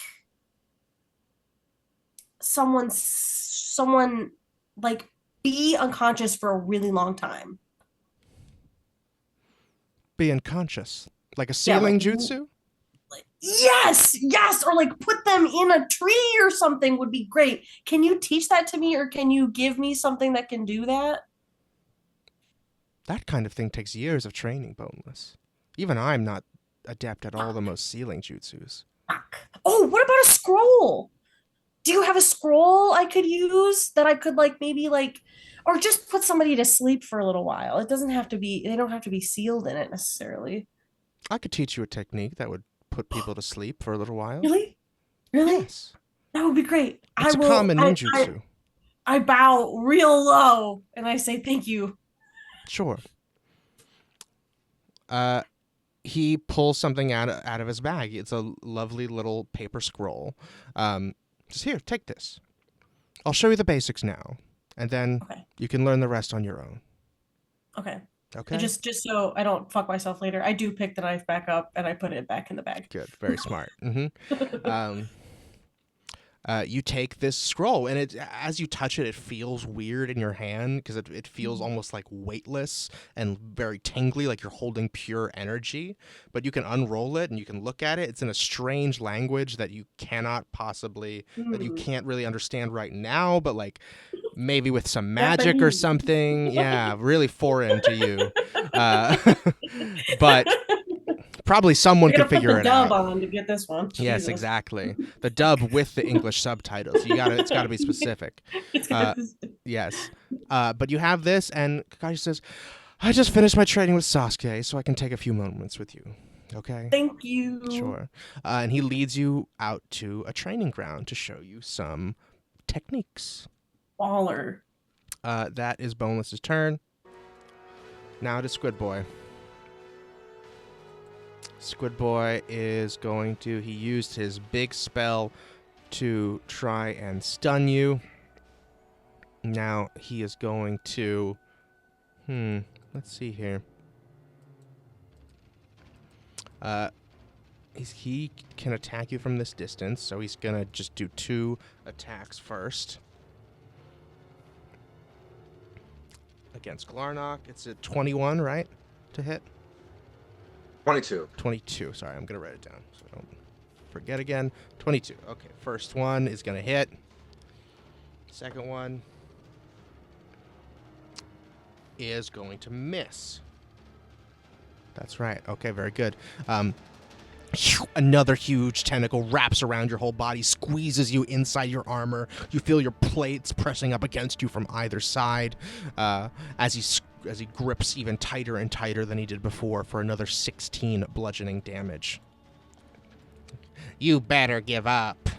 someone like be unconscious for a really long time. Be unconscious. Like a Yeah, sealing like, jutsu? yes, or like put them in a tree or something would be great. Can you teach that to me, or can you give me something that can do that? That kind of thing takes years of training, Boneless. Even I'm not adept at all the most sealing jutsus. Oh, what about a scroll? Do you have a scroll I could use that I could like maybe like, or just put somebody to sleep for a little while? It doesn't have to be, they don't have to be sealed in it necessarily. I could teach you a technique that would put people to sleep for a little while. Really? Really? Yes. That would be great. It's a common ninjutsu. I bow real low and I say thank you. Sure. He pulls something out of his bag. It's a lovely little paper scroll. Just here, take this. I'll show you the basics now, and then you can learn the rest on your own. Okay. Okay. And just so I don't fuck myself later, I do pick the knife back up and I put it back in the bag. Good. Very smart. You take this scroll, and as you touch it, it feels weird in your hand because it feels almost like weightless and very tingly, like you're holding pure energy. But you can unroll it and you can look at it. It's in a strange language that you cannot possibly, that you can't really understand right now, but like maybe with some magic or something. Yeah, really foreign to you. But probably someone could figure it out. Dub on to get this one. Yes, Jesus. exactly. The dub with the English subtitles. It's got to be specific. Yes. But you have this, and Kakashi says, "I just finished my training with Sasuke, so I can take a few moments with you." Okay. Thank you. Sure. And he leads you out to a training ground to show you some techniques. Baller. That is Boneless's turn. Now it is Squid Boy. Squid Boy is going to, he used his big spell to try and stun you. Now he is going to, let's see here. He can attack you from this distance, so he's going to just do 2 attacks first. Against Glarnock, it's a 21, right, to hit? 22. 22. Sorry, I'm going to write it down so I don't forget again. 22. Okay, first one is going to hit. Second one is going to miss. That's right. Okay, very good. Another huge tentacle wraps around your whole body, squeezes you inside your armor. You feel your plates pressing up against you from either side as he grips even tighter and tighter than he did before for another 16 bludgeoning damage. You better give up.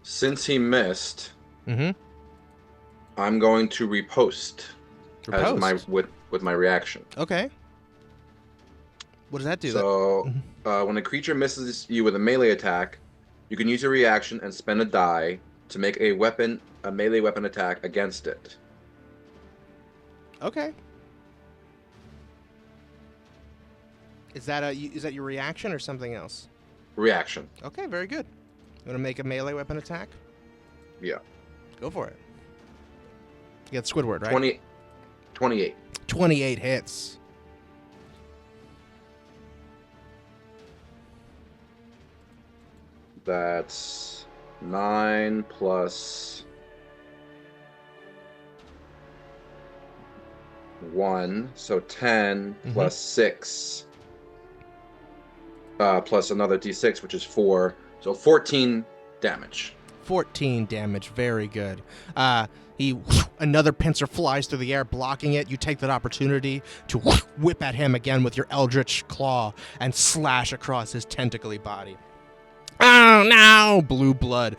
Since he missed, Mm-hmm. I'm going to riposte as with my reaction. Okay. What does that do? So, when a creature misses you with a melee attack, you can use your reaction and spend a die to make a melee weapon attack against it. Okay. Is that your reaction or something else? Reaction. Okay, very good. You want to make a melee weapon attack? Yeah. Go for it. You got Squidward, right? 28. 28 hits. That's 9 plus 1, so 10 plus 6, plus another d6, which is 4, so 14 damage. 14 damage. Very good. Another pincer flies through the air, blocking it. You take that opportunity to whip at him again with your eldritch claw and slash across his tentacly body. Oh, no! Blue blood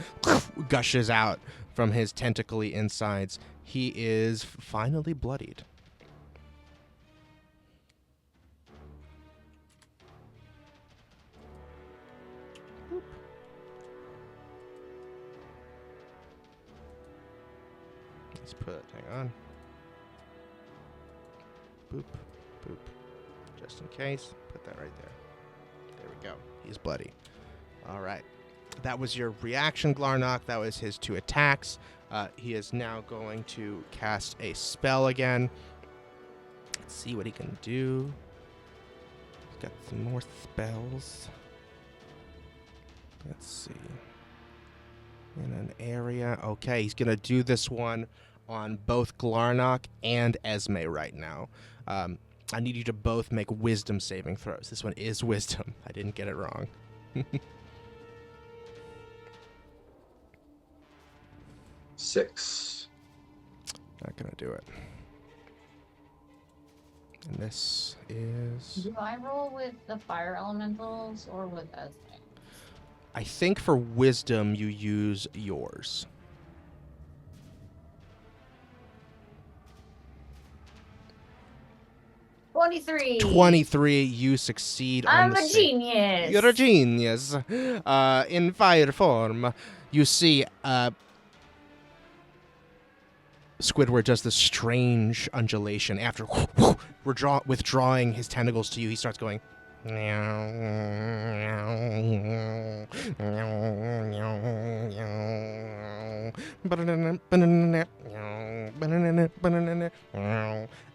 gushes out from his tentacly insides. He is finally bloodied. Let's hang on. Boop, boop. Just in case, put that right there. There we go. He's bloody. All right. That was your reaction, Glarnock. That was his 2 attacks. He is now going to cast a spell again. Let's see what he can do. He's got some more spells. Let's see. In an area. Okay, he's going to do this one on both Glarnock and Esme right now. I need you to both make wisdom saving throws. This one is wisdom. I didn't get it wrong. Six. Not going to do it. And this is... Do I roll with the fire elementals or with Esme? I think for wisdom, you use yours. $23. 23, you succeed on I'm the a genius. You're a genius. In fire form, you see Squidward does this strange undulation. After withdrawing his tentacles to you, he starts going...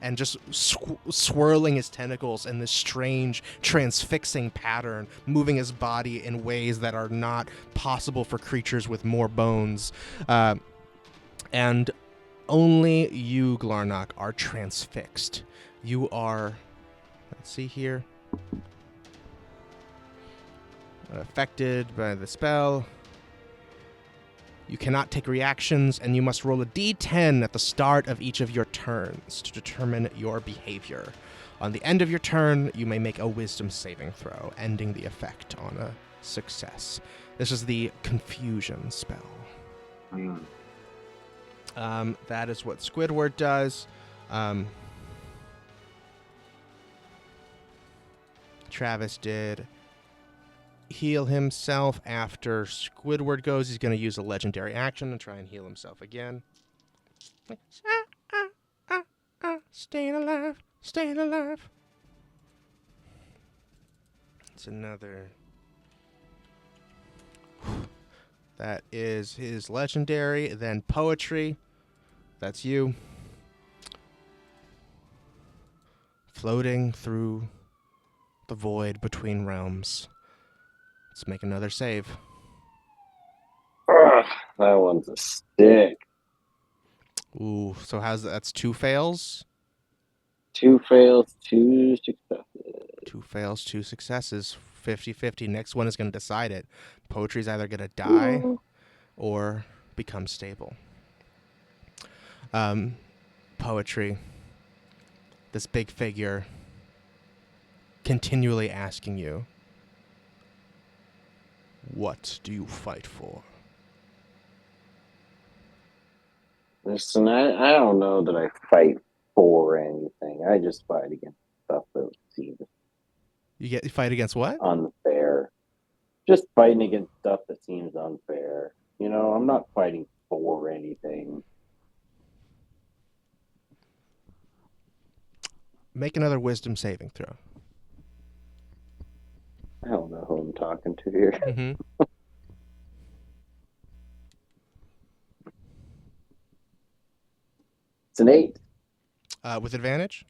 and just swirling his tentacles in this strange transfixing pattern, moving his body in ways that are not possible for creatures with more bones. And only you, Glarnock, are transfixed. You are, let's see here, affected by the spell. You cannot take reactions, and you must roll a d10 at the start of each of your turns to determine your behavior. On the end of your turn, you may make a wisdom saving throw, ending the effect on a success. This is the confusion spell. That is what Squidward does. Travis did heal himself after Squidward goes. He's going to use a legendary action and try and heal himself again. Staying alive, staying alive. It's another... That is his legendary. Then poetry. That's you. Floating through the void between realms. Let's make another save. Ugh, that one's a stick. Ooh, so that's 2 fails? 2 fails, 2 successes. 2 fails, 2 successes. 50-50. Next one is going to decide it. Poetry's either going to die or become stable. Poetry. This big figure continually asking you, what do you fight for? Listen, I don't know that I fight for anything. I just fight against stuff that seems You fight against what? unfair. Just fighting against stuff that seems unfair. You know, I'm not fighting for anything. Make another wisdom saving throw. I don't know who I'm talking to here. Mm-hmm. It's an 8. With advantage?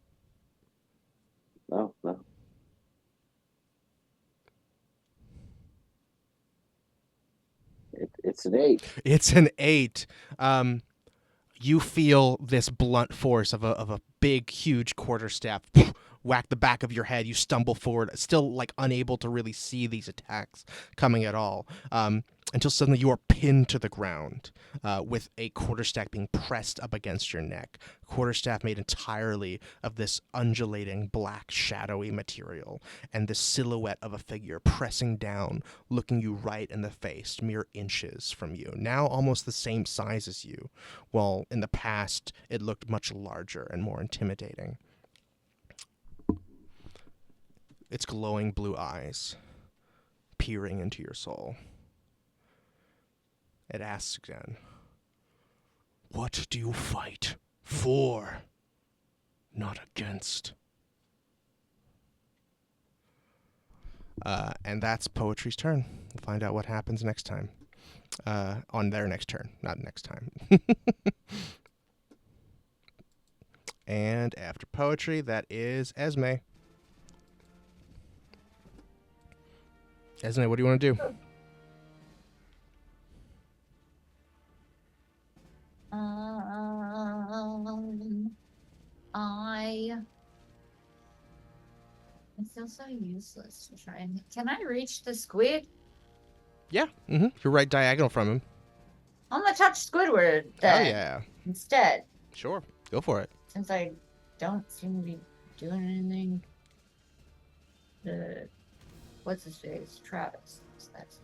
No. It's an 8. It's an 8. You feel this blunt force of a big, huge quarterstaff whack the back of your head. You stumble forward, still like unable to really see these attacks coming at all, until suddenly you are pinned to the ground with a quarterstaff being pressed up against your neck. Quarterstaff made entirely of this undulating black shadowy material, and the silhouette of a figure pressing down, looking you right in the face, mere inches from you, now almost the same size as you, while in the past it looked much larger and more intimidating. Its glowing blue eyes peering into your soul. It asks again, "What do you fight for, not against?" And that's Poetry's turn. We'll find out what happens next time. On their next turn, not next time. And after Poetry, that is Esme. Esme, what do you want to do? I feel so useless to try and. Can I reach the squid? Yeah, you're right diagonal from him. I'm gonna touch Squidward then. Oh, yeah. Instead, Sure, go for it. since I don't seem to be doing anything. What's his face? Travis. So that's.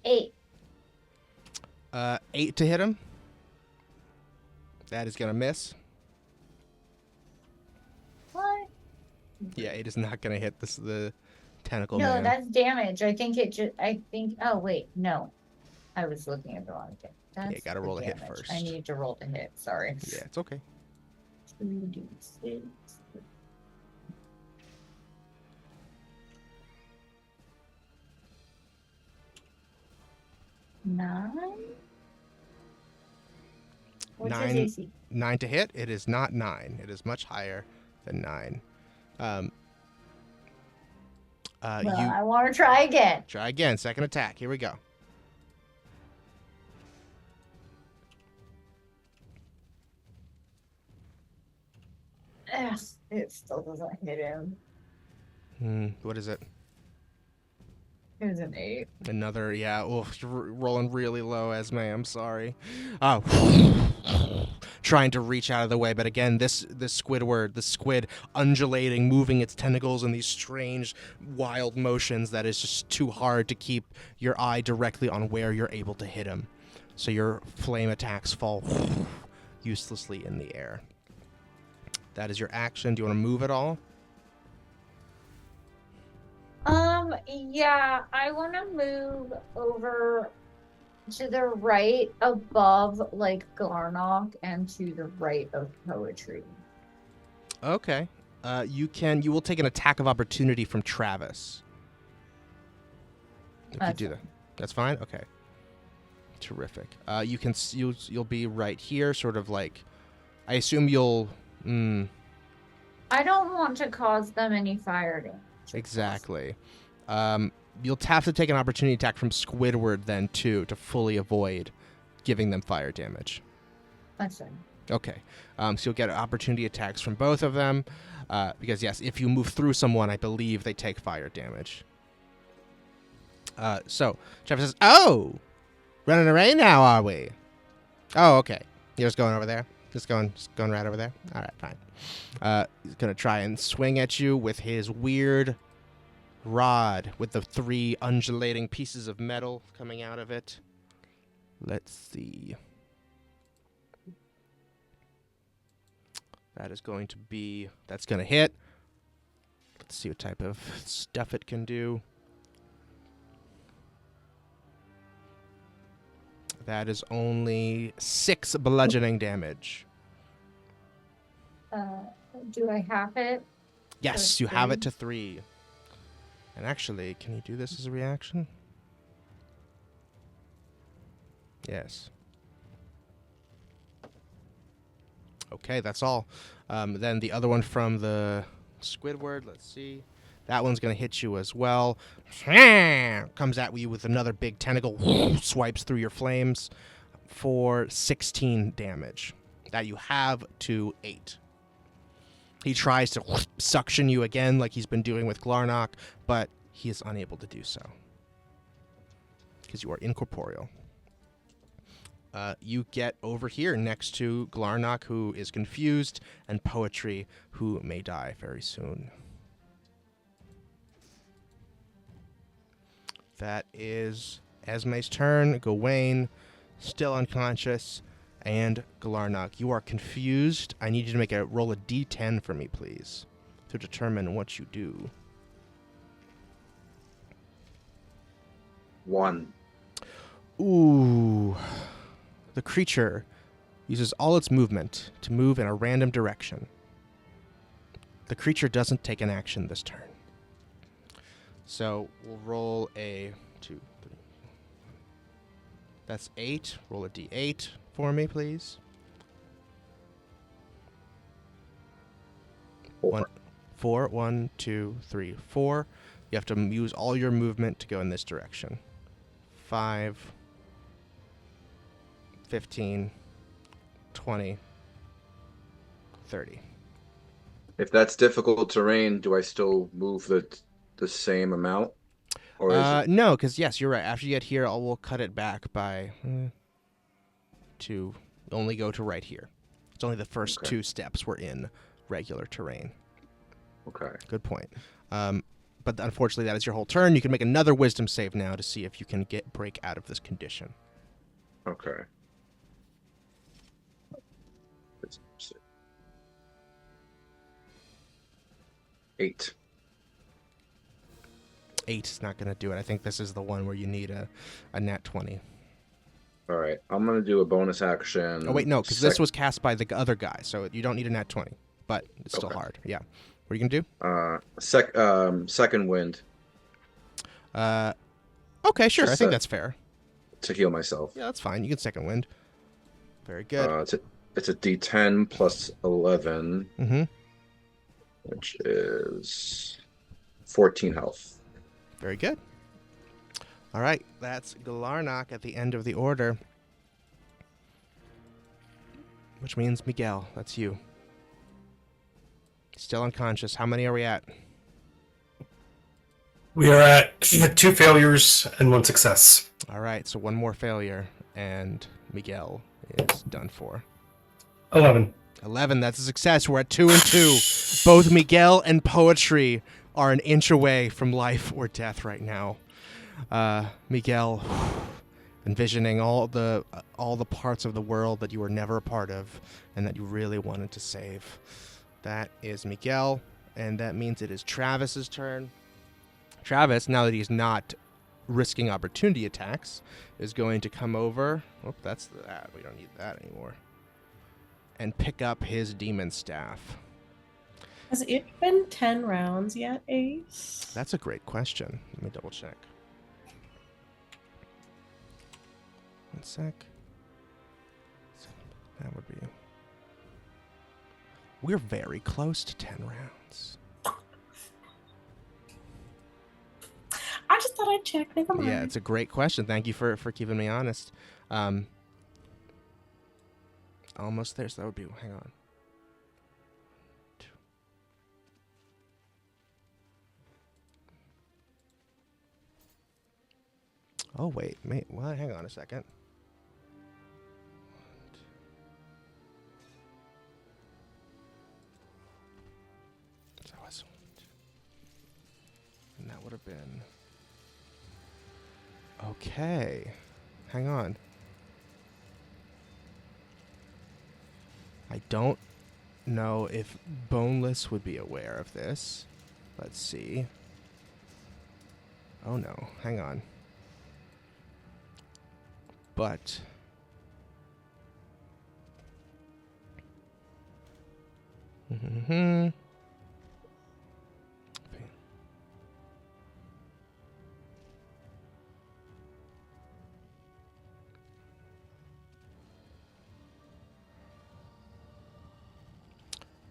Eight. 8 to hit him. That is going to miss. What? Yeah, 8 is not going to hit the tentacle No, man. that's damage. I think it just. Oh wait, no. I was looking at the wrong thing. That's you gotta the roll a hit damage. first. I need to roll to hit. Sorry. Yeah, it's okay. 2d6. 9. What's his 9 AC? 9 to hit. It is not 9. It is much higher than 9. Well, You I want to try again. try again. Second attack. Here we go. Ugh, it still doesn't hit him. What is it? It was an 8. Another, yeah. Oof, you're rolling really low, Esme. I'm sorry. Trying to reach out of the way, but again, this Squidward, the squid undulating, moving its tentacles in these strange, wild motions that is just too hard to keep your eye directly on where you're able to hit him. So your flame attacks fall uselessly in the air. That is your action. Do you want to move at all? Yeah, I want to move over to the right above, like, Garnock and to the right of Poetry. Okay. You will take an attack of opportunity from Travis. If you do that. That's fine? Okay. Terrific. You'll be right here, sort of like, I assume you'll, I don't want to cause them any fire damage. Exactly. You'll have to take an opportunity attack from Squidward then, too, to fully avoid giving them fire damage. That's fine. Okay. So you'll get opportunity attacks from both of them, because, yes, if you move through someone, I believe they take fire damage. So Travis says, "Oh, running away now, are we? Oh, okay. You're just going over there? Just going right over there? All right, fine." He's going to try and swing at you with his weird rod with the 3 undulating pieces of metal coming out of it. Let's see. That's going to hit. Let's see what type of stuff it can do. That is only 6 bludgeoning damage. Do I have it? Yes, you have it to 3. And actually, can you do this as a reaction? Yes. Okay, that's all. Then the other one from the Squidward, let's see. That one's going to hit you as well. Comes at you with another big tentacle. Swipes through your flames for 16 damage. That you have to 8. He tries to suction you again like he's been doing with Glarnock, but he is unable to do so. Because you are incorporeal. You get over here next to Glarnock, who is confused, and Poetry, who may die very soon. That is Esme's turn. Gawain, still unconscious, and Glarnock. You are confused. I need you to make a roll a d10 for me, please, to determine what you do. 1. Ooh. The creature uses all its movement to move in a random direction. The creature doesn't take an action this turn. So we'll roll a 2, 3. That's 8. Roll a d8 for me, please. 4. 4. 1, 2, 3, 4. You have to use all your movement to go in this direction. 5, 15, 20, 30. If that's difficult terrain, do I still move the same amount? Or is it... No, because yes, you're right. After you get here, we'll cut it back by to only go to right here. It's only the first 2 steps were in regular terrain. Okay. Good point. But unfortunately, that is your whole turn. You can make another wisdom save now to see if you can break out of this condition. Okay. 8. 8 is not going to do it. I think this is the one where you need a nat 20. All right. I'm going to do a bonus action. Oh, wait, no, because this was cast by the other guy, so you don't need a nat 20. But it's still hard. Yeah. What are you going to do? Second wind. Okay, sure. I think that's fair. To heal myself. Yeah, that's fine. You can second wind. Very good. It's a D10 plus 11, Mm-hmm. which is 14 health. Very good. All right, that's Glarnock at the end of the order. Which means Miguel, that's you. Still unconscious. How many are we at? We are at 2 failures and 1 success. All right, so 1 more failure, and Miguel is done for. 11. 11, that's a success. We're at 2 and 2. Both Miguel and Poetry are an inch away from life or death right now. Miguel, envisioning all the parts of the world that you were never a part of and that you really wanted to save. That is Miguel, and that means it is Travis's turn. Travis, now that he's not risking opportunity attacks, is going to come over. Oh, that's that. We don't need that anymore. And pick up his demon staff. Has it been 10 rounds yet, Ace? That's a great question. Let me double check. 1 sec. That would be... We're very close to 10 rounds. I just thought I'd check. Never mind. Yeah, it's a great question. Thank you for keeping me honest. Almost there, so that would be... Hang on. 2. Oh, wait. What? Hang on a second. So that was... And that would have been... Okay. Hang on. I don't know if Boneless would be aware of this. Let's see. Oh no, hang on. But...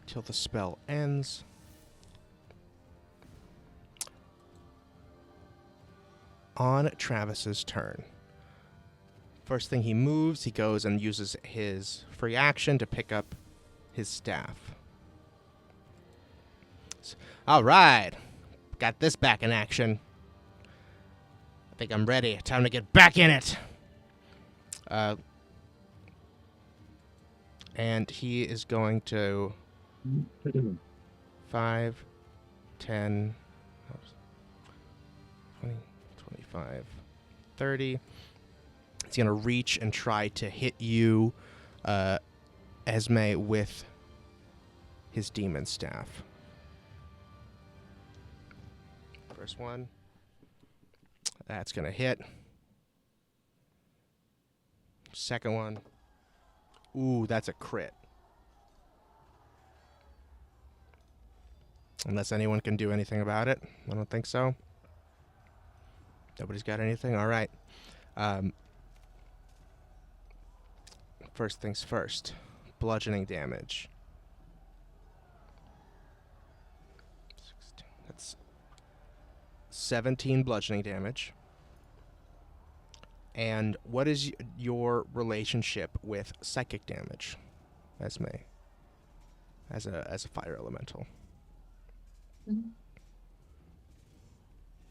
Till the spell ends. on Travis's turn. First thing he moves, he goes and uses his free action to pick up his staff. All right. Got this back in action. I think I'm ready. Time to get back in it. And he is going to 5, 10, 20, 25, 30. He's going to reach and try to hit you, Esme, with his demon staff. First one. That's going to hit. Second one. Ooh, that's a crit. Unless anyone can do anything about it. I don't think so. Nobody's got anything? All right. First things first. Bludgeoning damage. That's 17 bludgeoning damage. And what is your relationship with psychic damage, Esme? As a fire elemental.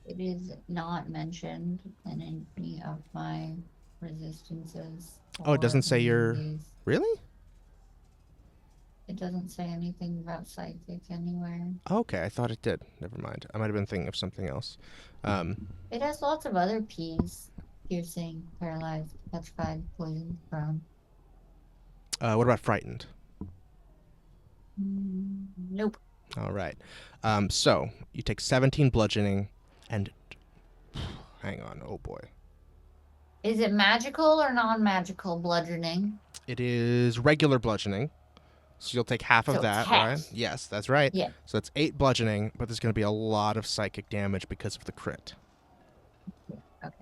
It is not mentioned in any of my resistances. Oh, it doesn't say you're... immunities. Really? It doesn't say anything about psychic anywhere. Okay, I thought it did. Never mind. I might have been thinking of something else. It has lots of other P's. Piercing, paralyzed, petrified, poisoned, prone. What about frightened? Nope. All right. So you take 17 bludgeoning and... Hang on. Oh, boy. Is it magical or non-magical bludgeoning? It is regular bludgeoning. So you'll take half of So that, half. right? Yes, that's right. Yeah. So that's 8 bludgeoning, but there's going to be a lot of psychic damage because of the crit. Okay.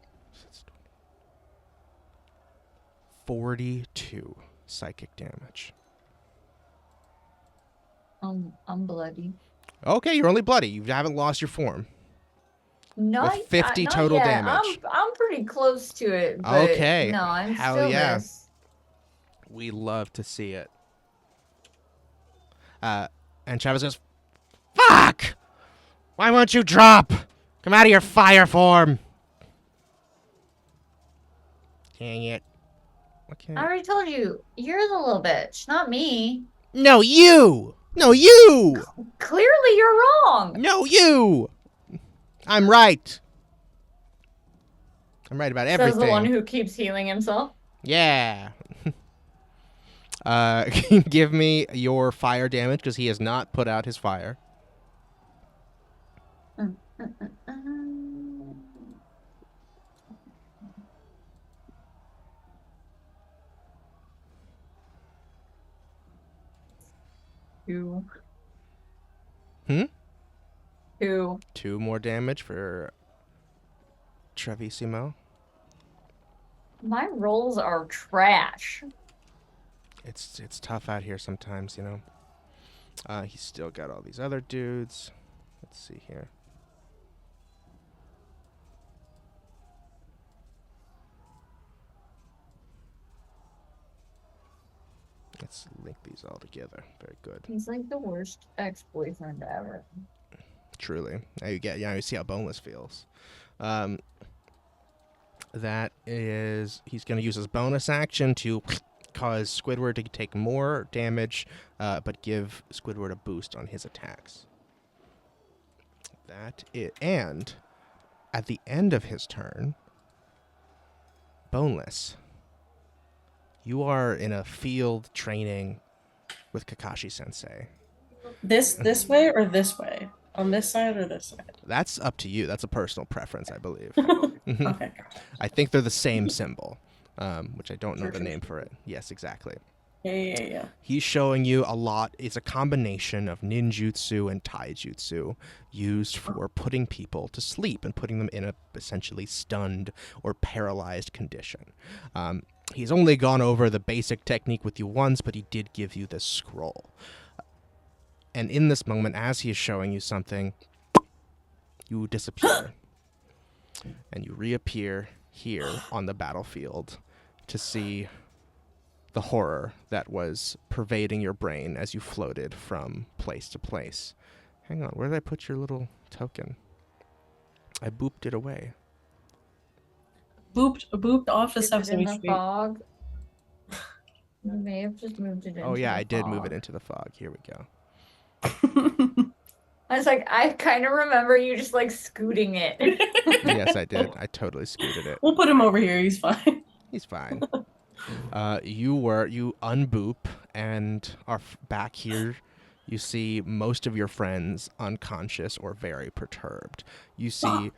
42 psychic damage. I'm bloody. Okay, you're only bloody. You haven't lost your form. Not, With 50 not total yet. damage. I'm pretty close to it. But Okay. No, I'm Hell still yeah. this. We love to see it. And Travis goes, "Fuck! Why won't you drop? Come out of your fire form." Dang it. Okay. I already told you, you're the little bitch, not me. No, you! No, you! Clearly, you're wrong. No, you! I'm right. I'm right about everything. Says the one who keeps healing himself. Yeah. Can you give me your fire damage, because he has not put out his fire. Two. Hmm? 2. 2 more damage for Trevissimo. My rolls are trash. It's tough out here sometimes, you know. He's still got all these other dudes. Let's see here. Let's link these all together. Very good. He's like the worst ex-boyfriend ever. Truly. Now you see how boneless feels. That is, he's going to use his bonus action to cause Squidward to take more damage, but give Squidward a boost on his attacks. And at the end of his turn, Boneless, you are in a field training with Kakashi-sensei. This way or this way? On this side or this side? That's up to you. That's a personal preference, I believe. Okay. I think they're the same symbol, which I don't know Sure, the sure, name sure. for it. Yes, exactly. Yeah. He's showing you a lot. It's a combination of ninjutsu and taijutsu used for putting people to sleep and putting them in a essentially stunned or paralyzed condition. He's only gone over the basic technique with you once, but he did give you this scroll. And in this moment, as he is showing you something, you disappear. and you reappear here on the battlefield to see the horror that was pervading your brain as you floated from place to place. Hang on, where did I put your little token? I booped it away. Booped off the Is it in Sesame the Street. fog? You may have just moved it into Oh yeah, the I did move fog. it into the fog. Here we go. I was like, I kind of remember you just like scooting it. Yes, I did. I totally scooted it. We'll put him over here. He's fine. He's fine. You unboop and are back here. You see most of your friends unconscious or very perturbed. You see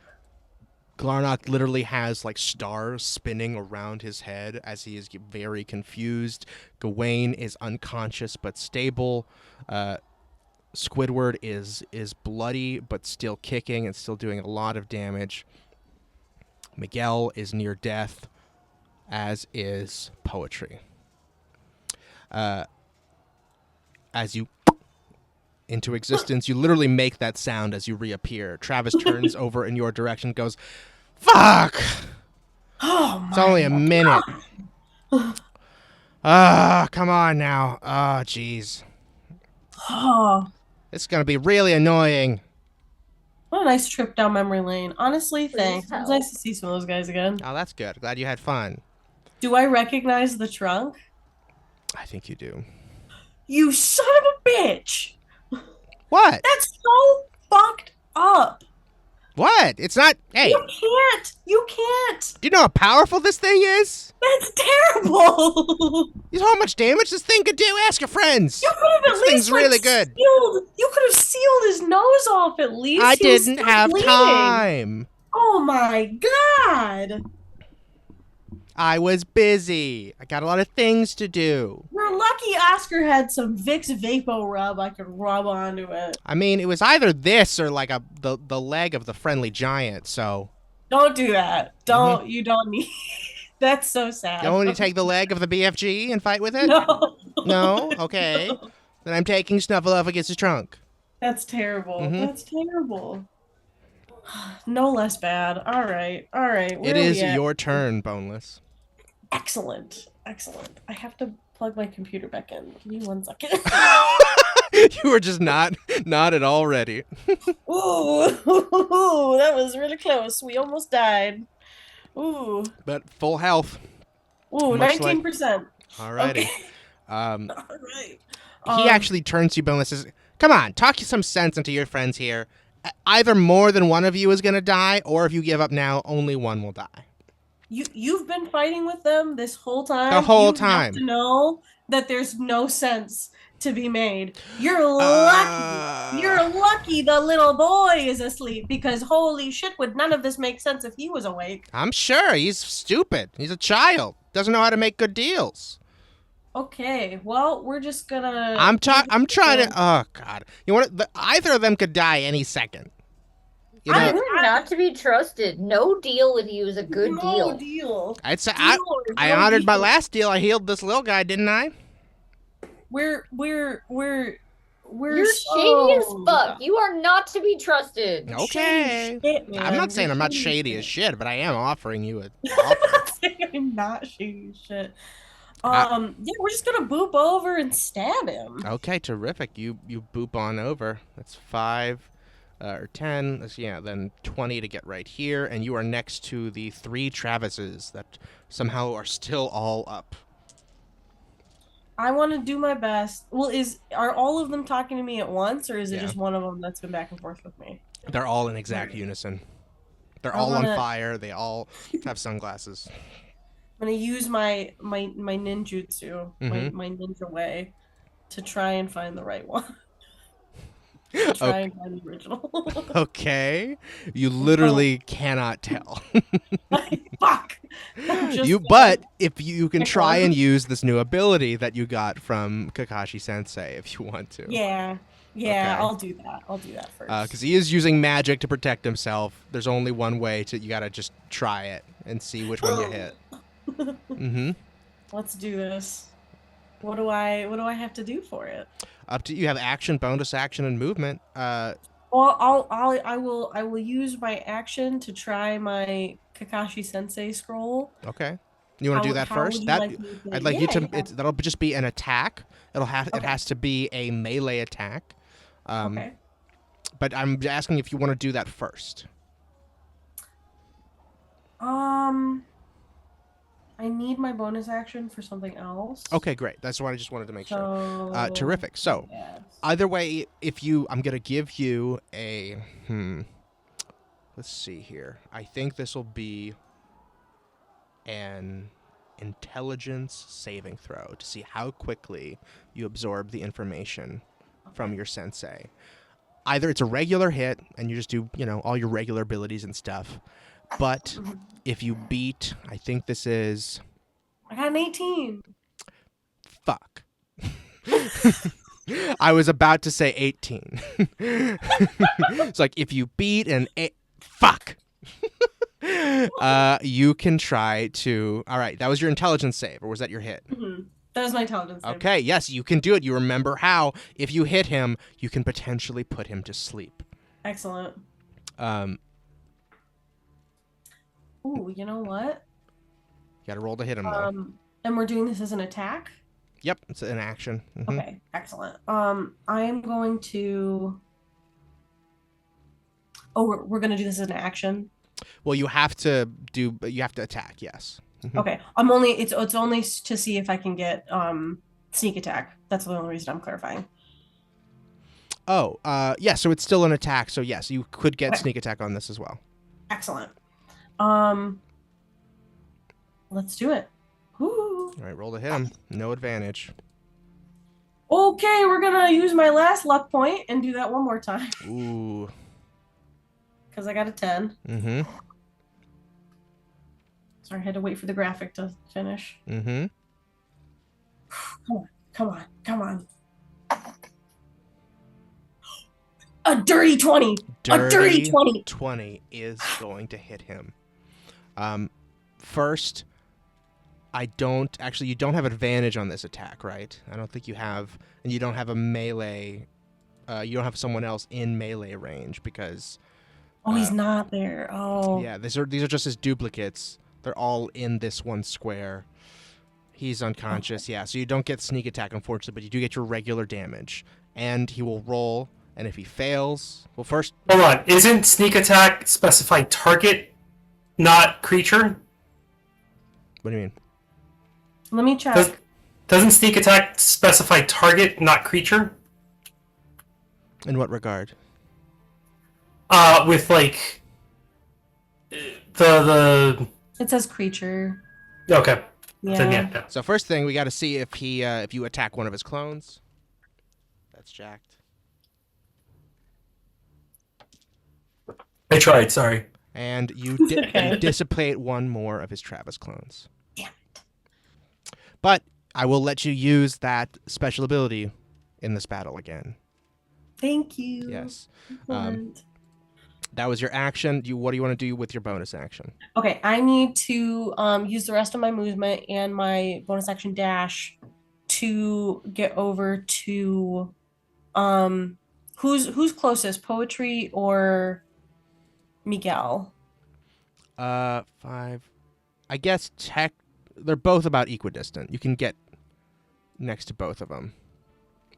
Glarnock literally has like stars spinning around his head as he is very confused. Gawain is unconscious but stable. Squidward is bloody but still kicking and still doing a lot of damage. Miguel is near death, as is Poetry. As you into existence, you literally make that sound as you reappear. Travis turns over in your direction and goes, "Fuck! Oh It's only a minute. Come on now. Oh, jeez. Oh, It's gonna be really annoying." what a nice trip down memory lane. Honestly, Please thanks. It was help. nice to see some of those guys again. Oh, that's good. Glad you had fun. Do I recognize the trunk? I think you do. You son of a bitch! What? That's so fucked up. What? It's not. Hey, You can't. You can't. do you know how powerful this thing is? That's terrible. You know how much damage this thing could do? Ask your friends. You could have at This least thing's really good. You could have sealed his nose off at least. I He was didn't still have bleeding. time. Oh my god. I was busy. I got a lot of things to do. We're lucky Oscar had some Vicks Vapo Rub I could rub onto it. I mean, it was either this or like the leg of the friendly giant. So Don't do that. Don't. You don't need. That's so sad. you want me to take the leg of the BFG and fight with it? No. No? Okay. Then I'm taking Snuffleupagus' trunk. That's terrible. Mhm. That's terrible. No less bad. All right. All right. Where It are we is at? your turn, Boneless. Excellent. Excellent. I have to plug my computer back in. Give me 1 second. You were just not at all ready. Ooh, that was really close. We almost died. Ooh, But full health. ooh, Much like- 19%. Alrighty. Okay. All right. He actually turns to you, Boneless, and says, "Come on, talk some sense into your friends here. Either more than one of you is going to die, or if you give up now, only one will die." You've been fighting with them this whole time. The whole You time. have to know that there's no sense to be made. You're lucky. You're lucky the little boy is asleep because holy shit, would none of this make sense if he was awake? I'm sure he's stupid. He's a child. Doesn't know how to make good deals. Okay, well, we're just gonna. I'm trying to. Oh God! You want either of them could die any second. You know, You are not to be trusted. No deal with you is a good no deal. deal. I'd say Deal or I no honored my deal. last deal. I healed this little guy, didn't I? We're You're so- shady as fuck. You are not to be trusted. Okay. Shit, man. I'm not saying You're I'm not shady as shit, but I am offering you an offer. I'm not shady as shit. Yeah, we're just gonna boop over and stab him. Okay, terrific. You boop on over. That's 5 or 10. That's, yeah, then 20 to get right here, and you are next to the 3 Travises that somehow are still all up. I want to do my best. Well, are all of them talking to me at once, or is it Yeah. just one of them that's been back and forth with me? They're all in exact unison. They're I all on wanna- fire. They all have sunglasses. I'm gonna use my ninjutsu, Mhm. my ninja way, to try and find the right one. To try and find the original. Okay. You literally cannot tell. Fuck. Just- But if you can Pick try one. and use this new ability that you got from Kakashi Sensei if you want to. Yeah, Okay. I'll do that. I'll do that first. Because he is using magic to protect himself. There's only one way to. You gotta just try it and see which one you hit. Mm-hmm. Let's do this. What do I have to do for it? Up to you. Have action, bonus action, and movement. Well, I will use my action to try my Kakashi Sensei scroll. Okay. You want to do that How would first? you That like me to? I'd like you to. Yeah. That'll just be an attack. It Okay. has to be a melee attack. Okay. But I'm asking if you want to do that first. I need my bonus action for something else. Okay, great. That's what I just wanted to make sure. So Terrific. So yes. either way, I'm gonna give you a Let's see here. I think this will be an intelligence saving throw to see how quickly you absorb the information from your sensei. Either it's a regular hit and you just do, all your regular abilities and stuff. But if you beat, I think this is... I got an 18. Fuck. I was about to say 18. It's like, if you beat an... Fuck. You can try to... All right, that was your intelligence save, or was that your hit? Mm-hmm. That was my intelligence save. Okay, yes, you can do it. You remember how, if you hit him, you can potentially put him to sleep. Excellent. Ooh, you know what? You gotta roll to hit him, though. And we're doing this as an attack? Yep, it's an action. Mm-hmm. Okay, excellent. I am going to... Oh, we're gonna do this as an action? Well, you have to attack, yes. Mm-hmm. Okay, it's only to see if I can get sneak attack. That's the only reason I'm clarifying. Oh, yeah, so it's still an attack, so yes, you could get sneak attack on this as well. Excellent. Let's do it. Woo. All right, roll to hit him. No advantage. Okay, we're gonna use my last luck point and do that one more time. Ooh. Because I got a 10. Mm-hmm. Sorry, I had to wait for the graphic to finish. Mm-hmm. Come on. A dirty 20. A dirty 20. 20 is going to hit him. First, you don't have advantage on this attack, right? I don't think you have, and you don't have a melee, you don't have someone else in melee range because... Oh, he's not there. Oh. Yeah, these are just his duplicates. They're all in this one square. He's unconscious, yeah, so you don't get sneak attack, unfortunately, but you do get your regular damage. And he will roll, and if he fails... Well, first... Hold on, isn't sneak attack specify target, not creature? What do you mean? Let me check. Doesn't sneak attack specify target, not creature? In what regard? With like the It says creature. okay. Yeah. Then, yeah. So first thing, we got to see if if you attack one of his clones. That's jacked. I tried. Sorry. And you Okay. dissipate one more of his Travis clones. Damn it. But I will let you use that special ability in this battle again. Thank you. Yes. Excellent. That was your action. What do you want to do with your bonus action? Okay, I need to use the rest of my movement and my bonus action dash to get over to who's closest, Poetry or Miguel? 5. I guess they're both about equidistant. You can get next to both of them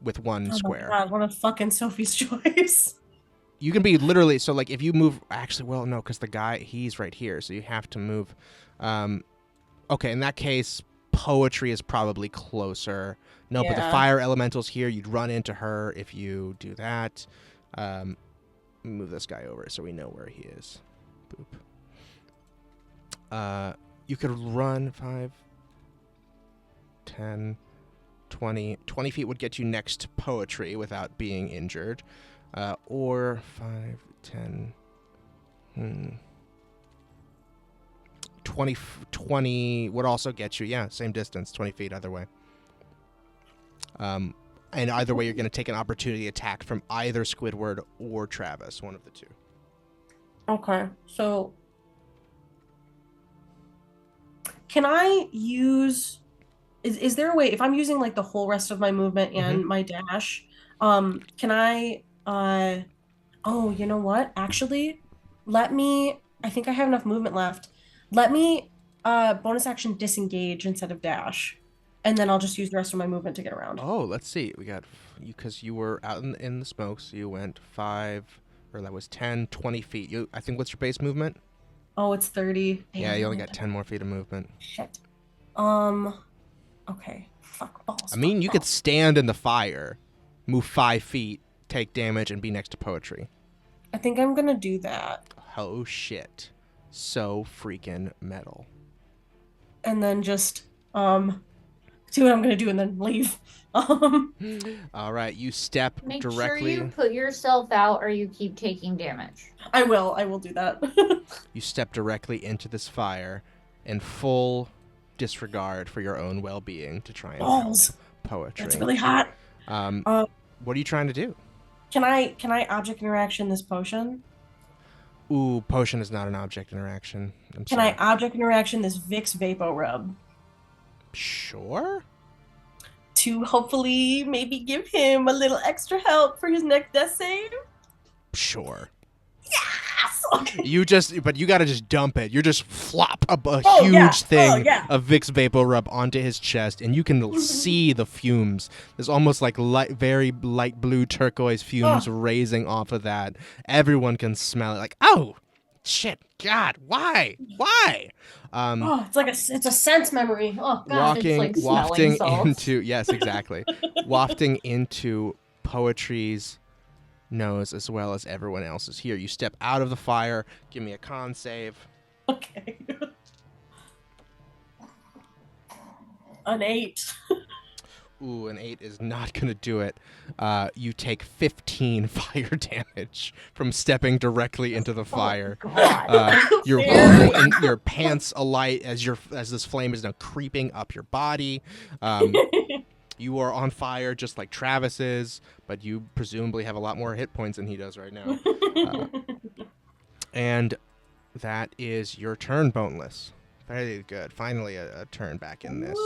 with one square. My God, what a fucking Sophie's choice. You can be literally, so like if you move, actually, well, no, because the guy, he's right here, so you have to move. Okay, in that case, Poetry is probably closer. No, but the fire elemental's here. You'd run into her if you do that. Move this guy over so we know where he is. Boop. You could run 5, 10, 20. 20 feet would get you next to Poetry without being injured. Or 5, 10, 20 would also get you, yeah, same distance, 20 feet either way. And either way, you're going to take an opportunity attack from either Squidward or Travis, one of the two. Okay, so can I use... Is there a way, if I'm using like the whole rest of my movement and my dash, can I Oh, you know what? Actually, let me. I think I have enough movement left. Let me bonus action disengage instead of dash, and then I'll just use the rest of my movement to get around. Oh, let's see. We got you because you were out in the smoke, so you went 5, or that was 10, 20 feet. I think what's your base movement? Oh, it's 30. Yeah, Damn you only it. got 10 more feet of movement. Shit. Okay. Fuck balls. I mean, fuck you could balls. stand in the fire, move 5 feet, take damage, and be next to poetry. I think I'm gonna do that, Oh shit! So freaking metal. and then just see what I'm gonna do, and then leave. All right, you step Make directly. sure you put yourself out or you keep taking damage. I will do that. You step directly into this fire, in full disregard for your own well-being to try and Balls. help poetry. That's really hot. What are you trying to do? Can I object interaction this potion? Ooh, potion is not an object interaction. I'm Can sorry. I object interaction this Vicks Vapo Rub Sure. to hopefully maybe give him a little extra help for his next death save? Sure. Yes! Okay. But you gotta just dump it. You're just flop a Oh, huge yeah. thing Oh, yeah. of Vicks Vapor Rub onto his chest, and you can see the fumes. There's almost like very light blue turquoise fumes raising off of that. Everyone can smell it. Like, oh, shit, God, why? It's a sense memory. Oh god. it's like smelling wafting salts. into yes, exactly, wafting into poetry's nose as well as everyone else's. Here, you step out of the fire. Give me a con save. Okay. An 8. Ooh, an 8 is not going to do it. You take 15 fire damage from stepping directly into the fire. Your pants alight as this flame is now creeping up your body. You are on fire just like Travis is, but you presumably have a lot more hit points than he does right now. And that is your turn, Boneless. Very good. Finally a turn back in this.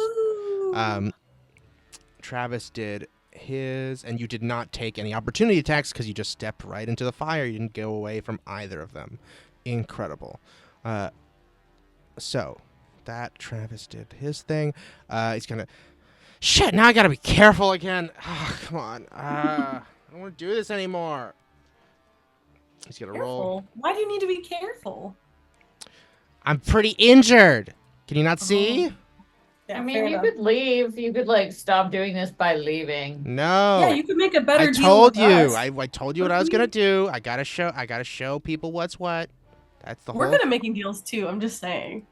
Travis did his, and you did not take any opportunity attacks because you just stepped right into the fire. You didn't go away from either of them. Incredible. So, that Travis did his thing. He's going to... Shit, now I gotta be careful again. Oh, come on. I don't want to do this anymore. He's gonna roll. Why do you need to be careful? I'm pretty injured. Can you not see? Yeah, I mean, fair you enough. could leave. You could like stop doing this by leaving. No. Yeah, you could make a better I deal told with you. us. I told you what I was gonna do. I gotta show people what's what. That's the We're whole. good at making deals too. I'm just saying.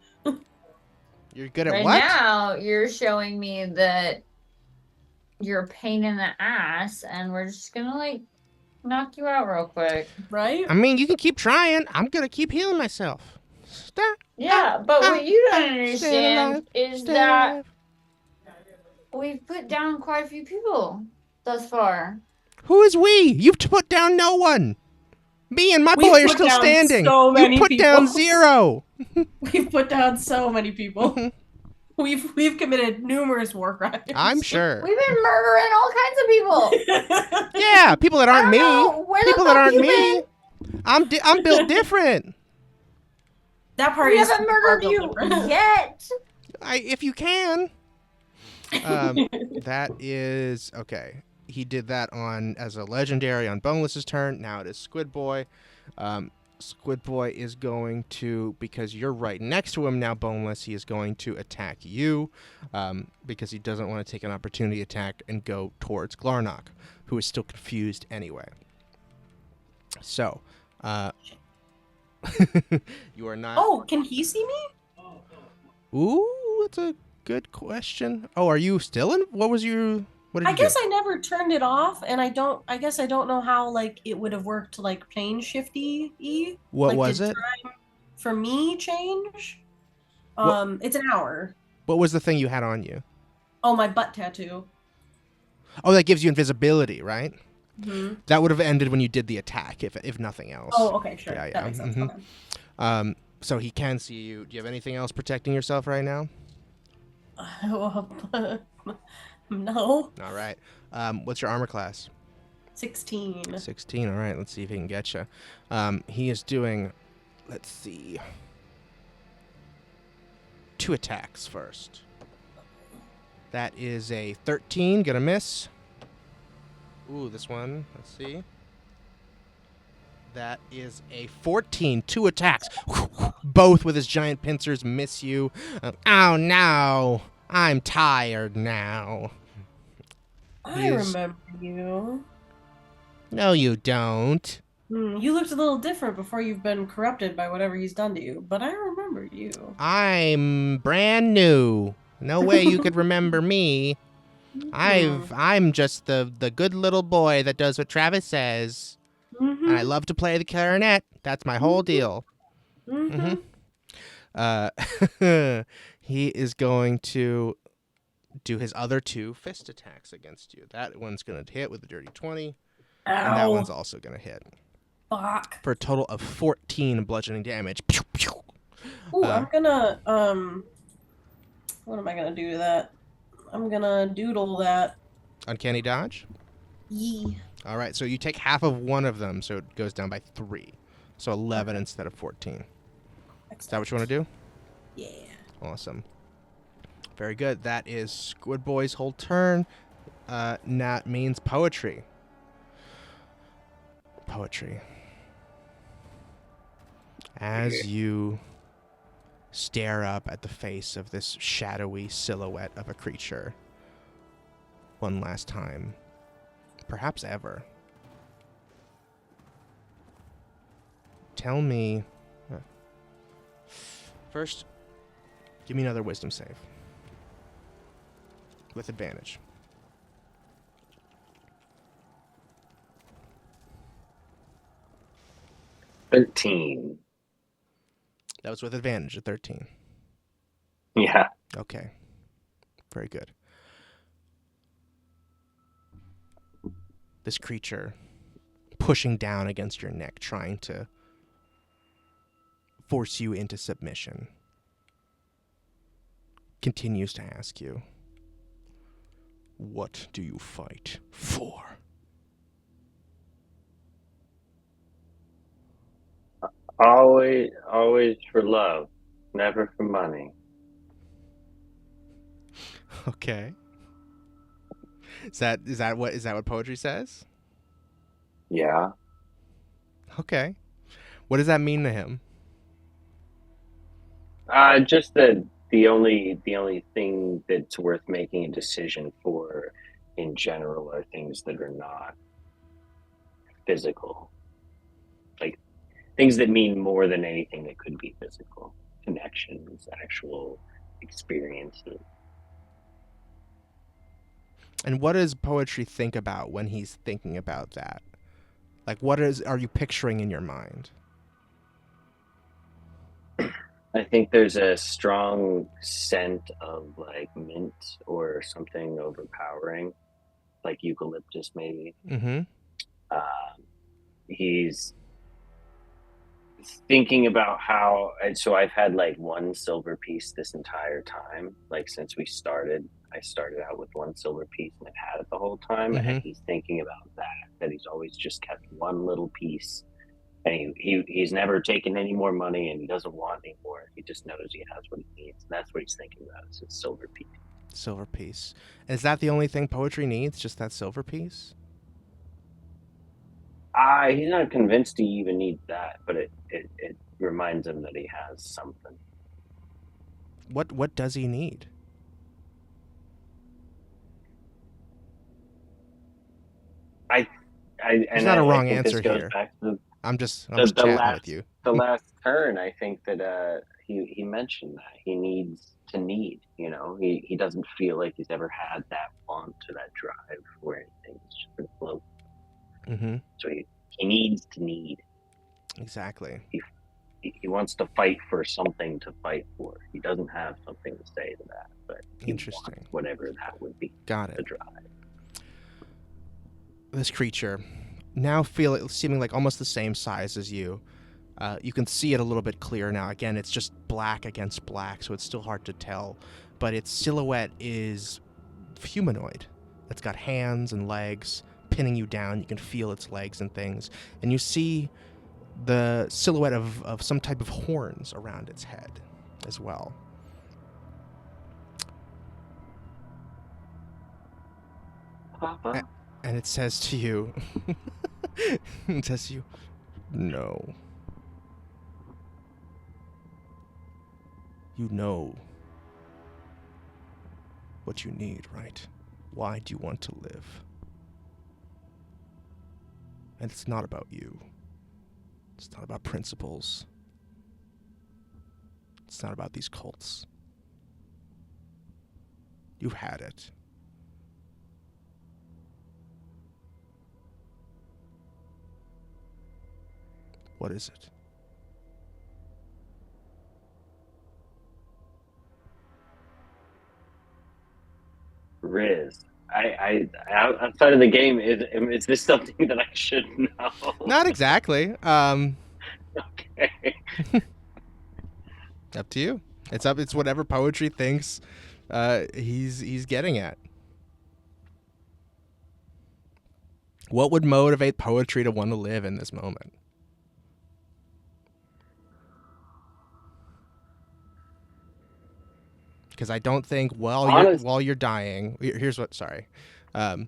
You're good at Right what? now, you're showing me that you're a pain in the ass, and we're just gonna like knock you out real quick. Right? I mean, you can keep trying. I'm gonna keep healing myself. Stop. Yeah, but what you don't Stay understand alive. is Stay that alive. we've put down quite a few people thus far. Who is we? You've put down no one. Me and my We've boy are put still down standing. so many you put down people. 0. We've put down so many people. We've committed numerous war crimes. I'm sure. We've been murdering all kinds of people. Yeah, people that aren't I me. don't know, where the People that fuck aren't you me. I'm built different. That part We is haven't murdered you yet. If you can. That is okay. He did that on as a legendary on Boneless's turn. Now it is Squid Boy. Squid Boy is going to, because you're right next to him now, Boneless, he is going to attack you because he doesn't want to take an opportunity attack and go towards Glarnock, who is still confused anyway. So, you are not... Oh, can he see me? Ooh, that's a good question. Oh, are you still in? What was your... What did I you guess do? I never turned it off, and I guess I don't know how like it would have worked like plane shifty. What like, was did it? Time for me change? What- It's an hour. What was the thing you had on you? Oh, my butt tattoo. Oh, that gives you invisibility, right? Mm-hmm. That would have ended when you did the attack, if nothing else. Oh, okay, sure. Yeah, yeah. That makes sense. Mhm. Okay. So he can see you. Do you have anything else protecting yourself right now? No. All right. What's your armor class? 16. 16. All right, let's see if he can get you. He is doing, let's see, 2 attacks first. That is a 13, gonna miss. Ooh, this one, let's see. That is a 14, 2 attacks. Both with his giant pincers miss you. Oh no, I'm tired now. I remember you. No, you don't. You looked a little different before you've been corrupted by whatever he's done to you, but I remember you. I'm brand new. No way you could remember me. I'm just the good little boy that does what Travis says. And I love to play the clarinet. That's my whole deal. He is going to do his other 2 fist attacks against you. That one's going to hit with a dirty 20. Ow. And that one's also going to hit. Fuck. For a total of 14 bludgeoning damage. Ooh, I'm gonna, what am I gonna do to that? I'm gonna doodle that. Uncanny dodge? Yee. All right, so you take half of one of them, so it goes down by 3. So 11 instead of 14. Is that what you want to do? Yeah. Awesome. Very good. That is Squid Boy's whole turn. That means poetry. Poetry. As you stare up at the face of this shadowy silhouette of a creature one last time, perhaps ever, tell me... First, give me another wisdom save. With advantage. $13. That was with advantage at 13. Yeah. Okay. Very good. This creature pushing down against your neck, trying to force you into submission, continues to ask you, what do you fight for? Always for love, never for money. Okay. Is that what poetry says? Yeah. Okay. What does that mean to him? Just that the only thing that's worth making a decision for in general are things that are not physical. Like things that mean more than anything that could be physical. Connections, actual experiences. And what does poetry think about when he's thinking about that? Like, are you picturing in your mind? I think there's a strong scent of like mint or something overpowering, like eucalyptus maybe. Mm-hmm. He's thinking about how, and so I've had like 1 silver piece this entire time, like since we started. I started out with 1 silver piece and I've had it the whole time. Mm-hmm. And he's thinking about that he's always just kept 1 little piece, and he's never taken any more money, and he doesn't want any more. He just knows he has what he needs, and that's what he's thinking about, is his silver piece. Silver piece. Is that the only thing poetry needs? Just that silver piece? He's not convinced he even needs that, but it reminds him that he has something. What does he need? There's not a wrong answer here. I'm just chatting with you. The last turn, I think that he mentioned that he needs to need. You know, he doesn't feel like he's ever had that want or that drive or anything. It's just been float. Mm-hmm. So he needs to need. Exactly. He wants to fight for something to fight for. He doesn't have something to say to that, but he interesting. Wants whatever that would be. Got it. The drive. This creature, now seeming like almost the same size as you. You can see it a little bit clearer now. Again, it's just black against black, so it's still hard to tell. But its silhouette is humanoid. It's got hands and legs, pinning you down. You can feel its legs and things. And you see the silhouette of some type of horns around its head as well. Papa. And it says to you, it says to you, no. You know what you need, right? Why do you want to live? And it's not about you. It's not about principles. It's not about these cults. You've had it. What is it? Riz. Outside of the game, is this something that I should know? Not exactly. Okay. Up to you. It's whatever poetry thinks he's getting at. What would motivate poetry to want to live in this moment? Because I don't think while you're dying, here's what I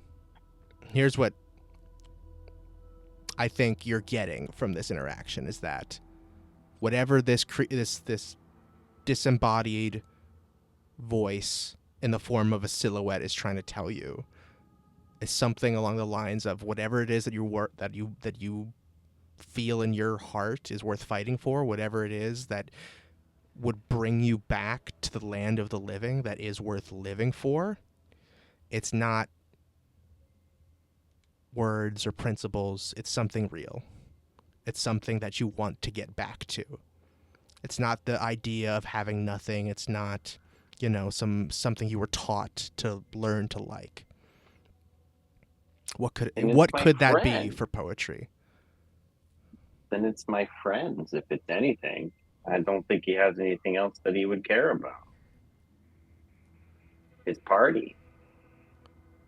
think you're getting from this interaction is that whatever this disembodied voice in the form of a silhouette is trying to tell you is something along the lines of whatever it is that you feel in your heart is worth fighting for, whatever it is that would bring you back to the land of the living that is worth living for. It's not words or principles. It's something real. It's something that you want to get back to. It's not the idea of having nothing. It's not, something you were taught to learn to like. What could that be for poetry? Then it's my friends, if it's anything. I don't think he has anything else that he would care about. His party.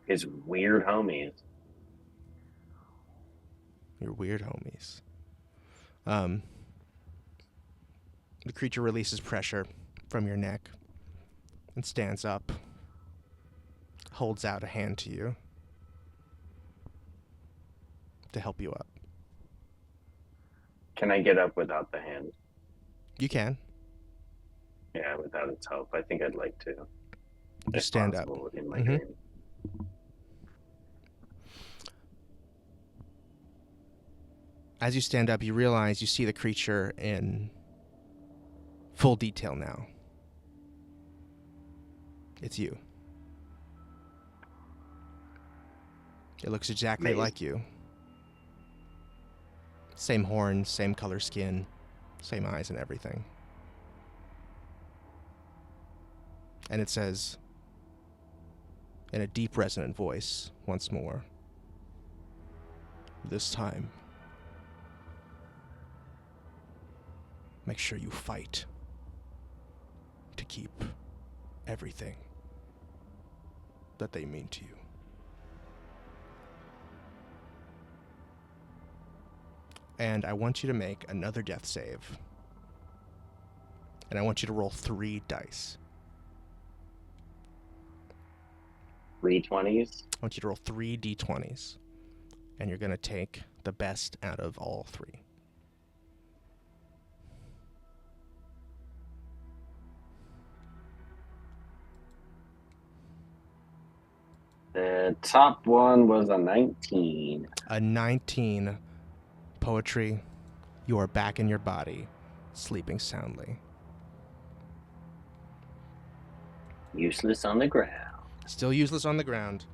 His weird homies. Your weird homies. The creature releases pressure from your neck and stands up, holds out a hand to you to help you up. Can I get up without the hand? You can. Yeah, without its help. I think I'd like to. You stand up. In my dream. As you stand up, you realize you see the creature in full detail now. It's you. It looks exactly like you. Same horns, same color skin, same eyes and everything. And it says, in a deep, resonant voice, once more, this time, make sure you fight to keep everything that they mean to you. And I want you to make another death save. And I want you to roll 3 dice. 3 20s? I want you to roll 3 d20s. And you're going to take the best out of all 3. The top one was a 19. A 19. Poetry, you are back in your body, sleeping soundly. Useless on the ground. Still useless on the ground.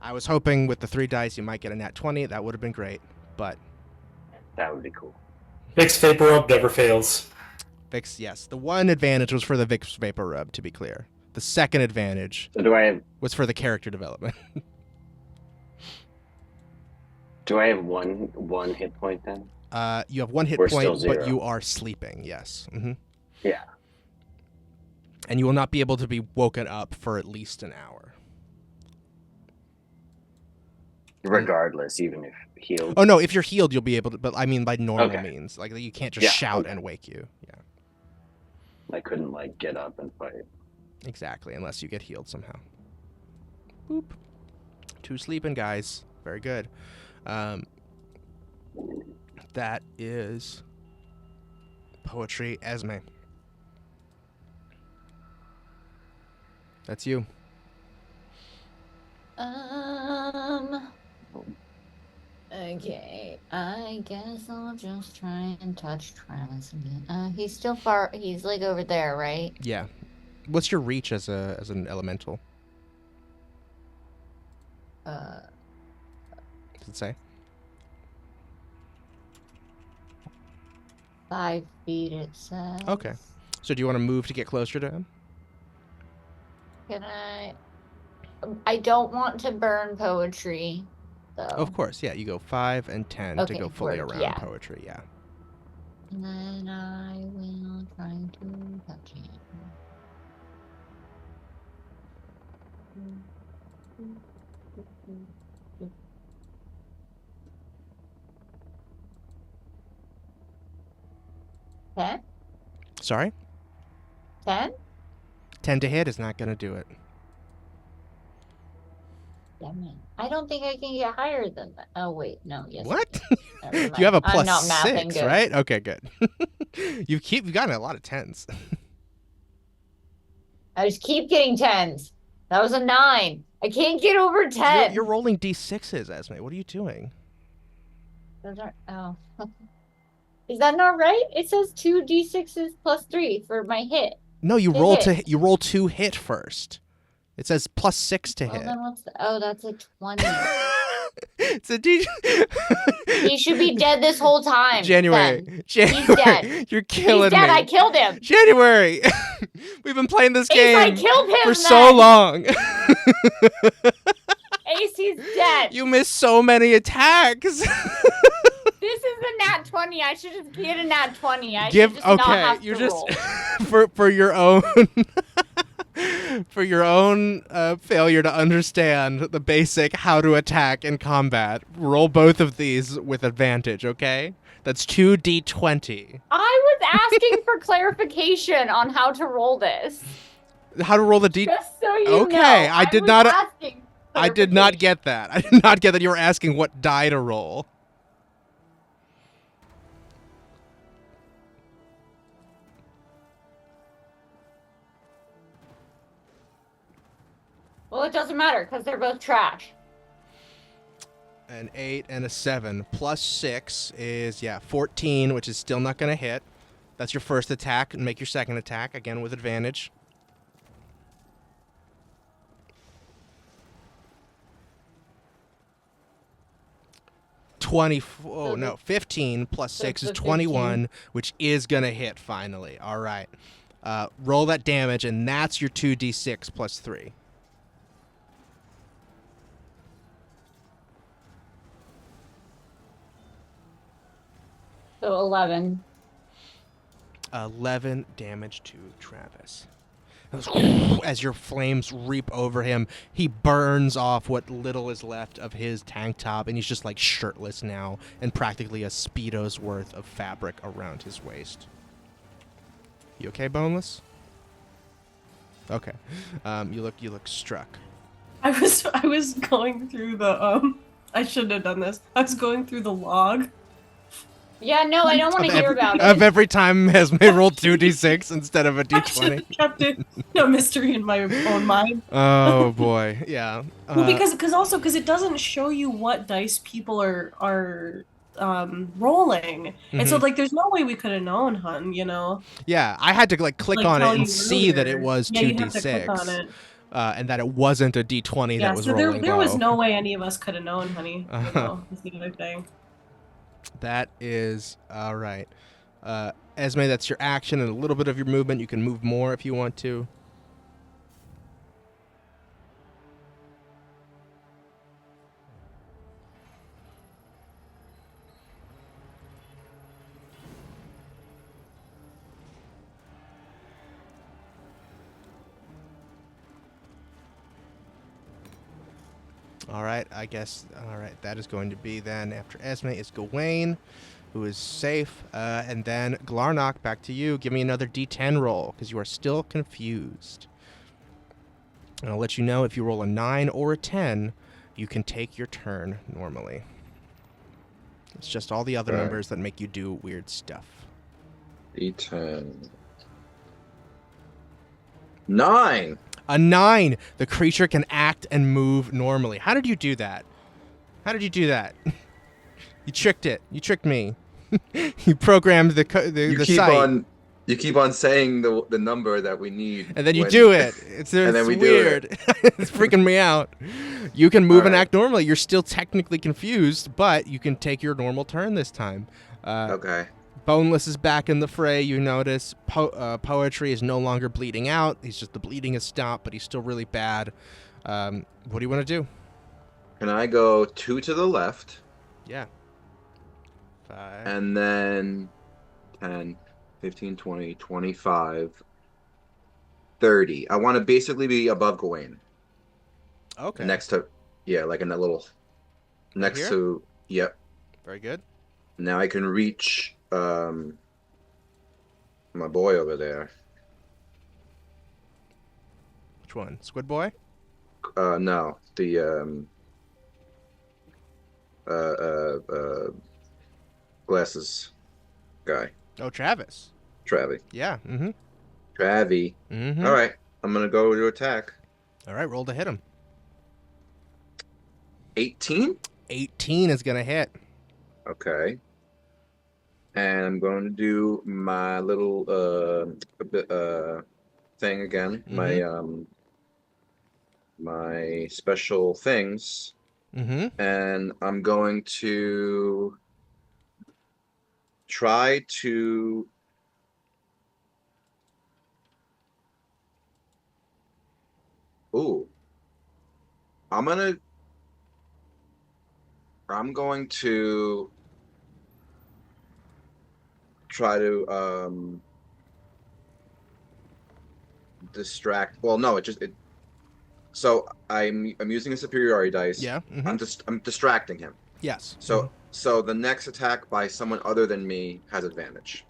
I was hoping with the 3 dice you might get a nat 20. That would have been great, but... That would be cool. Vicks Vapor Rub never fails. Vicks, yes. The one advantage was for the Vicks Vapor Rub, to be clear. The second advantage was for the character development. Do I have one hit point then? You have 1 hit Or point, still but 0? you are sleeping, yes. Mm-hmm. Yeah. And you will not be able to be woken up for at least an hour. Regardless, even if healed. Oh no, if you're healed, you'll be able to. But I mean, by normal Okay. means, like you can't just Yeah, shout okay. and wake you. Yeah, I couldn't like get up and fight. exactly, unless you get healed somehow. Boop. 2 sleeping guys. Very good. That is poetry, Esme. That's you. Okay, I guess I'll just try and touch Travis again. He's still far. He's like over there, right? Yeah. What's your reach as an elemental? Does it say? 5 feet. It says. Okay. So do you want to move to get closer to him? Can I? I don't want to burn poetry, though. Of course, yeah. You go 5 and 10 to Okay, go fully word, around yeah. poetry, yeah. And then I will try to touch him. Ten? Sorry? 10? 10 to hit is not going to do it. Damn it. I don't think I can get higher than that. Oh, wait. No, yes. What? Never mind. You have a I'm plus not mathing 6, good. right? Okay, good. You've gotten a lot of 10s. I just keep getting 10s. That was a 9. I can't get over 10. You're rolling d6s, Esme. What are you doing? Those aren't. Oh. Is that not right? It says 2d6s plus 3 for my hit. No, you To roll hit. you roll 2 hit first. It says plus 6 to Well, hit. then what's the. Oh, that's a 20. It's a D. He should be dead this whole time. January. Then. January. He's dead. You're killing He's dead. me. I killed him. January. We've been playing this Ace, game I killed him for then. so long. Ace, he's dead. You missed so many attacks. This is a nat 20. I should just get a nat 20. I Give should just not okay. have You're to just roll. for your own for your own failure to understand the basic how to attack in combat. Roll both of these with advantage. Okay, that's 2d20. I was asking for clarification on how to roll this. How to roll the d? Just so you Okay, know. I did was not- asking I did not get that. I did not get that you were asking what die to roll. Well, it doesn't matter because they're both trash. An 8 and a 7 plus 6 is 14, which is still not going to hit. That's your first attack, and make your second attack again with advantage. Oh no, 15 plus 6 is 21, which is gonna hit finally. All right, roll that damage, and that's your 2d6 plus 3. So 11. 11 damage to Travis. As your flames reap over him, he burns off what little is left of his tank top, and he's just like shirtless now, and practically a Speedo's worth of fabric around his waist. You okay, Boneless? Okay. You look struck. I was going through the I shouldn't have done this. I was going through the log. Yeah, no, I don't want to hear about Of it. every time Esme rolled 2d6 instead of a I should d20. have kept it a mystery in my own mind. Oh boy, yeah. Well, because it doesn't show you what dice people are rolling, and so like there's no way we could have known, hun. You know. Yeah, I had to like click Like, on it tell and you see that it earlier. was Yeah, you have to 2d6, click on it. And that it wasn't a d20 Yeah, that was so rolling there was low. no way any of us could have known, honey. You know, that's the other thing. That is all right. Esme, that's your action and a little bit of your movement. You can move more if you want to. All right, I guess. All right, that is going to be then after Esme is Gawain, who is safe, and then Glarnock. Back to you. Give me another D10 roll because you are still confused. And I'll let you know if you roll a 9 or a 10, you can take your turn normally. It's just all the other Right. numbers that make you do weird stuff. D10. 9. A 9. The creature can act and move normally. How did you do that? How did you do that? You tricked it. You tricked me. You programmed the site. You keep on saying the number that we need, And then you do it. It's then we do weird. It's freaking me out. You can move and Alright. act normally. You're still technically confused, but you can take your normal turn this time. Okay. Boneless is back in the fray. You notice Poetry is no longer bleeding out. The bleeding has stopped, but he's still really bad. What do you want to do? Can I go 2 to the left? Yeah. 5. And then 10, 15, 20, 25, 30. I want to basically be above Gawain. Okay. Next to, like in that little, next here? to, yep. Very good. Now I can reach my boy over there. Which one? Squid Boy? No, the glasses guy, Oh, Travis. Travi. Yeah. Mm-hmm. Travi. Mm-hmm. All right, I'm gonna go to attack. All right, roll to hit him. 18. 18 is going to hit. Okay. And I'm going to do my little thing again. My special things. Mm-hmm. And I'm going to try to I'm going to try to distract. Well, no, so I'm using a superiority dice. Yeah. Mm-hmm. I'm distracting him. Yes. So the next attack by someone other than me has advantage.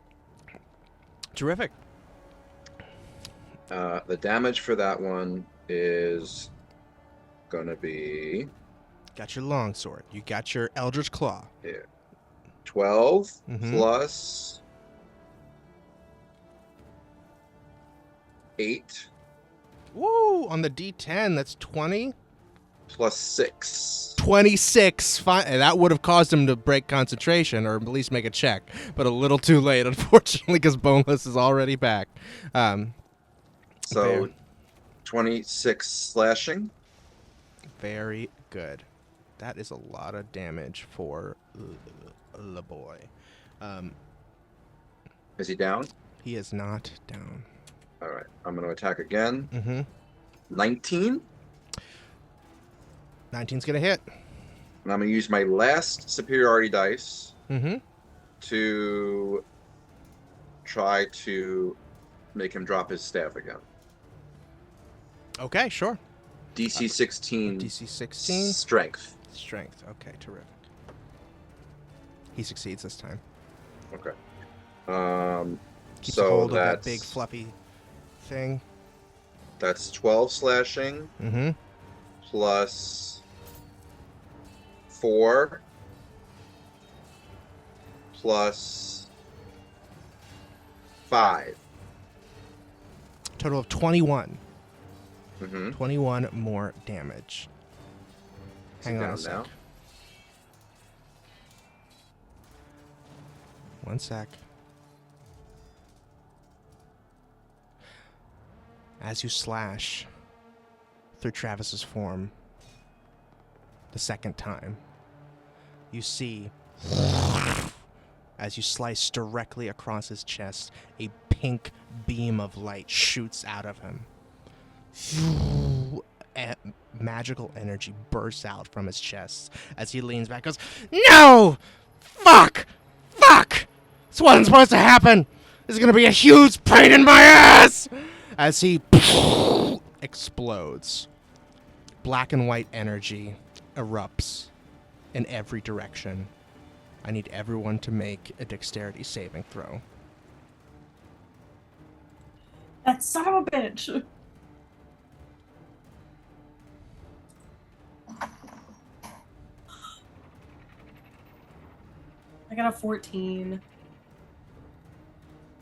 Terrific. The damage for that one is gonna be Got your longsword. You got your Eldritch Claw. 12 Mhm. plus 8 Woo! On the D10, that's 20. plus 6. 26. Fine. That would have caused him to break concentration or at least make a check, but a little too late, unfortunately, because Boneless is already back. So Fair. 26 slashing. Very good. That is a lot of damage for the boy. Is he down? He is not down. All right. I'm going to attack again. Mm-hmm. 19. 19's going to hit. And I'm going to use my last superiority dice Mm-hmm. to try to make him drop his staff again. Okay, sure. DC 16. DC 16. Strength. Strength. Okay, terrific. He succeeds this time. Okay. Keeps So a hold of that's that big fluffy thing. That's 12 slashing Mm-hmm. plus 4 plus 5. Total of 21. Mm-hmm. 21 more damage. Hang on a Down sec. now. One sec. As you slash through Travis's form the second time, you see, as you slice directly across his chest, a pink beam of light shoots out of him. Magical energy bursts out from his chest as he leans back and goes, "No! Fuck! Fuck! This wasn't supposed to happen! This is gonna be a huge pain in my ass!" As he explodes. Black and white energy erupts in every direction. I need everyone to make a dexterity saving throw. That son of a bitch. I got a 14.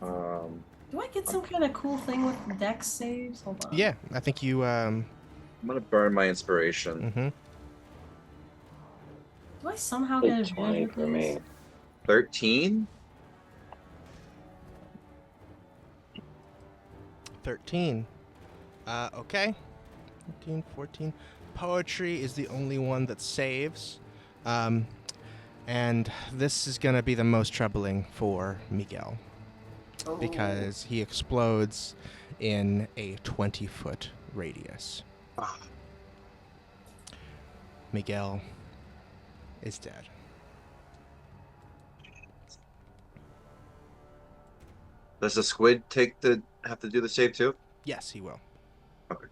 Do I get some kind of cool thing with dex saves? Hold on. Yeah, I think you. I'm gonna burn my inspiration. Mm-hmm. Do I somehow get It's 20 advantage for of me. these? 13. 13. Okay. 13, 14. Poetry is the only one that saves. And this is going to be the most troubling for Miguel. Oh. Because he explodes in a 20-foot radius. Miguel is dead. Does the squid have to do the save too? Yes, he will. Okay.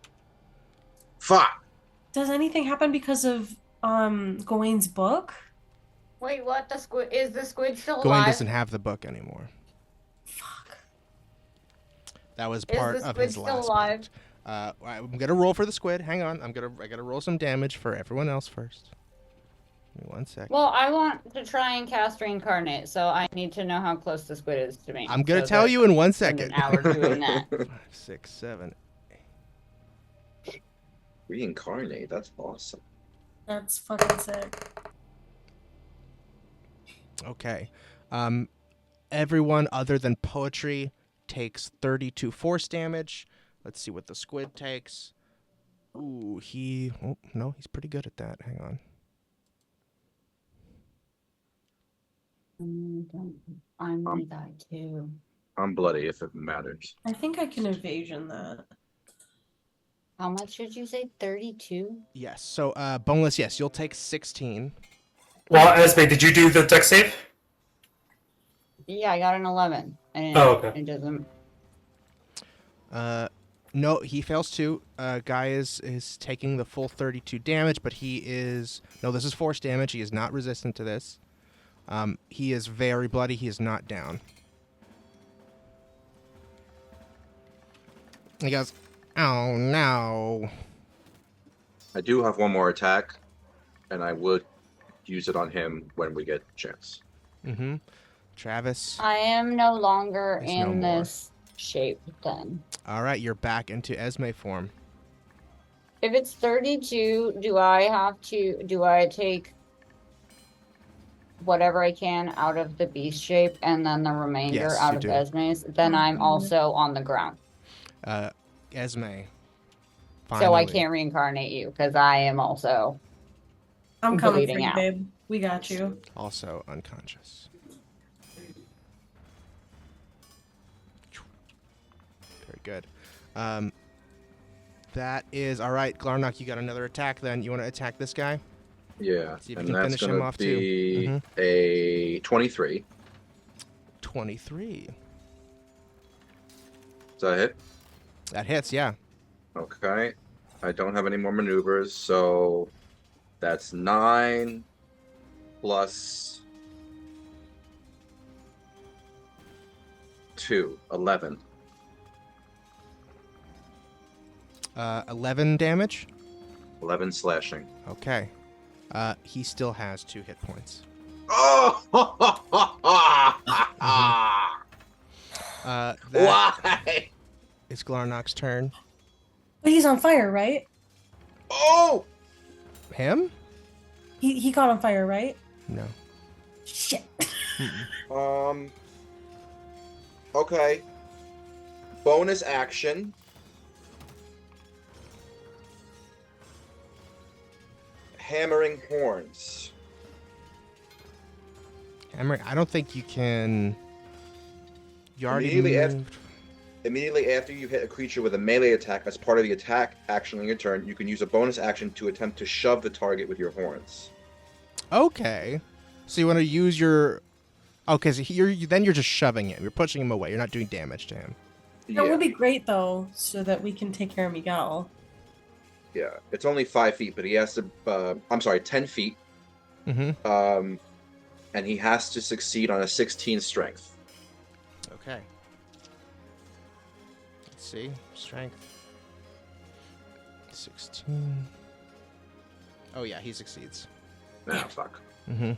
Fuck! Does anything happen because of Gawain's book? Wait, what? Is the squid still Gawain alive? doesn't have the book anymore. Fuck. That was Is part the of squid his still last alive? pact. I'm gonna roll for the squid. Hang on. I gotta roll some damage for everyone else first. Give me 1 second. Well, I want to try and cast reincarnate, so I need to know how close the squid is to me. I'm gonna so tell that you in 1 spend second. an hour doing that. 5, 6, 7. Reincarnate. That's awesome. That's fucking sick. Okay. Everyone other than poetry takes 32 force damage. Let's see what the squid takes. Ooh, oh no, he's pretty good at that. Hang on. I'm gonna die too. I'm bloody if it matters. I think I can evasion that. How much did you say? 32? Yes. So boneless, yes, you'll take 16. Well, Esme, did you do the deck save? Yeah, I got an 11. And Oh, okay. It doesn't. No, he fails too. Guy is taking the full 32 damage, but he is this is force damage. He is not resistant to this. He is very bloody. He is not down. He goes, "Oh no!" I do have one more attack, and I would use it on him when we get a chance. Mm-hmm. Travis. I am no longer There's no in more. this shape then. All right, you're back into Esme form. If it's 32, do I take whatever I can out of the beast shape and then the remainder Yes, out you of do. Esme's? Then I'm also on the ground. Esme. So I finally. can't reincarnate you because I am also I'm coming for bleeding you, out. babe. We got you. Also unconscious. Very good. That is all right. Glarnock, you got another attack. Then you want to attack this guy? Yeah, See if you and can that's finish him gonna off, too. be Mhm. a 23. 23. Does that hit? That hits. Yeah. Okay. I don't have any more maneuvers, so that's 9 plus 2, 11. 11 damage. 11 slashing. Okay. He still has 2 hit points. Oh! That Why? is Glarnock's turn. But he's on fire, right? Oh! Him? He caught on fire, right? No. Shit. Okay. Bonus action. Hammering horns. Emery, I don't think you can. You already Immediately moved. Immediately after you hit a creature with a melee attack as part of the attack action on your turn, you can use a bonus action to attempt to shove the target with your horns. Okay. So you want to use your. Okay, so then you're just shoving him. You're pushing him away. You're not doing damage to him. That would be great, though, so that we can take care of Miguel. Yeah, it's only 5 feet, but he has to. I'm sorry, 10 feet. Mm-hmm. And he has to succeed on a 16 strength. Okay. Let's see. Strength. 16. Oh yeah, he succeeds. Nah, fuck. Mm-hmm.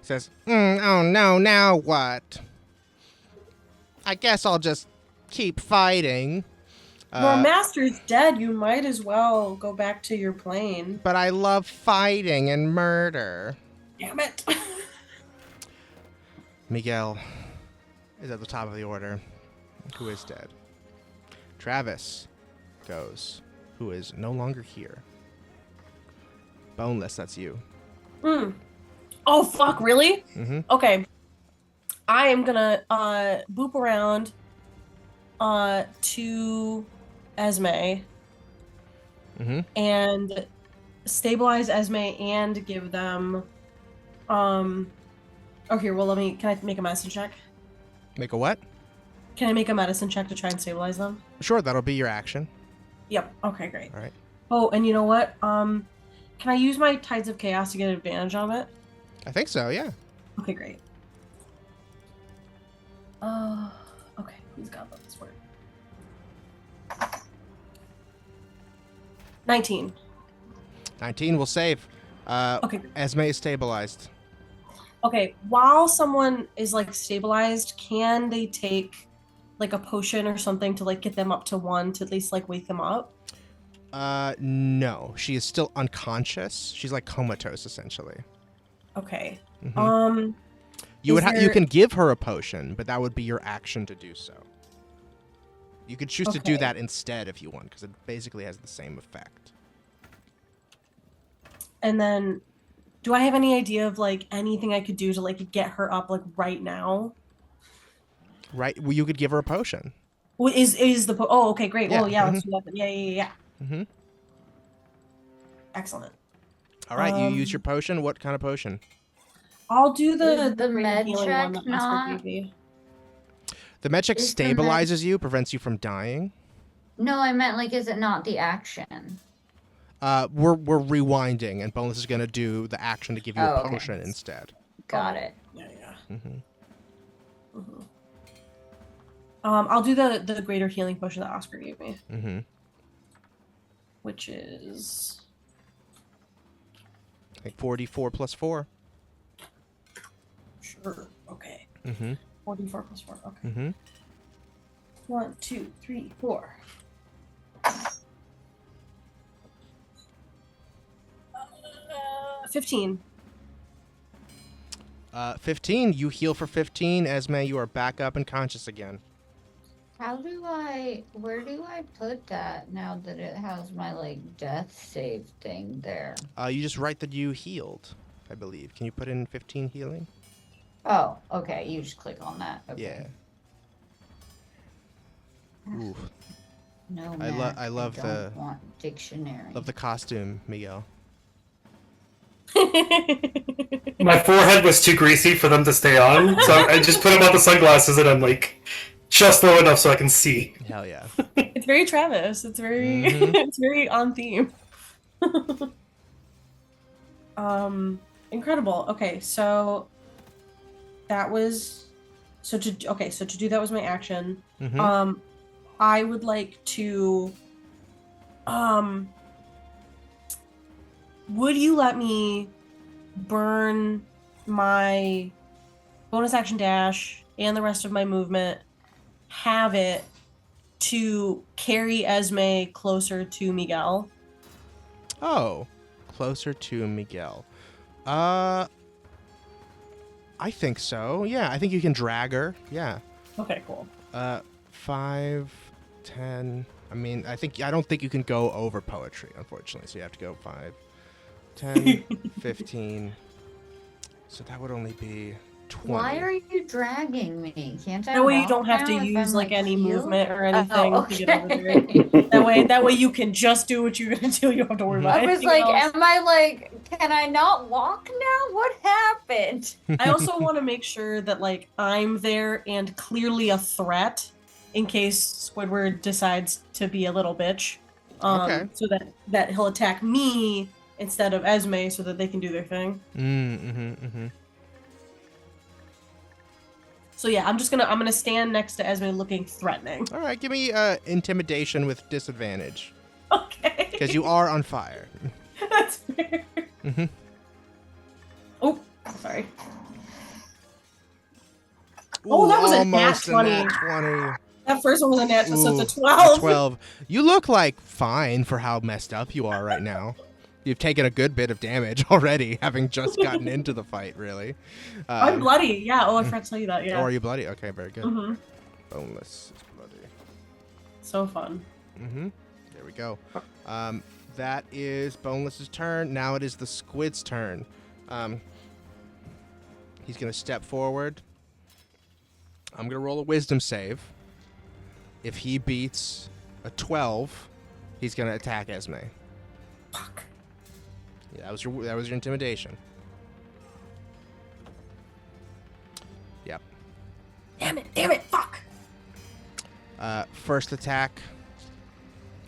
Says, oh no, now what? I guess I'll just keep fighting. Your master's dead. You might as well go back to your plane. But I love fighting and murder. Damn it. Miguel is at the top of the order, who is dead. Travis goes, who is no longer here. Boneless, that's you. Oh, fuck, really? Mm-hmm. Okay. I am gonna boop around to Esme Mm-hmm. and stabilize Esme and give them oh, here, well, can I make a medicine check? Make a what? Can I make a medicine check to try and stabilize them? Sure, that'll be your action. Yep. Okay, great. All right. Oh, and you know what? Can I use my Tides of Chaos to get advantage on it? I think so, yeah. Okay, great. Okay, please God, let this work. 19. 19 will save. Okay. Esme is stabilized. Okay, while someone is like stabilized, can they take like a potion or something to like get them up to 1 to at least like wake them up? No. She is still unconscious. She's like comatose, essentially. Okay. Mhm. You can give her a potion, but that would be your action to do so. You could choose to do Okay. that instead if you want, because it basically has the same effect. And then, do I have any idea of like anything I could do to like get her up like right now? Right? Well, you could give her a potion. Well, is the oh, okay, great. Yeah, Well, yeah, let's do that. Yeah. Mm-hmm. Excellent. All right, you use your potion. What kind of potion? I'll do Is the great med healing check one that Oscar not- gave me. The med check Is the med- stabilizes you, prevents you from dying. No, I meant like, is it not the action? We're rewinding, and Boneless is gonna do the action to give you Oh, a okay. potion instead. Got it. Yeah. Mm-hmm. Mhm. I'll do the greater healing potion that Oscar gave me, Mm-hmm. which is Like 44 plus 4. sure. Okay. Mm-hmm. 44 plus 4. Okay. Mm-hmm. 1, 2, 3, 4. 15. 15. You heal for 15. Esme, you are back up and conscious again. Where do I put that now that it has my like death save thing there? You just write that you healed, I believe. Can you put in 15 healing? Oh, okay. You just click on that. Okay. Yeah. Ooh, No, I love don't the- want dictionary. love the costume, Miguel. My forehead was too greasy for them to stay on, so I just put them on the sunglasses and I'm like just low enough so I can see. Hell yeah. It's very Travis. It's very Mhm. it's very on theme. Incredible. Okay, so that was so to do that was my action. Mm-hmm. I would like to would you let me burn my bonus action dash and the rest of my movement, have it to carry Esme closer to Miguel? Oh, closer to Miguel. I think so. Yeah, I think you can drag her. Yeah. Okay, cool. 5, 10. I mean, I don't think you can go over poetry, unfortunately. So you have to go 5, 10, 15. So that would only be 20. Why are you dragging me? Can't I? That way you walk don't have to now if use I'm, like any healed? movement or anything Oh, to get over there. okay. That way you can just do what you're gonna do. You don't have to worry about I was anything like, else. am I like, can I not walk now? What happened? I also want to make sure that like I'm there and clearly a threat in case Squidward decides to be a little bitch. Okay. So that he'll attack me instead of Esme so that they can do their thing. So yeah, I'm gonna stand next to Esme looking threatening. All right, give me intimidation with disadvantage. Okay. Because you are on fire. That's fair. Oh, sorry. Oh, that was a nat almost 20. A nat 20. That first one was a nat, so it's a Ooh, 12. a 12. You look like fine for how messed up you are right now. You've taken a good bit of damage already, having just gotten into the fight, really. I'm bloody. Yeah. Oh, I forgot to tell you that. Yeah. Oh, are you bloody? Okay, very good. Mm-hmm. Boneless is bloody. So fun. There we go. That is Boneless's turn. Now it is the Squid's turn. He's going to step forward. I'm going to roll a wisdom save. If he beats a 12, he's going to attack Esme. Fuck. Yeah, that was your intimidation. Yep. Damn it, fuck. First attack.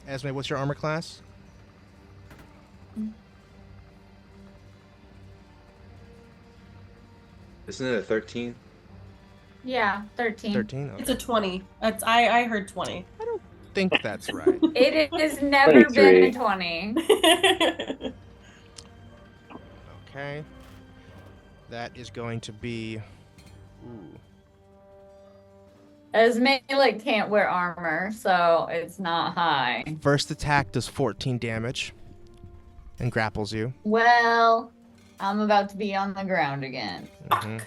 Esme, what's your armor class? Isn't it a 13? Yeah, 13. 13? Okay. It's a 20. I heard 20. I don't think that's right. It has never been a 23. 20. Okay. That is going to be... Ooh. Esme can't wear armor, so it's not high. First attack does 14 damage and grapples you. Well, I'm about to be on the ground again. Mhm.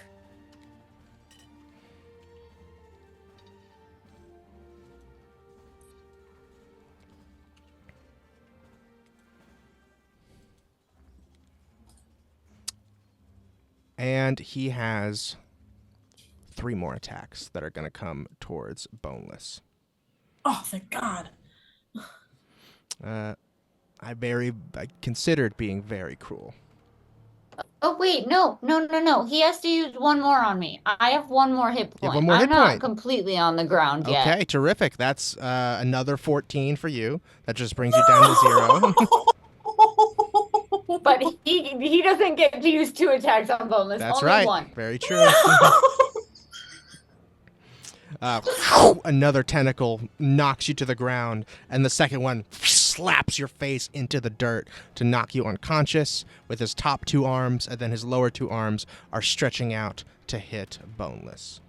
And he has 3 more attacks that are going to come towards Boneless. Oh, thank God. I considered being very cruel. Oh, wait, no. He has to use one more on me. I have one more hit point. You have one more hit I'm not point. completely on the ground yet. Okay, terrific. That's another 14 for you. That just brings you down to 0. But he doesn't get to use 2 attacks on Boneless. That's only right. one. Very true. Another tentacle knocks you to the ground, and the second one slaps your face into the dirt to knock you unconscious with his top 2 arms, and then his lower 2 arms are stretching out to hit Boneless.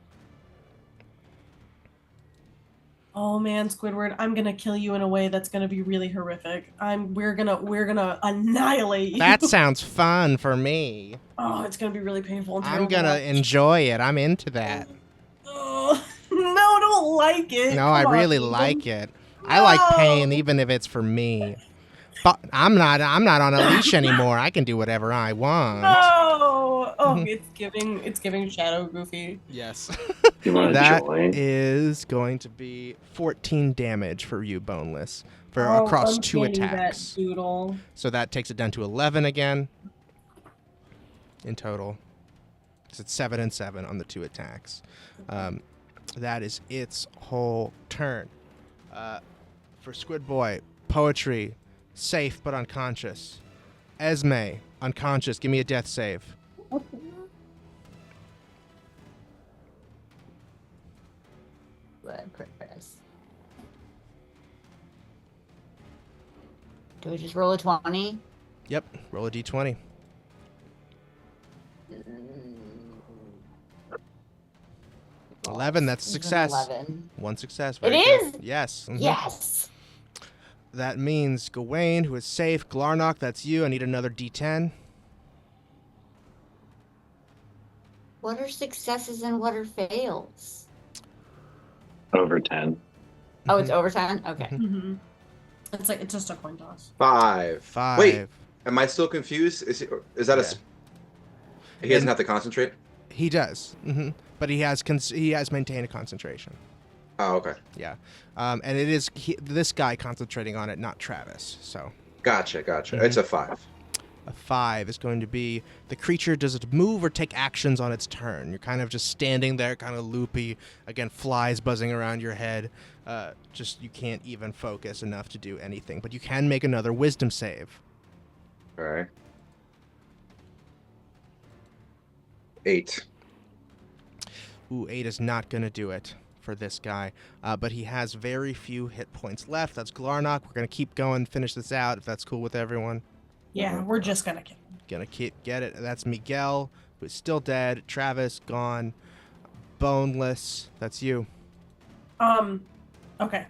Oh man, Squidward, I'm gonna kill you in a way that's gonna be really horrific. We're gonna annihilate you. That sounds fun for me. Oh, it's gonna be really painful and I'm terrible. gonna enjoy it. I'm into that. Oh, no, don't like it. No, Come I on, really Ethan. like it. I like pain even if it's for me. But I'm not on a leash anymore. I can do whatever I want. No. Oh, it's giving Shadow Goofy. Yes. You want to That join? is going to be 14 damage for you, Boneless, for Oh, across 2 uncanny, that attacks. doodle. So that takes it down to 11 again in total. So it's 7 and 7 on the 2 attacks. That is its whole turn. For Squid Boy, Poetry, safe but unconscious. Esme, unconscious. Give me a death save. Blood press. Do we just roll a 20? Yep. Roll a d20. 11. That's a success. 11. 1 success. It Very good. is? Yes. Mhm. Yes. That means Gawain, who is safe. Glarnock, that's you. I need another d10. What are successes and what are fails? Over 10. Oh, it's over 10? Okay. Mm-hmm. It's just a coin toss. 5. 5. Wait, am I still confused? Is that Yeah. He doesn't have to concentrate? He does. But he has maintained a concentration. Oh, okay. Yeah. And it is this guy concentrating on it, not Travis. So. Gotcha. It's a 5. A 5 is going to be the creature does it move or take actions on its turn. You're kind of just standing there, kind of loopy. Again, flies buzzing around your head. Just you can't even focus enough to do anything. But you can make another wisdom save. All right. 8. Ooh, 8 is not going to do it for this guy. But he has very few hit points left. That's Glarnock. We're going to keep going, finish this out, if that's cool with everyone. Yeah, we're just gonna kill him. Gonna get it. That's Miguel, who's still dead. Travis, gone. Boneless. That's you. Okay.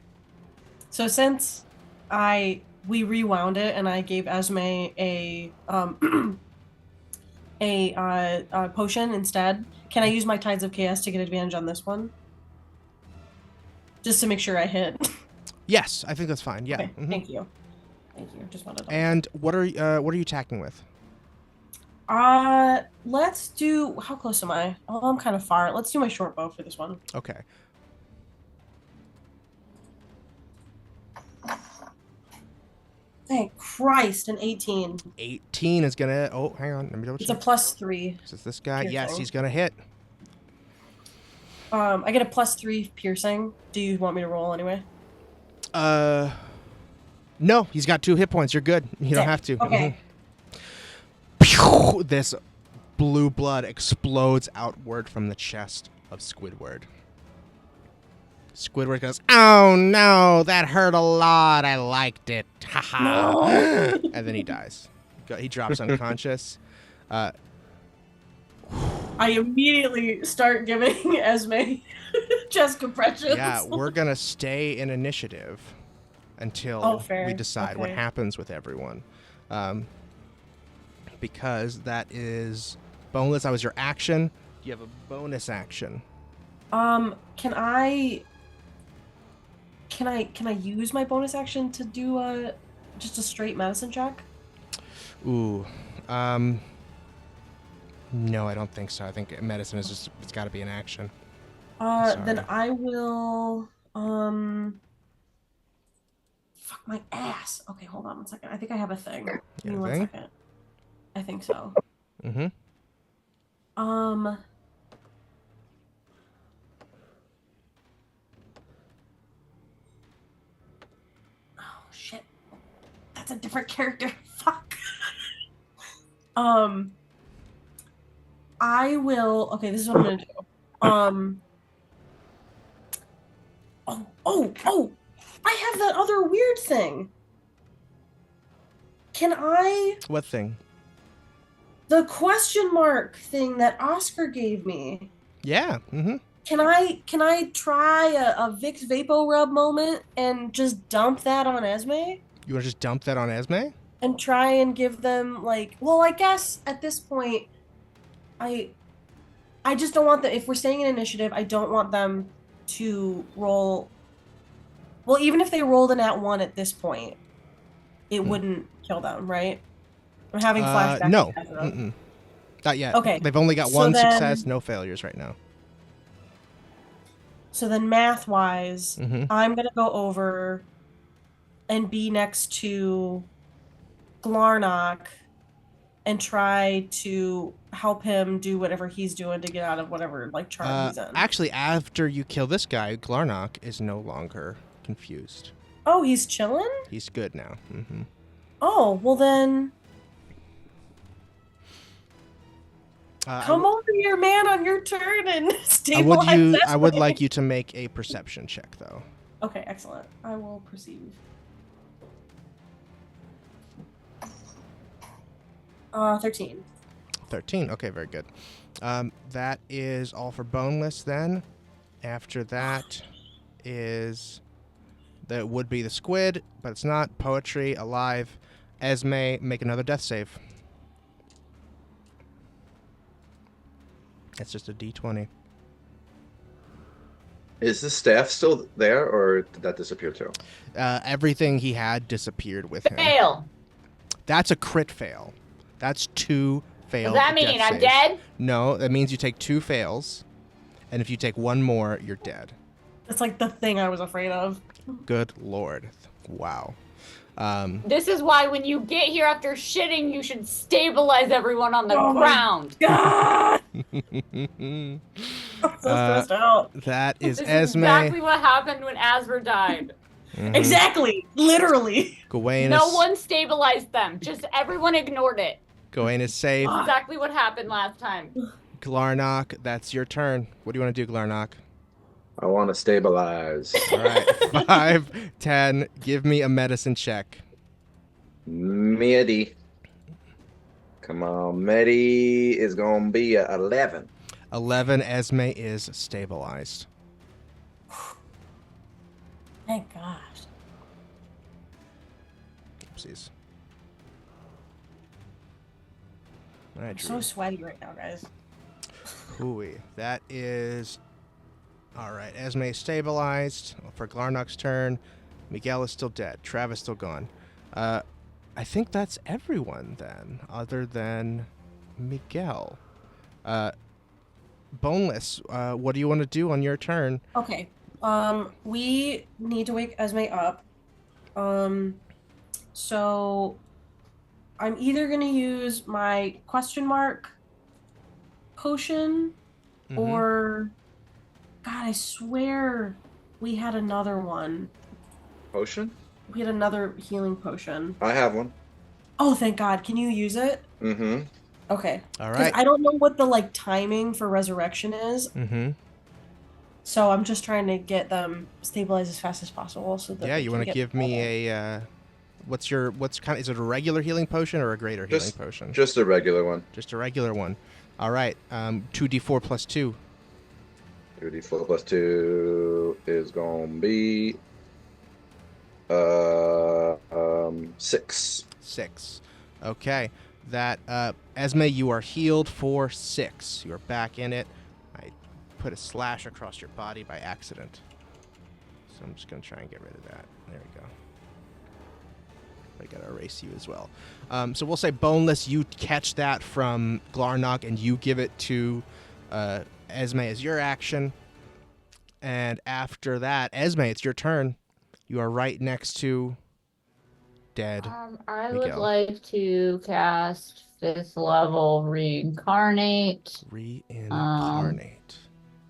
So since we rewound it and I gave Esme a potion instead, can I use my Tides of Chaos to get advantage on this one? Just to make sure I hit. Yes, I think that's fine. Yeah. Okay, Mhm. thank you. Thank you. Just wanted to. And what are you attacking with? Let's do. How close am I? Oh, I'm kind of far. Let's do my short bow for this one. Okay. Thank Christ, an 18. 18 is gonna. Oh, hang on. Let me double It's a check. +3. Is this guy? Yes, piercing. he's gonna hit. I get a +3 piercing. Do you want me to roll anyway? No, he's got 2 hit points. You're good. You don't Sick. have to. Okay. Mhm. This blue blood explodes outward from the chest of Squidward. Squidward goes, "Oh no, that hurt a lot. I liked it." Haha. No. And then he dies. He drops unconscious. I immediately start giving Esme chest compressions. Yeah, we're gonna stay in initiative until Oh, fair. we decide what Okay. happens with everyone. Because that is boneless. That was your action. You have a bonus action. Can I use my bonus action to do just a straight medicine check? Ooh. No, I don't think so. I think medicine is just, it's gotta be an action. Then Sorry. I will fuck my ass. Okay, hold on one second. I think I have a thing. Give me You have a one thing? second. I think so. Mm-hmm. Oh shit. That's a different character. Fuck. I will. Okay, this is what I'm gonna do. Oh! I have that other weird thing. Can I? What thing? The question mark thing that Oscar gave me. Yeah. Mm-hmm. Can I try a Vicks Vapo Rub moment and just dump that on Esme? You wanna just dump that on Esme? And try and give them like, well, I guess at this point I just don't want if we're staying in initiative, I don't want them to roll. Well, even if they rolled an @1 at this point, it wouldn't kill them, right? I'm having flashbacks. No. to them. Mm-mm. Not yet. Okay, They've only got so one then- success, no failures right now. So then math-wise, Mm-hmm. I'm gonna go over and be next to Glarnock and try to help him do whatever he's doing to get out of whatever like charm he's in. Actually, after you kill this guy, Glarnock is no longer confused. Oh, he's chilling? He's good now. Mm-hmm. Oh, well then come over here, man, on your turn and stabilize I would Esme. like you to make a perception check, though. Okay, excellent. I will perceive. 13. 13. Okay, very good. That is all for boneless then. After that is that would be the squid, but it's not. Poetry, alive. Esme, make another death save. It's just a D20. Is the staff still there, or did that disappear too? Everything he had disappeared with him. Fail. That's a crit fail. That's 2 failed. Does that mean death I'm saves. dead? No, that means you take 2 fails, and if you take 1 more, you're dead. That's like the thing I was afraid of. Good lord. Wow. This is why when you get here after shitting, you should stabilize everyone on the Oh my ground. God! I'm so stressed out. That is This Esme. is exactly what happened when Asper died. Mhm. Exactly. Literally. Gawain No is, one stabilized them. Just everyone ignored it. Gawain is safe. Ah. Exactly what happened last time. Glarnock, that's your turn. What do you want to do, Glarnock? I want to stabilize. All right, 5, 10. Give me a medicine check. Medi. Come on, Medi is gonna be a 11. 11. Esme is stabilized. Thank gosh. Oopsies. All right, I'm Drew. so sweaty right now, guys. Hooey. That is... All right, Esme is stabilized. For Glarnock's turn, Miguel is still dead. Travis still gone. I think that's everyone then, other than Miguel. Boneless, what do you want to do on your turn? Okay. We need to wake Esme up. So I'm either gonna use my question mark potion Mhm. or God, I swear we had another one. Potion? We had another healing potion. I have one. Oh, thank God. Can you use it? Mm-hmm. Okay. All Because right. I don't know what the like timing for resurrection is. Mm-hmm. So I'm just trying to get them stabilized as fast as possible so that Yeah, they you can want to get give better. me a... is it a regular healing potion or a greater healing Just, potion? just a regular one. Just a regular one. All right. 2d4 plus 2. 2d4 plus 2 is gonna be 6. 6. Okay. That Esme, you are healed for 6. You are back in it. I put a slash across your body by accident. So I'm just gonna try and get rid of that. There we go. I gotta erase you as well. So we'll say Boneless, you catch that from Glarnock and you give it to Esme as your action. And after that, Esme, it's your turn. You are right next to dead I would Miguel. like to cast 5th level reincarnate. Reincarnate.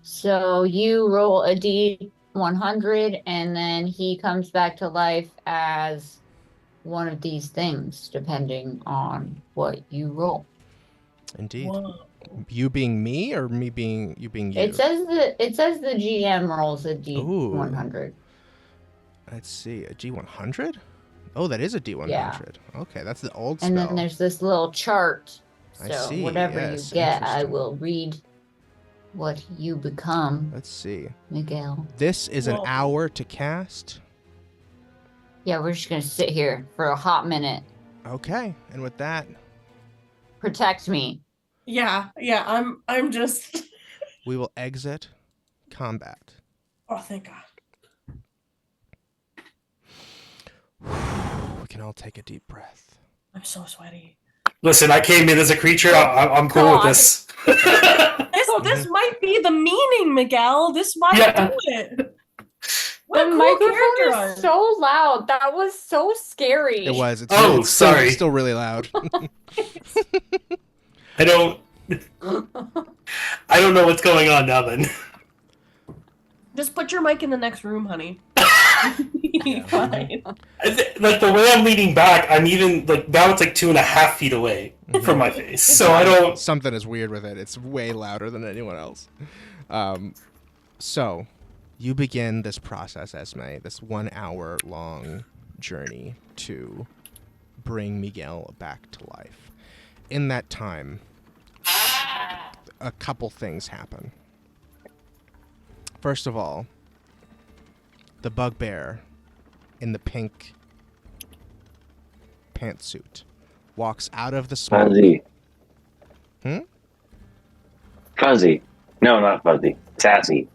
So you roll a D100 and then he comes back to life as one of these things, depending on what you roll. Indeed. Whoa. You being me or me being you being you? It says the GM rolls a D100. Let's see, a G100? Oh, that is a D100. Yeah. Okay, that's the old And spell. then there's this little chart. I So see, whatever yes, you get, I interesting. will read what you become, Let's see. Miguel. This is an Whoa. hour to cast. Yeah, we're just gonna sit here for a hot minute. Okay, and with that, Protect me. Yeah, I'm just we will exit combat. oh thank God. We can all take a deep breath. I'm so sweaty. Listen, I came in as a creature. I'm cool with God. this. This might be the meaning, Miguel. This might Yeah. do it. What The a cool microphone character is art. so loud. That was so scary. It was. It's Oh, it's still, sorry. it's still really loud. I don't know what's going on now. Then Just put your mic in the next room, honey. Fine. like the way I'm leaning back, I'm even like now it's like 2.5 feet away from my face. So I don't. Something is weird with it. It's way louder than anyone else. So, you begin this process, Esme, this 1 hour long journey to bring Miguel back to life. In that time, a couple things happen. First of all, the bugbear in the pink pantsuit walks out of the smoke. Fuzzy. Hmm? Fuzzy. No, not fuzzy. Sassy.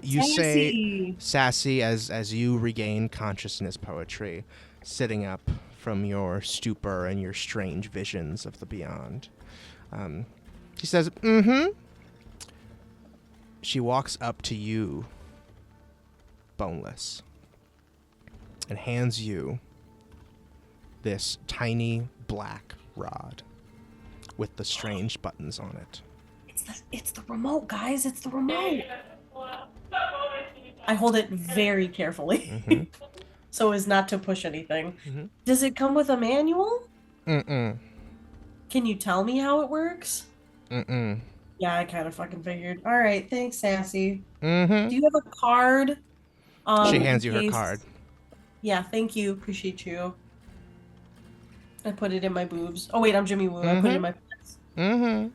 You say Sassy. sassy as you regain consciousness poetry, sitting up from your stupor and your strange visions of the beyond. She says, mm-hmm. She walks up to you, Boneless, and hands you this tiny black rod with the strange buttons on it. It's the remote, guys. It's the remote. I hold it very carefully Mhm. so as not to push anything. Mhm. Does it come with a manual? Mm-mm. Can you tell me how it works? Mm-mm. Yeah, I kind of fucking figured. All right, thanks, Sassy. Mm-hmm. Do you have a card? She In hands you her case- card. Yeah, thank you. Appreciate you. I put it in my boobs. Oh wait, I'm Jimmy Woo. I put it in my pants. Mm-hmm.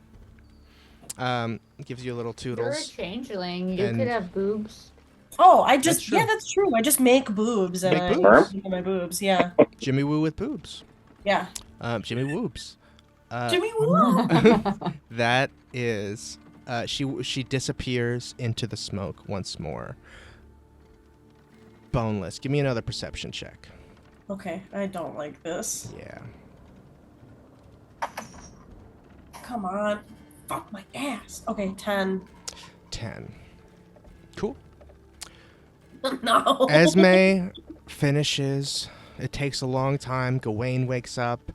Gives you a little You're a toodles. changeling. You And- could have boobs. Oh, I That's just true. yeah, that's true. I just make boobs and Make I boobs. put my boobs. Yeah, Jimmy Woo with boobs. yeah. Jimmy Woobs. Jimmy Woo. That is, she disappears into the smoke once more. Boneless. Give me another perception check. Okay, I don't like this. Yeah. Come on. Fuck my ass. Okay, 10. 10. Cool. No. Esme finishes. It takes a long time. Gawain wakes up.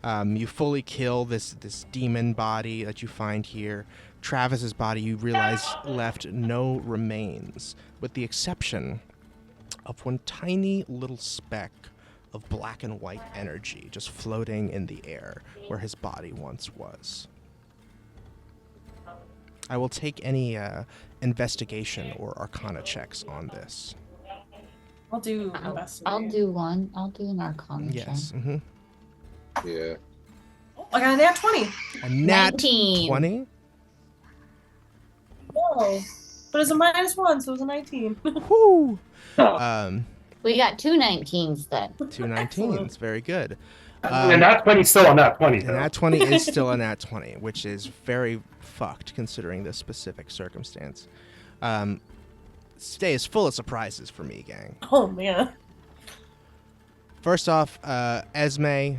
You fully kill this demon body that you find here. Travis's body, you realize, left no remains, with the exception of one tiny little speck of black and white energy just floating in the air where his body once was. I will take any investigation or arcana checks on this. I'll do I'll investigate. do one. I'll do an arcana Yes. check. Mm-hmm. Yeah. I got a nat 20. A nat 19. 20? Whoa. But it's a -1, so it was a 19. Whoo! Oh, We got 2 19s then. 2 19s. Very good. And that 20 still on that 20. And though. that 20 is still a nat 20, which is very fucked considering this specific circumstance. Today is full of surprises for me, gang. Oh, man. First off, Esme,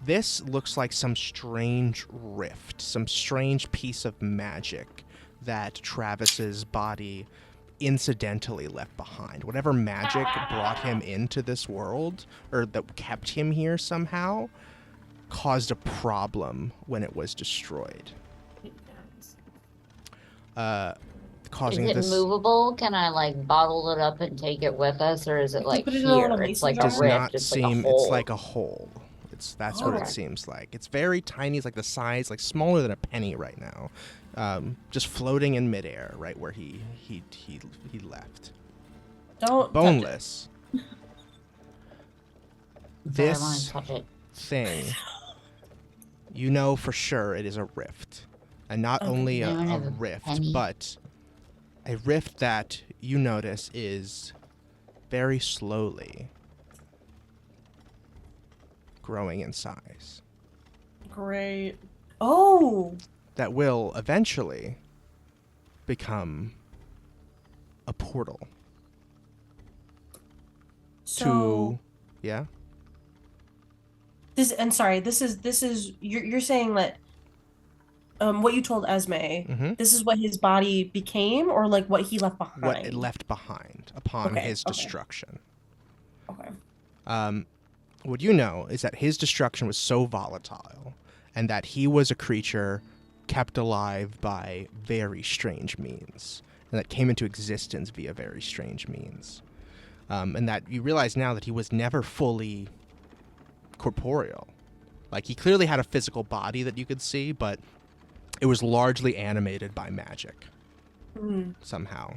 this looks like some strange rift, some strange piece of magic that Travis's body incidentally left behind. Whatever magic brought him into this world, or that kept him here somehow, caused a problem when it was destroyed. Causing Is it this movable? Can I like bottle it up and take it with us, or is it like put it in a little here? It's mason like a does jar? rift. not It's seem like a hole. it's like a hole. That's what it Okay. seems like. It's very tiny. It's like the size, like smaller than a penny right now, just floating in midair, right where he left. Don't touch it. Boneless. I want This to touch it. thing, you know for sure it is a rift, and not Okay. only Anyone a have a rift, penny? but a rift that you notice is very slowly growing in size. Great. Oh, That will eventually become a portal so to, yeah. this and sorry, this is you're saying that what you told Esme, Mhm. this is what his body became, or like what he left behind? What it left behind upon Okay, his okay. destruction. Okay. What you know is that his destruction was so volatile, and that he was a creature kept alive by very strange means, and that came into existence via very strange means. And that you realize now that he was never fully corporeal. Like, he clearly had a physical body that you could see, but it was largely animated by magic somehow.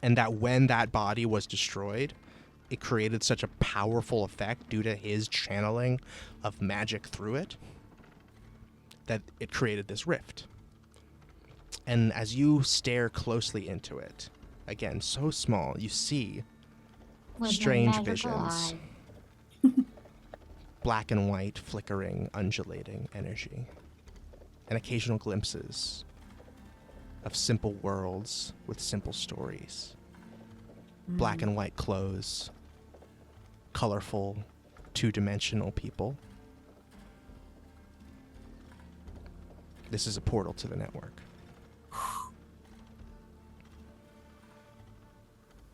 And that when that body was destroyed, it created such a powerful effect due to his channeling of magic through it that it created this rift. And as you stare closely into it, again, so small, you see With my strange magical visions. eye. Black and white, flickering, undulating energy. And occasional glimpses of simple worlds with simple stories. Black and white clothes, colorful, two-dimensional people. This is a portal to the network.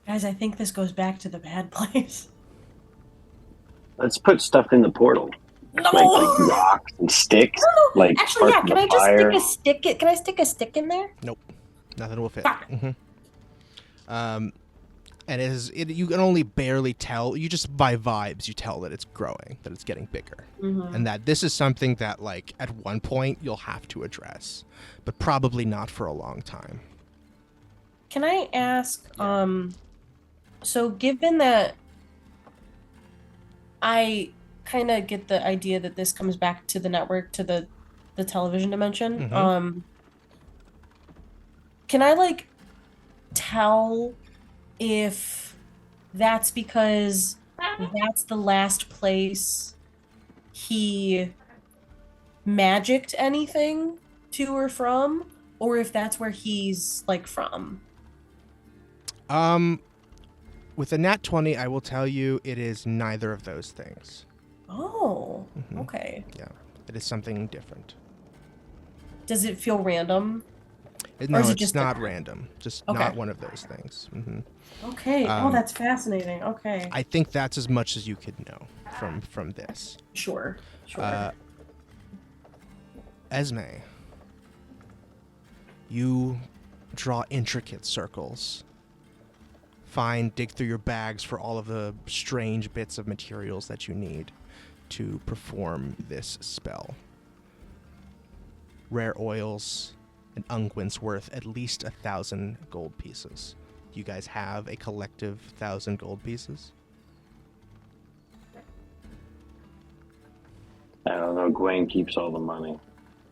Guys, I think this goes back to the bad place. Let's put stuff in the portal. No. Like rocks and sticks. No. Like Actually, yeah. parts of Can the I just fire. stick a stick? Can I stick a stick in there? Nope. Nothing will fit. Fuck. And you can only barely tell. You just by vibes, you tell that it's growing, that it's getting bigger, and that this is something that, like, at one point you'll have to address, but probably not for a long time. Can I ask? So given that I kind of get the idea that this comes back to the network, to the television dimension, can I like tell if that's because that's the last place he magicked anything to or from, or if that's where he's like from? With a nat 20, I will tell you it is neither of those things. Oh, okay. Yeah, it is something different. Does it feel random? No, is it it's just not different? random. Just Okay. not one of those things. Okay. Oh, that's fascinating. Okay. I think that's as much as you could know from this. Sure. Esme, you draw intricate circles. Dig through your bags for all of the strange bits of materials that you need to perform this spell. Rare oils and unguents worth at least 1,000 gold pieces. Do you guys have a collective 1,000 gold pieces? I don't know. Gwen keeps all the money.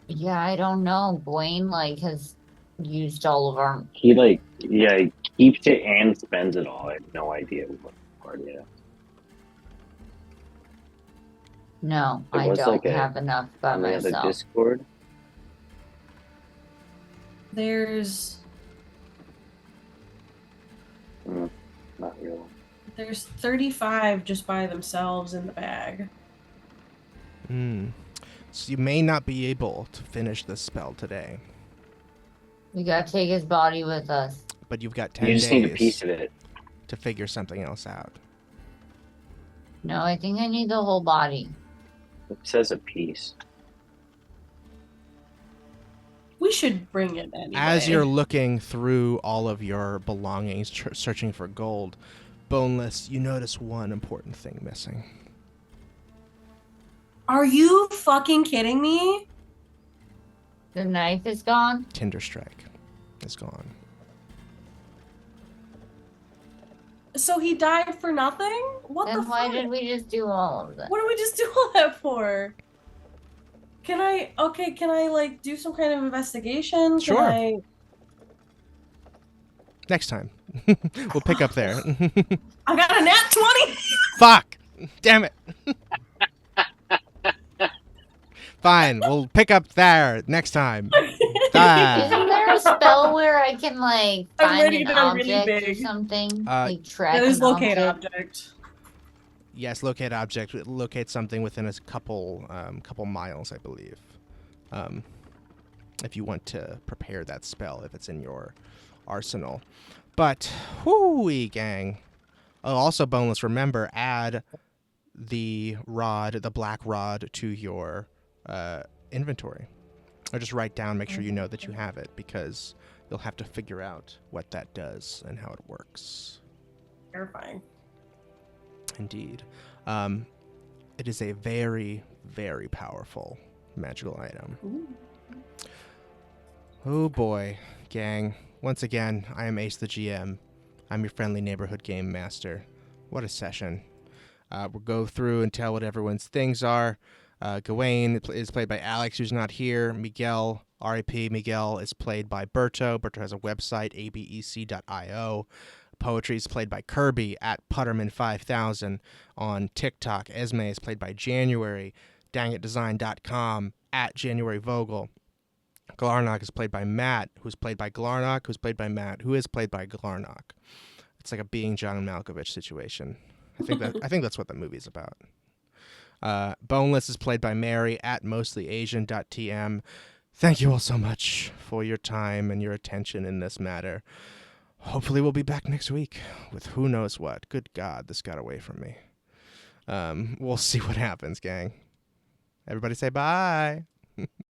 Yeah, I don't know. Blaine has used all of our. He he keeps it and spends it all. I have no idea what part yet. No, There I was, don't like, have enough by On the other myself. Discord. There's Not really. 35 just by themselves in the bag. So you may not be able to finish this spell today. We gotta take his body with us. But you've got 10 You days just need a piece of it. to figure something else out. No, I think I need the whole body. It says a piece. We should bring it anyway. As you're looking through all of your belongings, searching for gold, Boneless, you notice one important thing missing. Are you fucking kidding me? The knife is gone? Tinder Strike is gone. So he died for nothing? What Then the why fuck? did we just do all of that? What did we just do all that for? Can I like do some kind of investigation? Sure. Can I... Next time. We'll pick up there. I got a nat 20! Fuck! Damn it. Fine, we'll pick up there next time. Isn't there a spell where I can I'm find ready an to go really object or big. something? Track That is an locate object? object. Yes, locate object. Locate something within a couple miles, I believe. If you want to prepare that spell, if it's in your arsenal. But, whoo-wee, gang. Oh, also, Boneless, remember, add the black rod to your inventory. Or just write down, make sure you know that you have it, because you'll have to figure out what that does and how it works. Terrifying. Indeed. It is a very, very powerful magical item. Ooh. Oh boy, gang. Once again, I am Ace the GM. I'm your friendly neighborhood game master. What a session. We'll go through and tell what everyone's things are. Gawain is played by Alex, who's not here. Miguel, R.I.P. Miguel, is played by Berto. Berto has a website, abec.io. Poetry is played by Kirby at Putterman5000 on TikTok. Esme is played by January, dangitdesign.com, at January Vogel. Glarnock is played by Matt, who's played by Glarnock, who's played by Matt, who is played by Glarnock. It's like a Being John Malkovich situation. I think that's what the movie's about. Boneless is played by Mary at mostlyasian.tm. Thank you all so much for your time and your attention in this matter. Hopefully we'll be back next week with who knows what. Good God, this got away from me. We'll see what happens, gang. Everybody say bye.